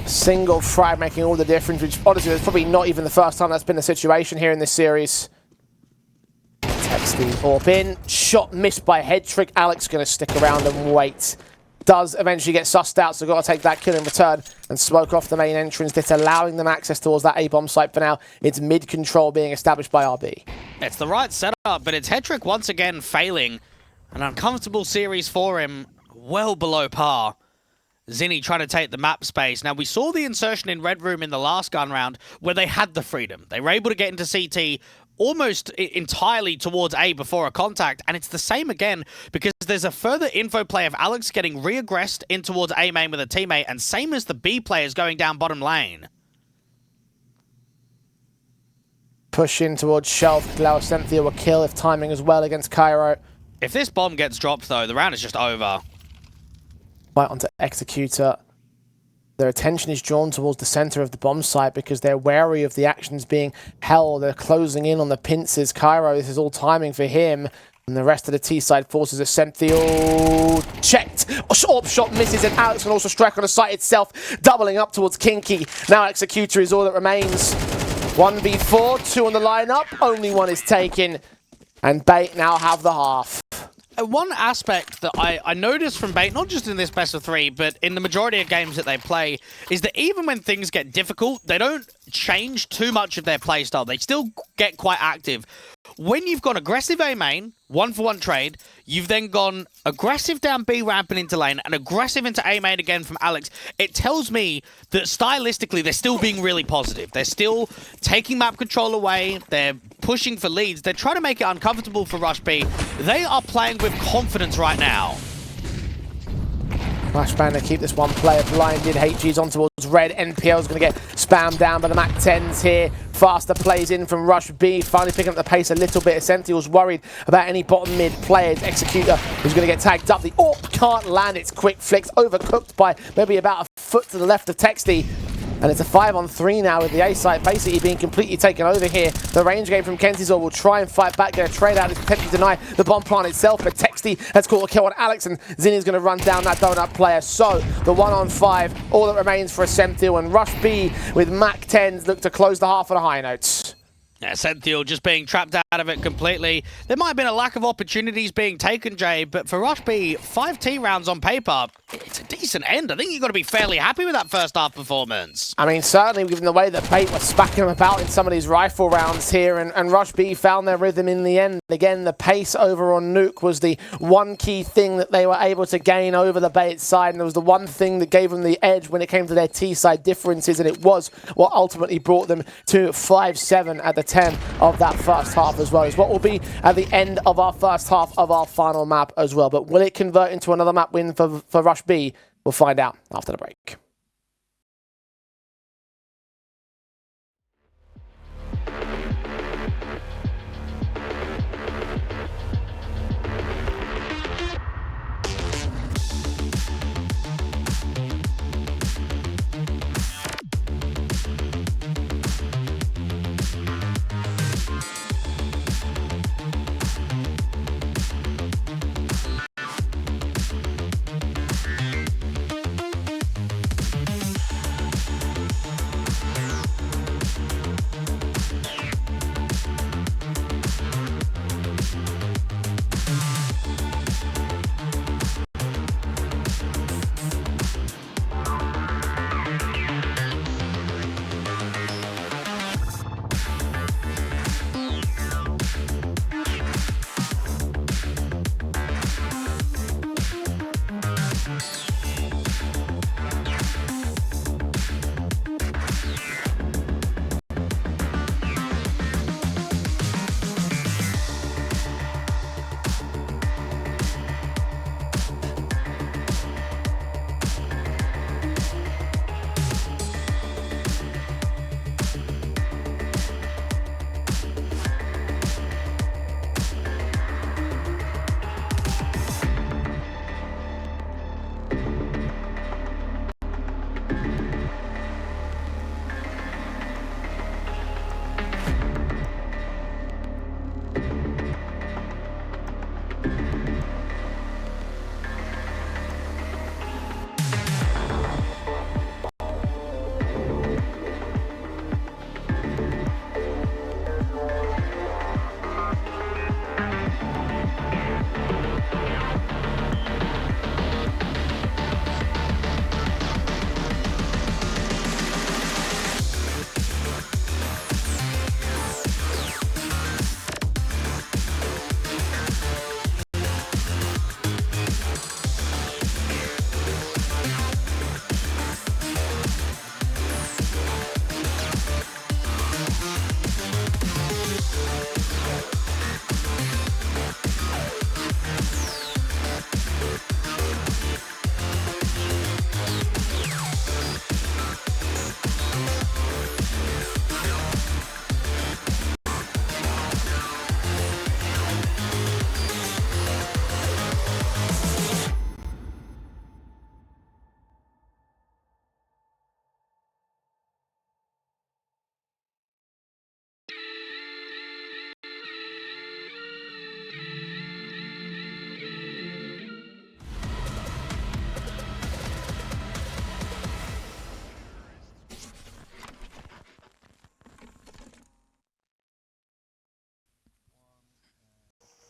Single frag making all the difference, which honestly is probably not even the first time that's been the situation here in this series. Texting AWP in. Shot missed by Hetrick. Alex going to stick around and wait. Does eventually get sussed out, so got to take that kill in return and smoke off the main entrance. That's allowing them access towards that A-bomb site for now. It's mid-control being established by RB. It's the right setup, but it's Hetrick once again failing. An uncomfortable series for him, well below par. Zinni trying to take the map space. Now, we saw the insertion in Red Room in the last gun round where they had the freedom. They were able to get into CT almost entirely towards A before a contact, and it's the same again because there's a further info play of Alex getting re-aggressed in towards A main with a teammate, and same as the B players going down bottom lane. Push in towards Shelf, allow Cynthia a kill if timing as well against Cairo. If this bomb gets dropped though, the round is just over. Right onto Executor. Their attention is drawn towards the center of the bomb site because they're wary of the actions being held. They're closing in on the pincers. Cairo, this is all timing for him. And the rest of the T-side forces are sent. Checked. AWP shot misses, and Alex can also strike on the site itself, doubling up towards Kinky. Now Executor is all that remains. 1v4, 2 on the lineup. Only one is taken. And Bait now have the half. One aspect that I noticed from Bait, not just in this best of 3, but in the majority of games that they play, is that even when things get difficult, they don't change too much of their playstyle. They still get quite active. When you've gone aggressive A main, 1-for-1 trade, you've then gone aggressive down B ramp and into lane, and aggressive into A main again from Alex, it tells me that stylistically they're still being really positive. They're still taking map control away, they're pushing for leads, they're trying to make it uncomfortable for Rush B. They are playing with confidence right now. Rush Banner keep this one player blinded. HG's on towards red. NPL's going to get spammed down by the Mac 10s here. Faster plays in from Rush B, finally picking up the pace a little bit. Essential's worried about any bottom mid players. Executor who's going to get tagged up. The AWP can't land. It's quick flicks, overcooked by maybe about a foot to the left of Texty. And it's a 5-on-3 now with the A site basically being completely taken over here. The range game from Kenzizor will try and fight back, get a trade out, is potentially deny the bomb plant itself, but Texty has caught a kill on Alex, and Zinni's going to run down that donut player. So the 1-on-5, all that remains for Essential, and Rush B with Mac 10s look to close the half on a high note. Yeah, Essential just being trapped out of it completely. There might have been a lack of opportunities being taken, Jay, but for Rush B, 5 T rounds on paper, it's a decent end. I think you've got to be fairly happy with that first half performance. I mean, certainly given the way that Bait was spacking them about in some of these rifle rounds here, and Rush B found their rhythm in the end. Again, the pace over on Nuke was the one key thing that they were able to gain over the Bait side, and it was the one thing that gave them the edge when it came to their T side differences, and it was what ultimately brought them to 5-7 at the 10 of that first half as well. Is what will be at the end of our first half of our final map as well. But will it convert into another map win for Rush B? We'll find out after the break.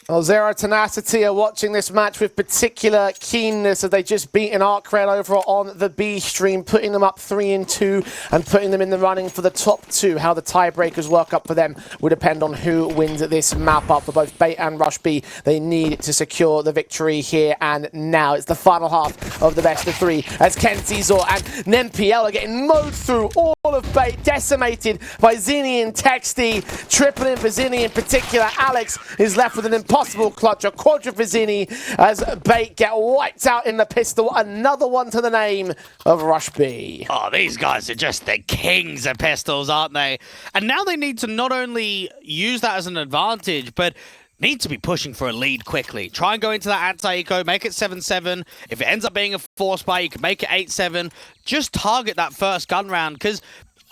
Well, Zero Tenacity are watching this match with particular keenness as they just beat an Arcrail over on the B stream, putting them up 3-2 and putting them in the running for the top two. How the tiebreakers work up for them will depend on who wins this map up for both Bait and Rush B. They need to secure the victory here and now. It's the final half of the best of three as Kenzizor and NemPL are getting mowed through all of Bait, decimated by Zinni and Texty. Tripling for Zinni in particular. Alex is left with an impossible clutch, a quadra for Zinni as Bait get wiped out in the pistol. Another one to the name of Rush B. Oh, these guys are just the kings of pistols, aren't they? And now they need to not only use that as an advantage, but need to be pushing for a lead quickly. Try and go into that anti-eco, make it 7-7. If it ends up being a force buy, you can make it 8-7. Just target that first gun round, because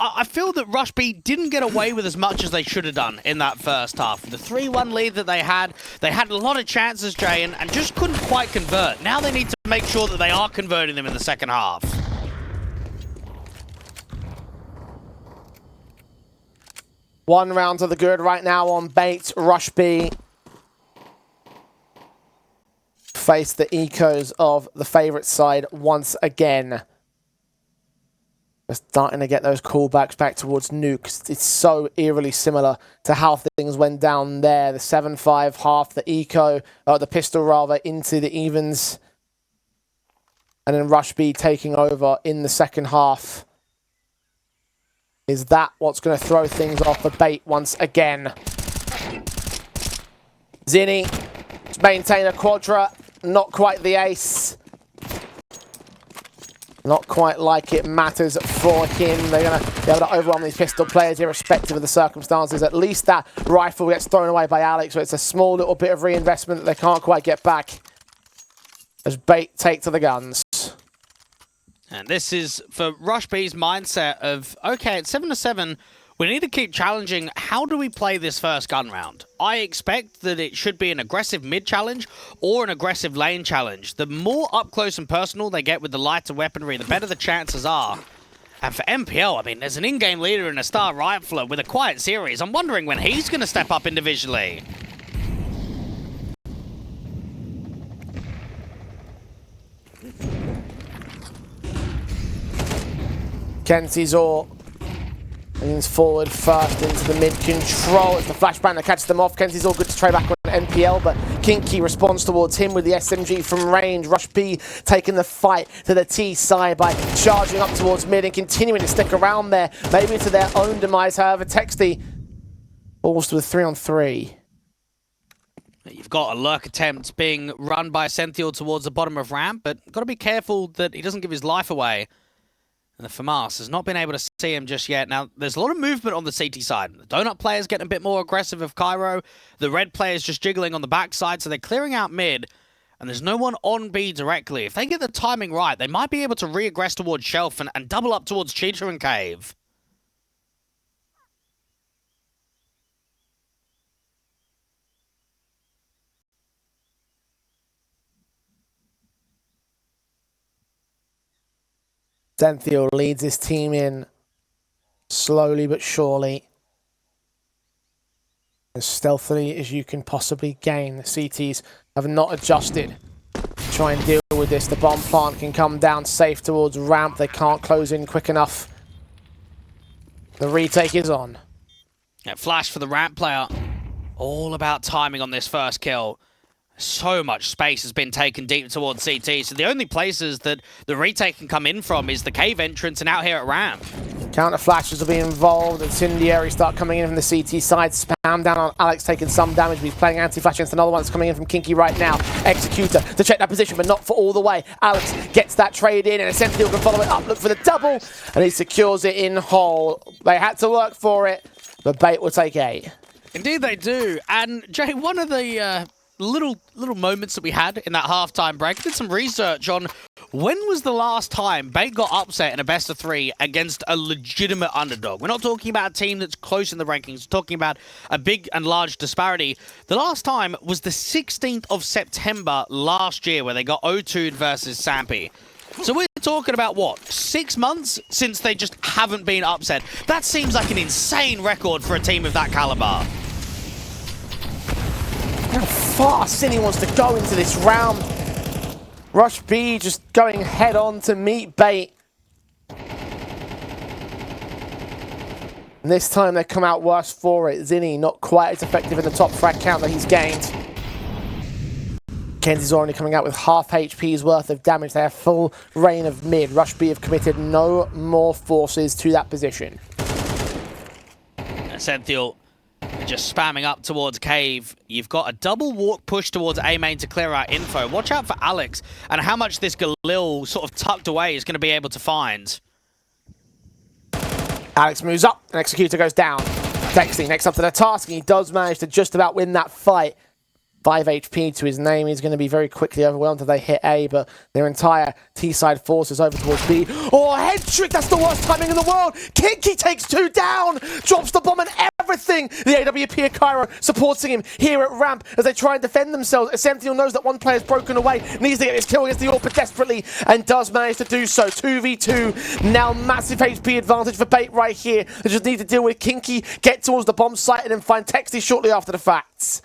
I feel that Rush B didn't get away with as much as they should have done in that first half. The 3-1 lead that they had a lot of chances, Jay, and just couldn't quite convert. Now they need to make sure that they are converting them in the second half. One round to the good right now on Bait. Rush B face the ecos of the favourite side once again. We're starting to get those callbacks back towards Nuke. It's so eerily similar to how things went down there. The 7-5 half, the eco, the pistol rather, into the evens. And then Rush B taking over in the second half. Is that what's going to throw things off for Bait once again? Zinni maintain a quadra, not quite the ace. Not quite like it matters for him. They're going to be able to overwhelm these pistol players irrespective of the circumstances. At least that rifle gets thrown away by Alex, so it's a small little bit of reinvestment that they can't quite get back as Bait take to the guns. And this is for Rush B's mindset of, okay, it's 7-7. We need to keep challenging. How do we play this first gun round? I expect that it should be an aggressive mid challenge or an aggressive lane challenge. The more up close and personal they get with the lighter weaponry, the better the chances are. And for NPL, I mean, there's an in-game leader and a star rifler with a quiet series. I'm wondering when he's going to step up individually. Kenzizor leans forward first into the mid control. It's the flashbang that catches them off. Kenzizor good to trade back on NPL, but Kinky responds towards him with the SMG from range. Rush B taking the fight to the T side by charging up towards mid and continuing to stick around there, maybe to their own demise. However, Texty falls to a 3-on-3. You've got a lurk attempt being run by Senthiel towards the bottom of ramp, but got to be careful that he doesn't give his life away. And the FAMAS has not been able to see him just yet. Now, there's a lot of movement on the CT side. The Donut player's getting a bit more aggressive of Cairo. The Red player's just jiggling on the backside, so they're clearing out mid. And there's no one on B directly. If they get the timing right, they might be able to re-aggress towards Shelf and double up towards Cheetah and Cave. Senthiel leads his team in slowly but surely. As stealthily as you can possibly gain. The CTs have not adjusted to try and deal with this. The bomb plant can come down safe towards ramp. They can't close in quick enough. The retake is on. Yeah, flash for the ramp player. All about timing on this first kill. So much space has been taken deep towards CT, so the only places that the retake can come in from is the cave entrance and out here at ramp. Counter flashes will be involved. Incendiary start coming in from the CT side. Spam down on Alex, taking some damage. He's playing anti-flash against another one that's coming in from Kinky right now. Executor to check that position, but not for all the way. Alex gets that trade in, and Essential can follow it up. Look for the double, and he secures it in hole. They had to work for it, but Bait will take 8. Indeed they do. And Jay, one of the little moments that we had in that halftime break, I did some research on when was the last time Bait got upset in a best of 3 against a legitimate underdog. We're not talking about a team that's close in the rankings. We're talking about a big and large disparity. The last time was the 16th of September last year where they got 0-2'd versus Sampi. So we're talking about, what, 6 months since they just haven't been upset. That seems like an insane record for a team of that caliber. fast Cine wants to go into this round. Rush B just going head on to meet Bait. And this time they come out worse for it. Zinni not quite as effective in the top frag count that he's gained. Kenzie's already coming out with half HP's worth of damage. They have full reign of mid. Rush B have committed no more forces to that position. Essential just spamming up towards Cave. You've got a double walk push towards A main to clear out info. Watch out for Alex and how much this Galil sort of tucked away is going to be able to find. Alex moves up and Executor goes down. Texi next up to the task, and he does manage to just about win that fight. 5 HP to his name. He's going to be very quickly overwhelmed if they hit A, but their entire T-side forces over towards B. Oh, head trick! That's the worst timing in the world! Kinky takes 2 down! Drops the bomb and everything! The AWP of Cairo supporting him here at ramp as they try and defend themselves. Essential knows that one player's broken away, needs to get his kill against the AWP desperately, and does manage to do so. 2v2, now massive HP advantage for Bait right here. They just need to deal with Kinky, get towards the bomb site, and then find Texi shortly after the facts.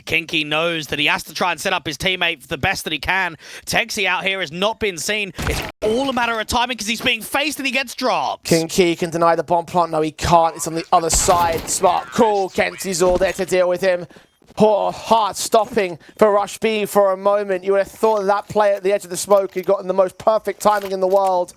Kinky knows that he has to try and set up his teammate the best that he can. Texi out here has not been seen. It's all a matter of timing because he's being faced and he gets dropped. Kinky can deny the bomb plant. No, he can't. It's on the other side. Smart call. Kenzie's all there to deal with him. Poor heart stopping for Rush B for a moment. You would have thought that play at the edge of the smoke had gotten the most perfect timing in the world.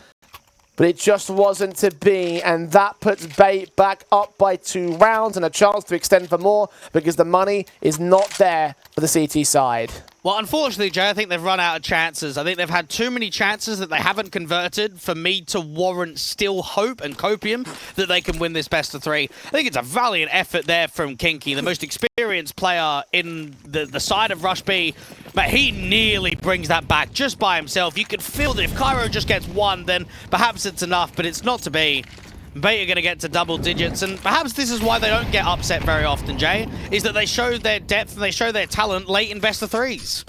But it just wasn't to be, and that puts Bait back up by 2 rounds and a chance to extend for more because the money is not there for the CT side. Well, unfortunately, Jay, I think they've run out of chances. I think they've had too many chances that they haven't converted for me to warrant still hope and copium that they can win this best of 3. I think it's a valiant effort there from Kinky, the most experienced player in the side of Rush B. But he nearly brings that back just by himself. You could feel that if Cairo just gets 1, then perhaps it's enough, but it's not to be. Bait are going to get to double digits, and perhaps this is why they don't get upset very often, Jay, is that they show their depth and they show their talent late in best of 3s.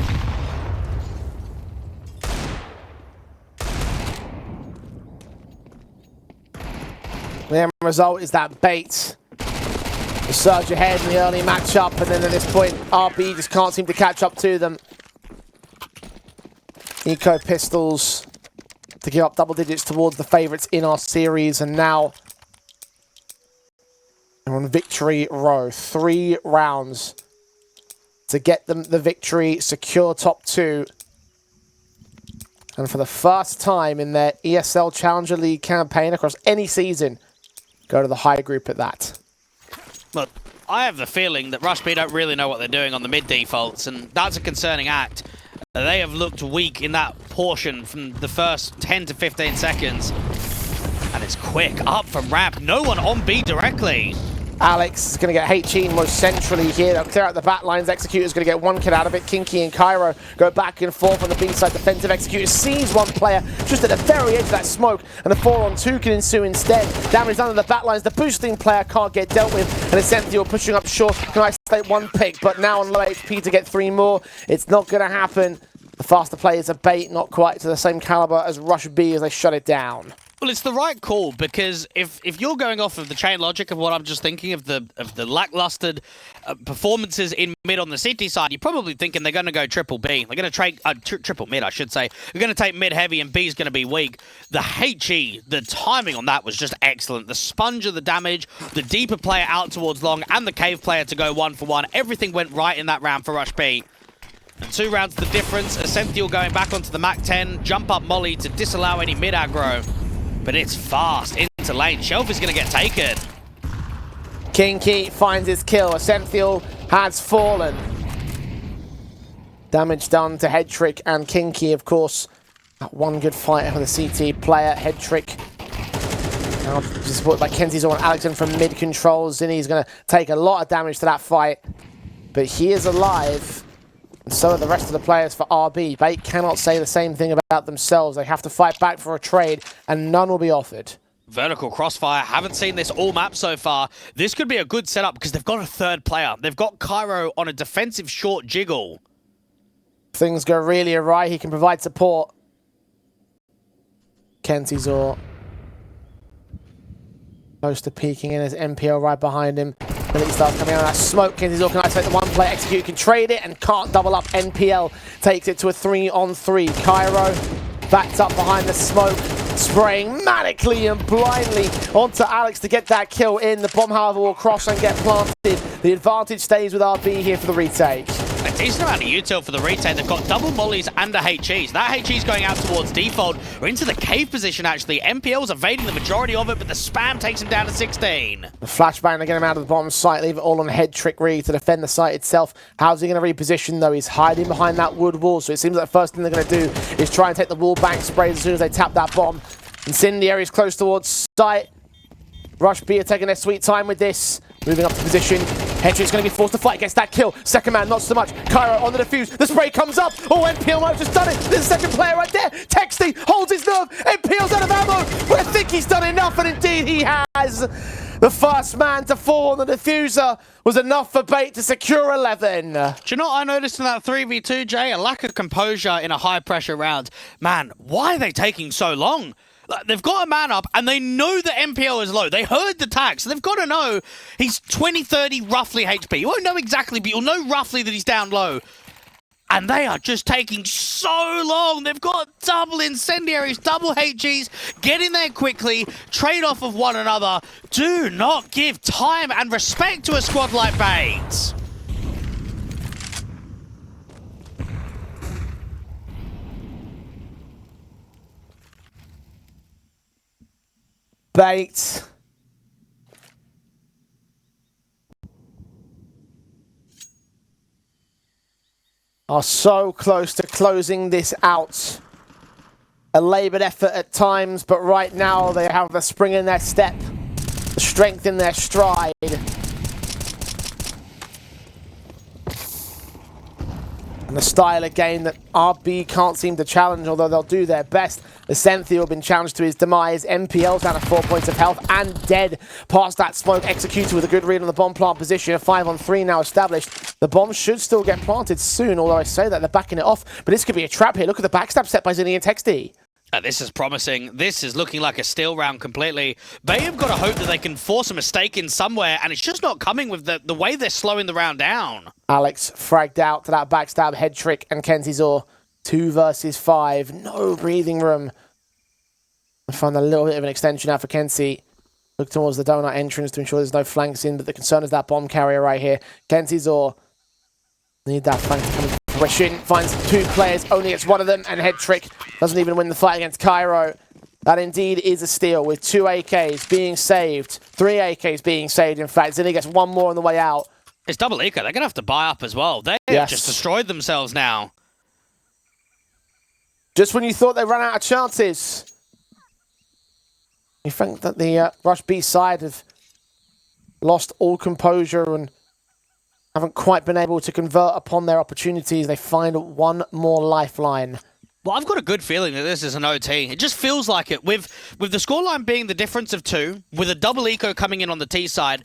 The end result is that Bait surge ahead in the early matchup, and then at this point, RB just can't seem to catch up to them. Eco Pistols to give up double digits towards the favourites in our series, and now they're on victory row. 3 rounds to get them the victory, secure top 2, and for the first time in their ESL Challenger League campaign across any season, go to the high group at that. Look, I have the feeling that Rush B don't really know what they're doing on the mid defaults, and that's a concerning act. They have looked weak in that portion from the first 10 to 15 seconds. And it's quick, up from ramp, no one on B directly. Alex is going to get HE most centrally here. They'll clear out the back lines. Executor's going to get 1 kill out of it. Kinky and Cairo go back and forth on the B side. Defensive Executor sees 1 player just at the very edge of that smoke, and the 4-on-2 can ensue instead. Damage done on the back lines. The boosting player can't get dealt with, and Essential pushing up short. Can isolate 1 pick, but now on low HP to get 3 more. It's not going to happen. The faster players are Bait, not quite to the same caliber as Rush B as they shut it down. Well, it's the right call, because if you're going off of the chain logic of what I'm just thinking of the lackluster performances in mid on the CT side, you're probably thinking they're going to go triple B. They're going to trade triple mid, I should say. They're going to take mid heavy and B's going to be weak. The HE, the timing on that was just excellent. The sponge of the damage, the deeper player out towards long, and the cave player to go 1-for-1. Everything went right in that round for Rush B. And 2 rounds the difference. Essential going back onto the Mac 10, jump up Molly to disallow any mid aggro. But it's fast into lane. Shelf is going to get taken. Kinky finds his kill. Essential has fallen. Damage done to Head Trick and Kinky, of course. That 1 good fight for the CT player. Head Trick now supported by Kenzie's on Alexander from mid control. Zinni's going to take a lot of damage to that fight. But he is alive. And so are the rest of the players for RB. Bait cannot say the same thing about themselves. They have to fight back for a trade, and none will be offered. Vertical crossfire. Haven't seen this all map so far. This could be a good setup because they've got a 3rd player. They've got Cairo on a defensive short jiggle. If things go really awry, he can provide support. Kenzie's close to peeking in as MPL right behind him. Billy starts coming out of that smoke. Kenzie's organised to take the one play, execute, can trade it, and can't double up. NPL takes it to a 3-on-3. Cairo backed up behind the smoke, spraying manically and blindly onto Alex to get that kill in. The bomb, however, will cross and get planted. The advantage stays with RB here for the retake. A decent amount of util for the retake. They've got double mollies and a HEs. That HE's going out towards default. We're into the cave position, actually. MPL's evading the majority of it, but the spam takes him down to 16. The flashbang to get him out of the bottom site, leave it all on head trick read to defend the site itself. How's he going to reposition, though? He's hiding behind that wood wall, so it seems like the first thing they're going to do is try and take the wall bank sprays as soon as they tap that bomb. Incendiary is close towards site. Rush B are taking their sweet time with this. Moving up to position. Hendrick's going to be forced to fight against that kill. Second man, not so much. Cairo on the defuse. The spray comes up. Oh, NPL might have just done it. There's a second player right there. Texty holds his nerve. NPL's out of ammo. But I think he's done enough, and indeed he has. The first man to fall on the diffuser was enough for Bait to secure 11. Do you know what I noticed in that 3v2, Jay? A lack of composure in a high-pressure round. Man, why are they taking so long? They've got a man up, and they know that MPL is low. They heard the tag, so they've got to know he's 20, 30, roughly HP. You won't know exactly, but you'll know roughly that he's down low. And they are just taking so long. They've got double incendiaries, double HGs, get in there quickly, trade off of one another. Do not give time and respect to a squad like Bait. Bait are so close to closing this out. A laboured effort at times, but right now they have the spring in their step, the strength in their stride. And the style of game that RB can't seem to challenge, although they'll do their best. The Senthio have been challenged to his demise. MPL's down to 4 points of health and dead. Past that smoke, executed with a good read on the bomb plant position. A 5-on-3 now established. The bomb should still get planted soon, although I say that they're backing it off. But this could be a trap here. Look at the backstab set by Zinni and Texty. This is promising. This is looking like a steal round completely. They have got to hope that they can force a mistake in somewhere, and it's just not coming with the way they're slowing the round down. Alex fragged out to that backstab head trick, and Kenzie Zor 2 versus 5. No breathing room. I find a little bit of an extension out for Kenzie. Look towards the donut entrance to ensure there's no flanks in, but the concern is that bomb carrier right here. Kenzie Zor need that flank to come to fruition. Finds 2 players, only gets one of them, and head trick doesn't even win the fight against Cairo. That indeed is a steal, with 2 AKs being saved. 3 AKs being saved, in fact. Zinni gets 1 more on the way out. It's double eco. They're going to have to buy up as well. They have just destroyed themselves now. Just when you thought they ran out of chances. You think that the Rush B side have lost all composure and haven't quite been able to convert upon their opportunities. They find 1 more lifeline. Well, I've got a good feeling that this is an OT. It just feels like it. With the scoreline being the difference of 2, with a double eco coming in on the T side,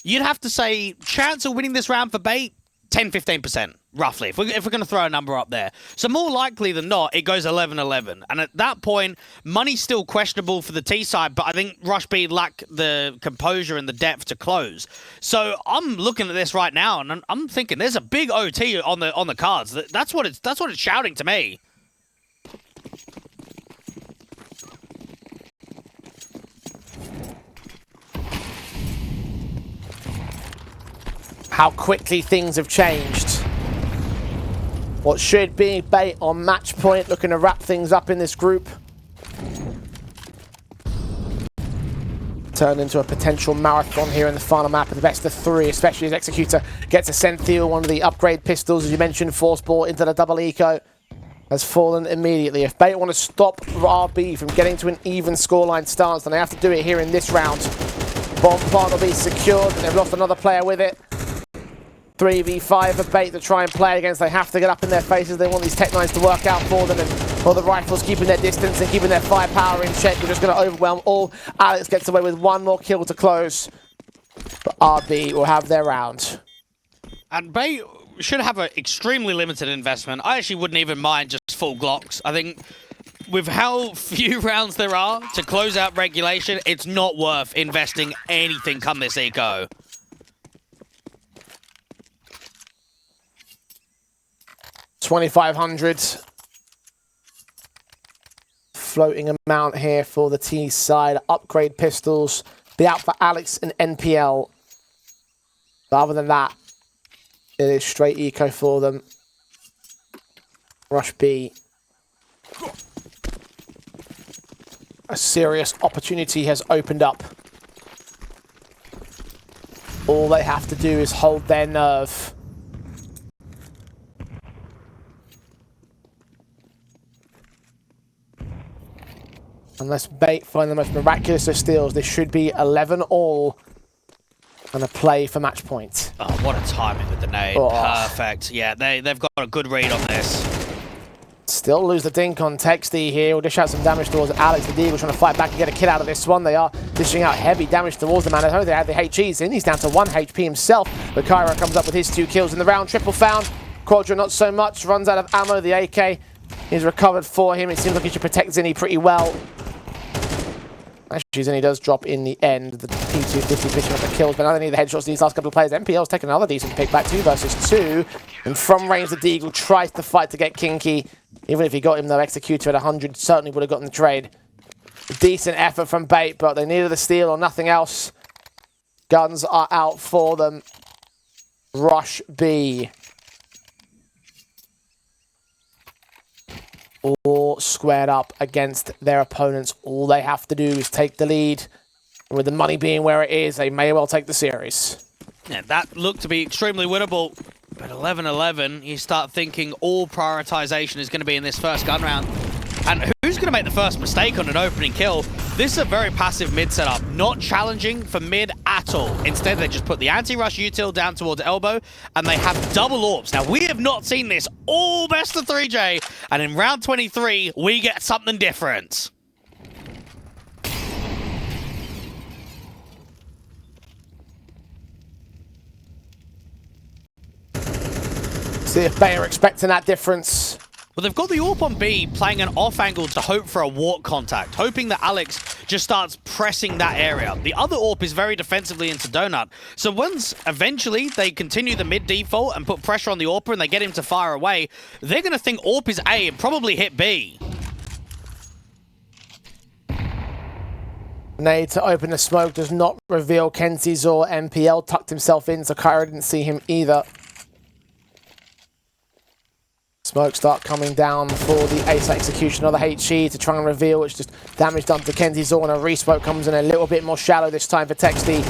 you'd have to say chance of winning this round for Bait, 10-15%, roughly, if we're going to throw a number up there. So more likely than not, it goes 11-11. And at that point, money's still questionable for the T side, but I think Rush B lack the composure and the depth to close. So I'm looking at this right now, and I'm thinking there's a big OT on the cards. That's what it's shouting to me. How quickly things have changed. What should be Bait on match point, looking to wrap things up in this group. Turned into a potential marathon here in the final map of the best of 3, especially as Executor gets a Senthio, one of the upgrade pistols, as you mentioned, force ball into the double eco. Has fallen immediately. If Bait want to stop RB from getting to an even scoreline stance, then they have to do it here in this round. Bomb plant will be secured, and they've lost another player with it. 3v5 for Bait to try and play against. They have to get up in their faces. They want these Tech 9s to work out for them, and while the rifles keeping their distance and keeping their firepower in check, we're just going to overwhelm all. Alex gets away with 1 more kill to close, but RB will have their round. And Bait should have an extremely limited investment. I actually wouldn't even mind just full Glocks. I think with how few rounds there are to close out regulation, it's not worth investing anything come this eco. 2,500. Floating amount here for the T side. Upgrade pistols. Be out for Alex and NPL. But other than that, it is straight eco for them. Rush B. A serious opportunity has opened up. All they have to do is hold their nerve. Unless Bait find the most miraculous of steals, this should be 11-all and a play for match point. Oh, what a timing with the nade. Oh. Perfect. Yeah, they've got a good read on this. Still lose the dink on Texty here. We'll dish out some damage towards Alex. The Deagle trying to fight back and get a kill out of this one. They are dishing out heavy damage towards the man. I know they had the HEs in. He's down to 1 HP himself. But Cairo comes up with his 2 kills in the round. Triple found. Quadra not so much. Runs out of ammo. The AK is recovered for him. It seems like he should protect Zinni pretty well. Actually, Zinni does drop in the end. The P250 picking up the kills, but now they need the headshots these last couple of players. MPL's taking another decent pick back, 2 versus 2. And from range, the Deagle tries to fight to get Kinky. Even if he got him, though, Executor at 100 certainly would have gotten the trade. Decent effort from Bait, but they needed the steal or nothing else. Guns are out for them. Rush B. All squared up against their opponents. All they have to do is take the lead. And with the money being where it is, they may well take the series. Yeah, that looked to be extremely winnable. But 11-11, you start thinking all prioritization is going to be in this first gun round. And who's going to make the first mistake on an opening kill? This is a very passive mid setup, not challenging for mid at all. Instead, they just put the anti-rush util down towards elbow, and they have double orbs. Now, we have not seen this all best of 3J, and in round 23, we get something different. See if Bay are expecting that difference. Well, they've got the AWP on B playing an off angle to hope for a walk contact, hoping that Alex just starts pressing that area. The other AWP is very defensively into Donut. So once eventually they continue the mid default and put pressure on the AWPer and they get him to fire away, they're going to think AWP is A and probably hit B. Nade to open the smoke does not reveal Kenty's or MPL tucked himself in, so Cairo didn't see him either. Smoke start coming down for the ace execution of the HE to try and reveal. It's just damage done to Kenty's Zor, and a re-smoke comes in a little bit more shallow this time for Texty.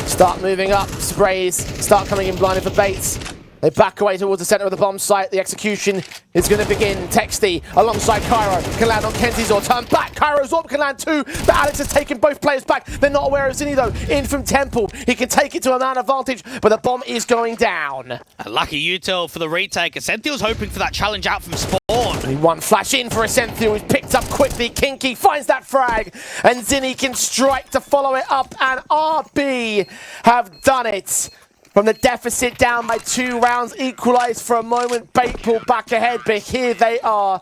Start moving up, sprays, start coming in blinded for Bates. They back away towards the center of the bomb site. The execution is going to begin. Texty alongside Cairo can land on Kenty's Zor. Turn back. Cairo's Orb can land too, but Alex has taken both players back. They're not aware of Zinni though. In from Temple. He can take it to a man advantage, but the bomb is going down. A lucky util for the retake. Ascential's hoping for that challenge out from spawn. Only one flash in for Ascential. He's picked up quickly. Kinky finds that frag, and Zinni can strike to follow it up, and RB have done it. From the deficit down by 2 rounds, equalised for a moment. Bait pulled back ahead, but here they are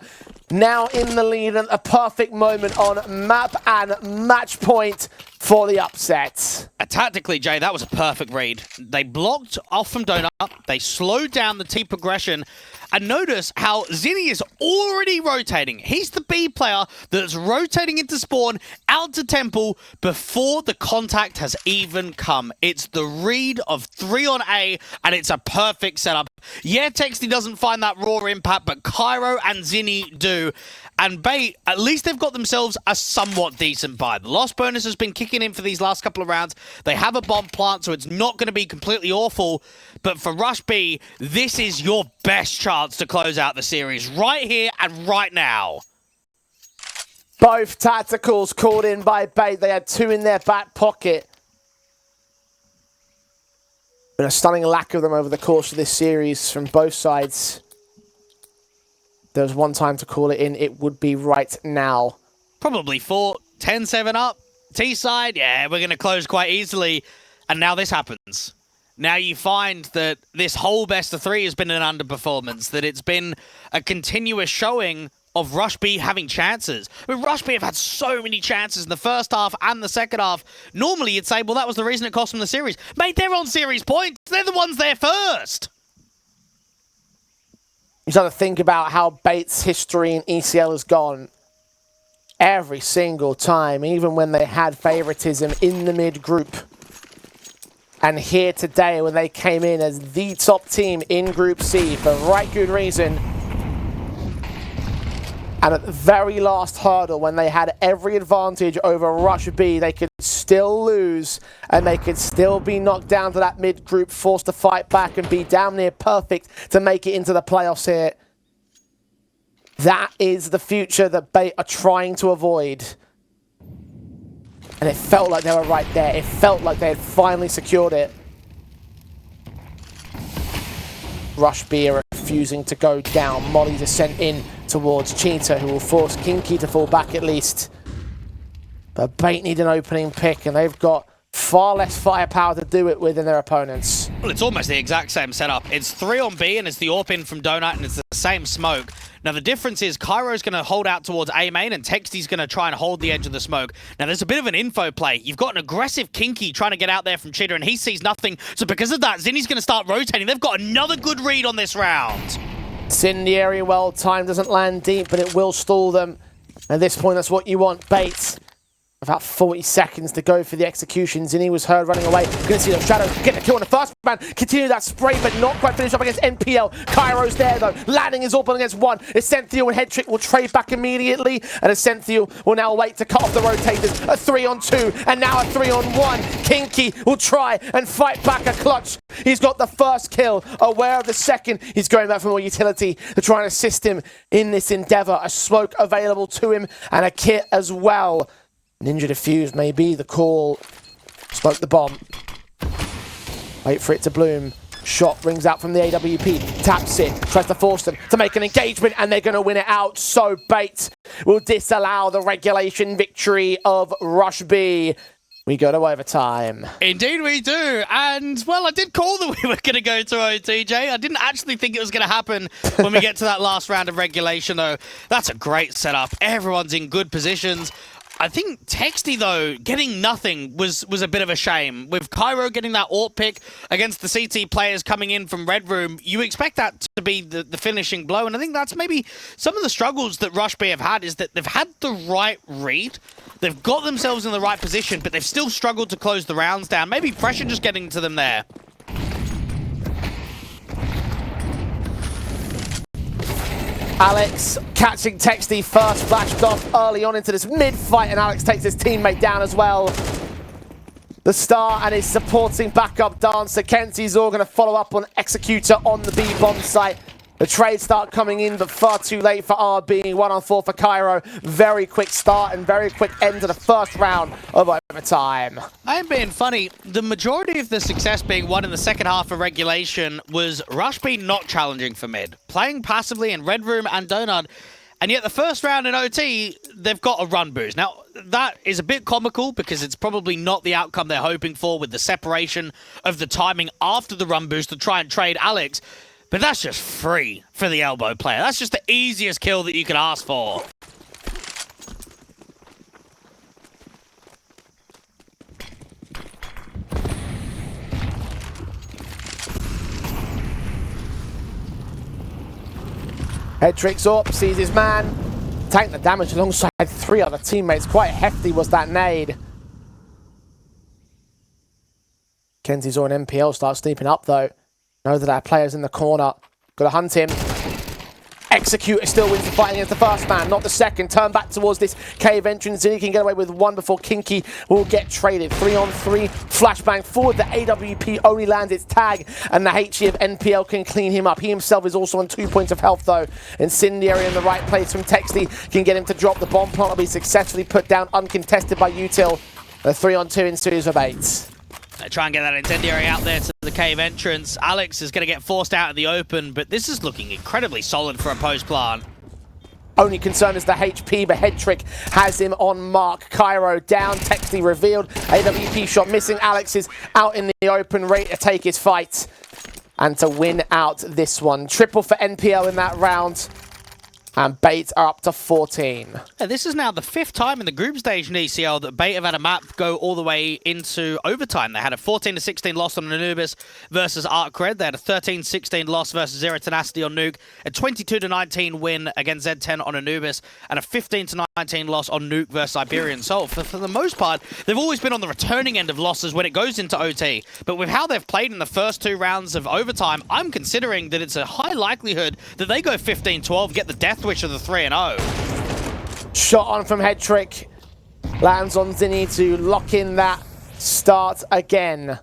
now in the lead at a perfect moment on map and match point for the upset. Tactically, Jay, that was a perfect read. They blocked off from Donut, they slowed down the T progression, and notice how Zinni is already rotating. He's the B player that's rotating into spawn, out to Temple, before the contact has even come. It's the read of 3 on A, and it's a perfect setup. Yeah, Texty doesn't find that raw impact, but Cairo and Zinni do. And Bait, at least they've got themselves a somewhat decent buy. The loss bonus has been kicking in for these last couple of rounds. They have a bomb plant, so it's not going to be completely awful. But for Rush B, this is your best chance to close out the series right here and right now. Both tacticals called in by Bait. They had 2 in their back pocket. Been a stunning lack of them over the course of this series from both sides. There was one time to call it in, it would be right now. Probably 4, 10-7 up. T-side, yeah, we're going to close quite easily. And now this happens. Now you find that this whole best of 3 has been an underperformance, that it's been a continuous showing of Rush B having chances. I mean, Rush B have had so many chances in the first half and the second half. Normally you'd say, well, that was the reason it cost them the series. Mate, they're on series points. They're the ones there first. You start to think about how Bates' history in ECL has gone. Every single time, even when they had favoritism in the mid group. And here today, when they came in as the top team in Group C for right good reason. And at the very last hurdle, when they had every advantage over Rush B, they could still lose and they could still be knocked down to that mid group, forced to fight back and be damn near perfect to make it into the playoffs here. That is the future that Bait are trying to avoid. And it felt like they were right there. It felt like they had finally secured it. Rush B are refusing to go down. Molly's are sent in towards Cheetah, who will force Kinky to fall back at least. But Bait need an opening pick, and they've got far less firepower to do it with than their opponents. Well, it's almost the exact same setup. It's 3 on B, and it's the AWP in from Donut, and it's the same smoke. Now, the difference is Kairo's going to hold out towards A main, and Texty's going to try and hold the edge of the smoke. Now, there's a bit of an info play. You've got an aggressive Kinky trying to get out there from Chitter, and he sees nothing. So because of that, Zinni's going to start rotating. They've got another good read on this round. Incendiary, well timed, doesn't land deep, but it will stall them. At this point, that's what you want. Bates. About 40 seconds to go for the execution. Zinni was heard running away. Gonna see those shadows get the kill on the first man. Continue that spray, but not quite finish up against NPL. Kairo's there though. Landing his AWP against one. Essential and Headtrick will trade back immediately. And Essential will now wait to cut off the rotators. A 3-on-2 and now a 3-on-1. Kinky will try and fight back a clutch. He's got the first kill. Aware of the second. He's going back for more utility to try and assist him in this endeavor. A smoke available to him and a kit as well. Ninja defuse may be the call. Smoke the bomb. Wait for it to bloom. Shot rings out from the AWP. Taps it. Tries to force them to make an engagement, and they're going to win it out. So Bait will disallow the regulation victory of Rush B. We go to overtime. Indeed we do. And, well, I did call that we were going to go to OTJ. I didn't actually think it was going to happen when we get to that last round of regulation, though. That's a great setup. Everyone's in good positions. I think Texty, though, getting nothing was a bit of a shame. With Kairo getting that AWP pick against the CT players coming in from Red Room, you expect that to be the finishing blow. And I think that's maybe some of the struggles that Rush B have had, is that they've had the right read. They've got themselves in the right position, but they've still struggled to close the rounds down. Maybe pressure just getting to them there. Alex catching Texty first, flashed off early on into this mid-fight, and Alex takes his teammate down as well. The star and his supporting backup dancer, Kenzie's all going to follow up on Executor on the B-bomb site. The trades start coming in, but far too late for RB. 1-on-4 for Kairo. Very quick start and very quick end to the first round of overtime. I am being funny. The majority of the success being won in the second half of regulation was Rush B not challenging for mid, playing passively in Red Room and Donut. And yet the first round in OT, they've got a run boost. Now, that is a bit comical because it's probably not the outcome they're hoping for with the separation of the timing after the run boost to try and trade Alex. But that's just free for the elbow player. That's just the easiest kill that you could ask for. Headtrick's up, sees his man. Tank the damage alongside 3 other teammates. Quite hefty was that nade. Kenzie's or an MPL starts sneaking up though. Know that our player's in the corner. Gotta hunt him. Executor still wins the fight against the first man, not the second. Turn back towards this cave entrance. Zinni can get away with one before Kinky will get traded. 3-on-3, flashbang forward. The AWP only lands its tag, and the HE of NPL can clean him up. He himself is also on 2 points of health, though. Incendiary in the right place from Texty can get him to drop. The bomb plant will be successfully put down, uncontested by Util. The 3-on-2 ensues of 8. They try and get that Incendiary out there to the cave entrance. Alex is going to get forced out in the open, but this is looking incredibly solid for a post plant. Only concern is the HP, but Headtrick has him on mark. Kairo down, Texty revealed. AWP shot missing. Alex is out in the open, ready to take his fight and to win out this one. Triple for NPL in that round. And Bait are up to 14. Yeah, this is now the 5th time in the group stage in ECL that Bait have had a map go all the way into overtime. They had a 14-16 loss on Anubis versus ArcRed. They had a 13-16 loss versus Zero Tenacity on Nuke, a 22-19 win against Z10 on Anubis, and a 15-19 loss on Nuke versus Iberian Soul. For the most part, they've always been on the returning end of losses when it goes into OT. But with how they've played in the first 2 rounds of overtime, I'm considering that it's a high likelihood that they go 15-12, get the death wish of the 3-0. Shot on from Headtrick. Lands on Zinni to lock in that start again.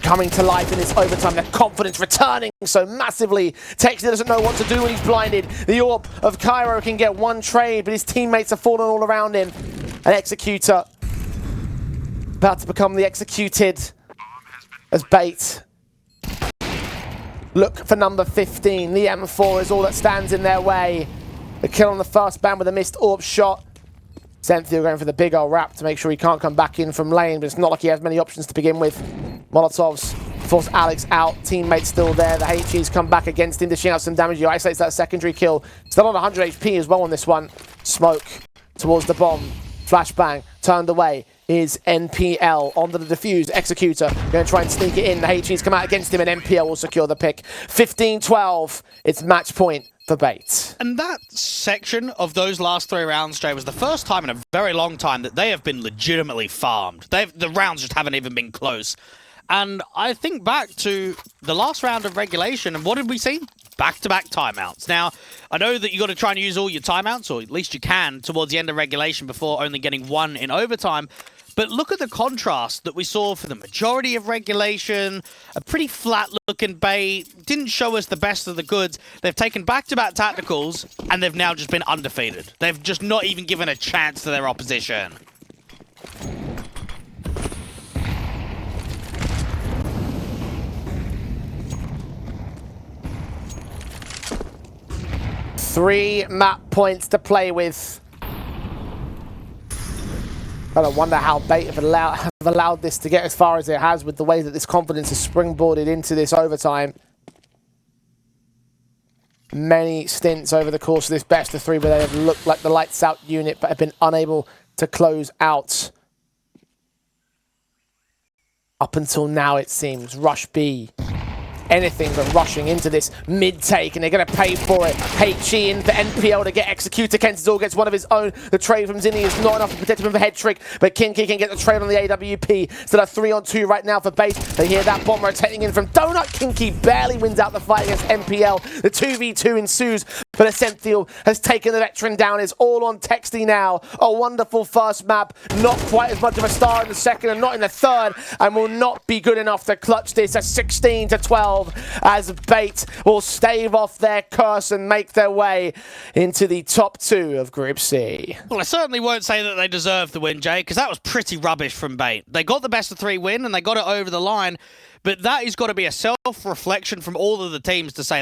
Coming to life in this overtime, their confidence returning so massively. Texter doesn't know what to do when he's blinded. The Orb of Cairo can get one trade, but his teammates are falling all around him. An Executor about to become the executed as Bait look for number 15. The M4 is all that stands in their way. The kill on the first band with a missed Orb shot. Zenthio going for the big old wrap to make sure he can't come back in from lane, but it's not like he has many options to begin with. Molotovs force Alex out. Teammates still there. The HE's come back against him, dishing out some damage. He isolates that secondary kill. Still on 100 HP as well on this one. Smoke towards the bomb. Flashbang turned away is NPL onto the defuse. Executor going to try and sneak it in. The HE's come out against him and NPL will secure the pick. 15-12. It's match point for Bait. And that section of those last 3 rounds, Jay, was the first time in a very long time that they have been legitimately farmed. The rounds just haven't even been close. And I think back to the last round of regulation, and what did we see? Back-to-back timeouts. Now, I know that you got to try and use all your timeouts, or at least you can, towards the end of regulation before only getting 1 in overtime. But look at the contrast that we saw for the majority of regulation. A pretty flat-looking Bait. Didn't show us the best of the goods. They've taken back-to-back tacticals, and they've now just been undefeated. They've just not even given a chance to their opposition. Three map points to play with. I don't wonder how Bait have allowed this to get as far as it has with the way that this confidence is springboarded into this overtime. Many stints over the course of this best of 3 where they have looked like the lights out unit but have been unable to close out. Up until now it seems. Rush B. Anything but rushing into this mid-take, and they're going to pay for it. HE in for NPL to get Executor. Kentazor gets one of his own. The trade from Zinni is not enough to protect him from Headtrick, but Kinky can get the trade on the AWP. Still a 3-on-2 right now for Bait. They hear that bomb rotating in from Donut. Kinky barely wins out the fight against NPL. The 2v2 ensues, but Ascenthiel has taken the veteran down. It's all on Texty now. A wonderful first map. Not quite as much of a star in the second and not in the third, and will not be good enough to clutch this at 16-12. As Bait will stave off their curse and make their way into the top 2 of Group C. Well, I certainly won't say that they deserve the win, Jay, because that was pretty rubbish from Bait. They got the best of 3 win and they got it over the line, but that has got to be a self-reflection from all of the teams to say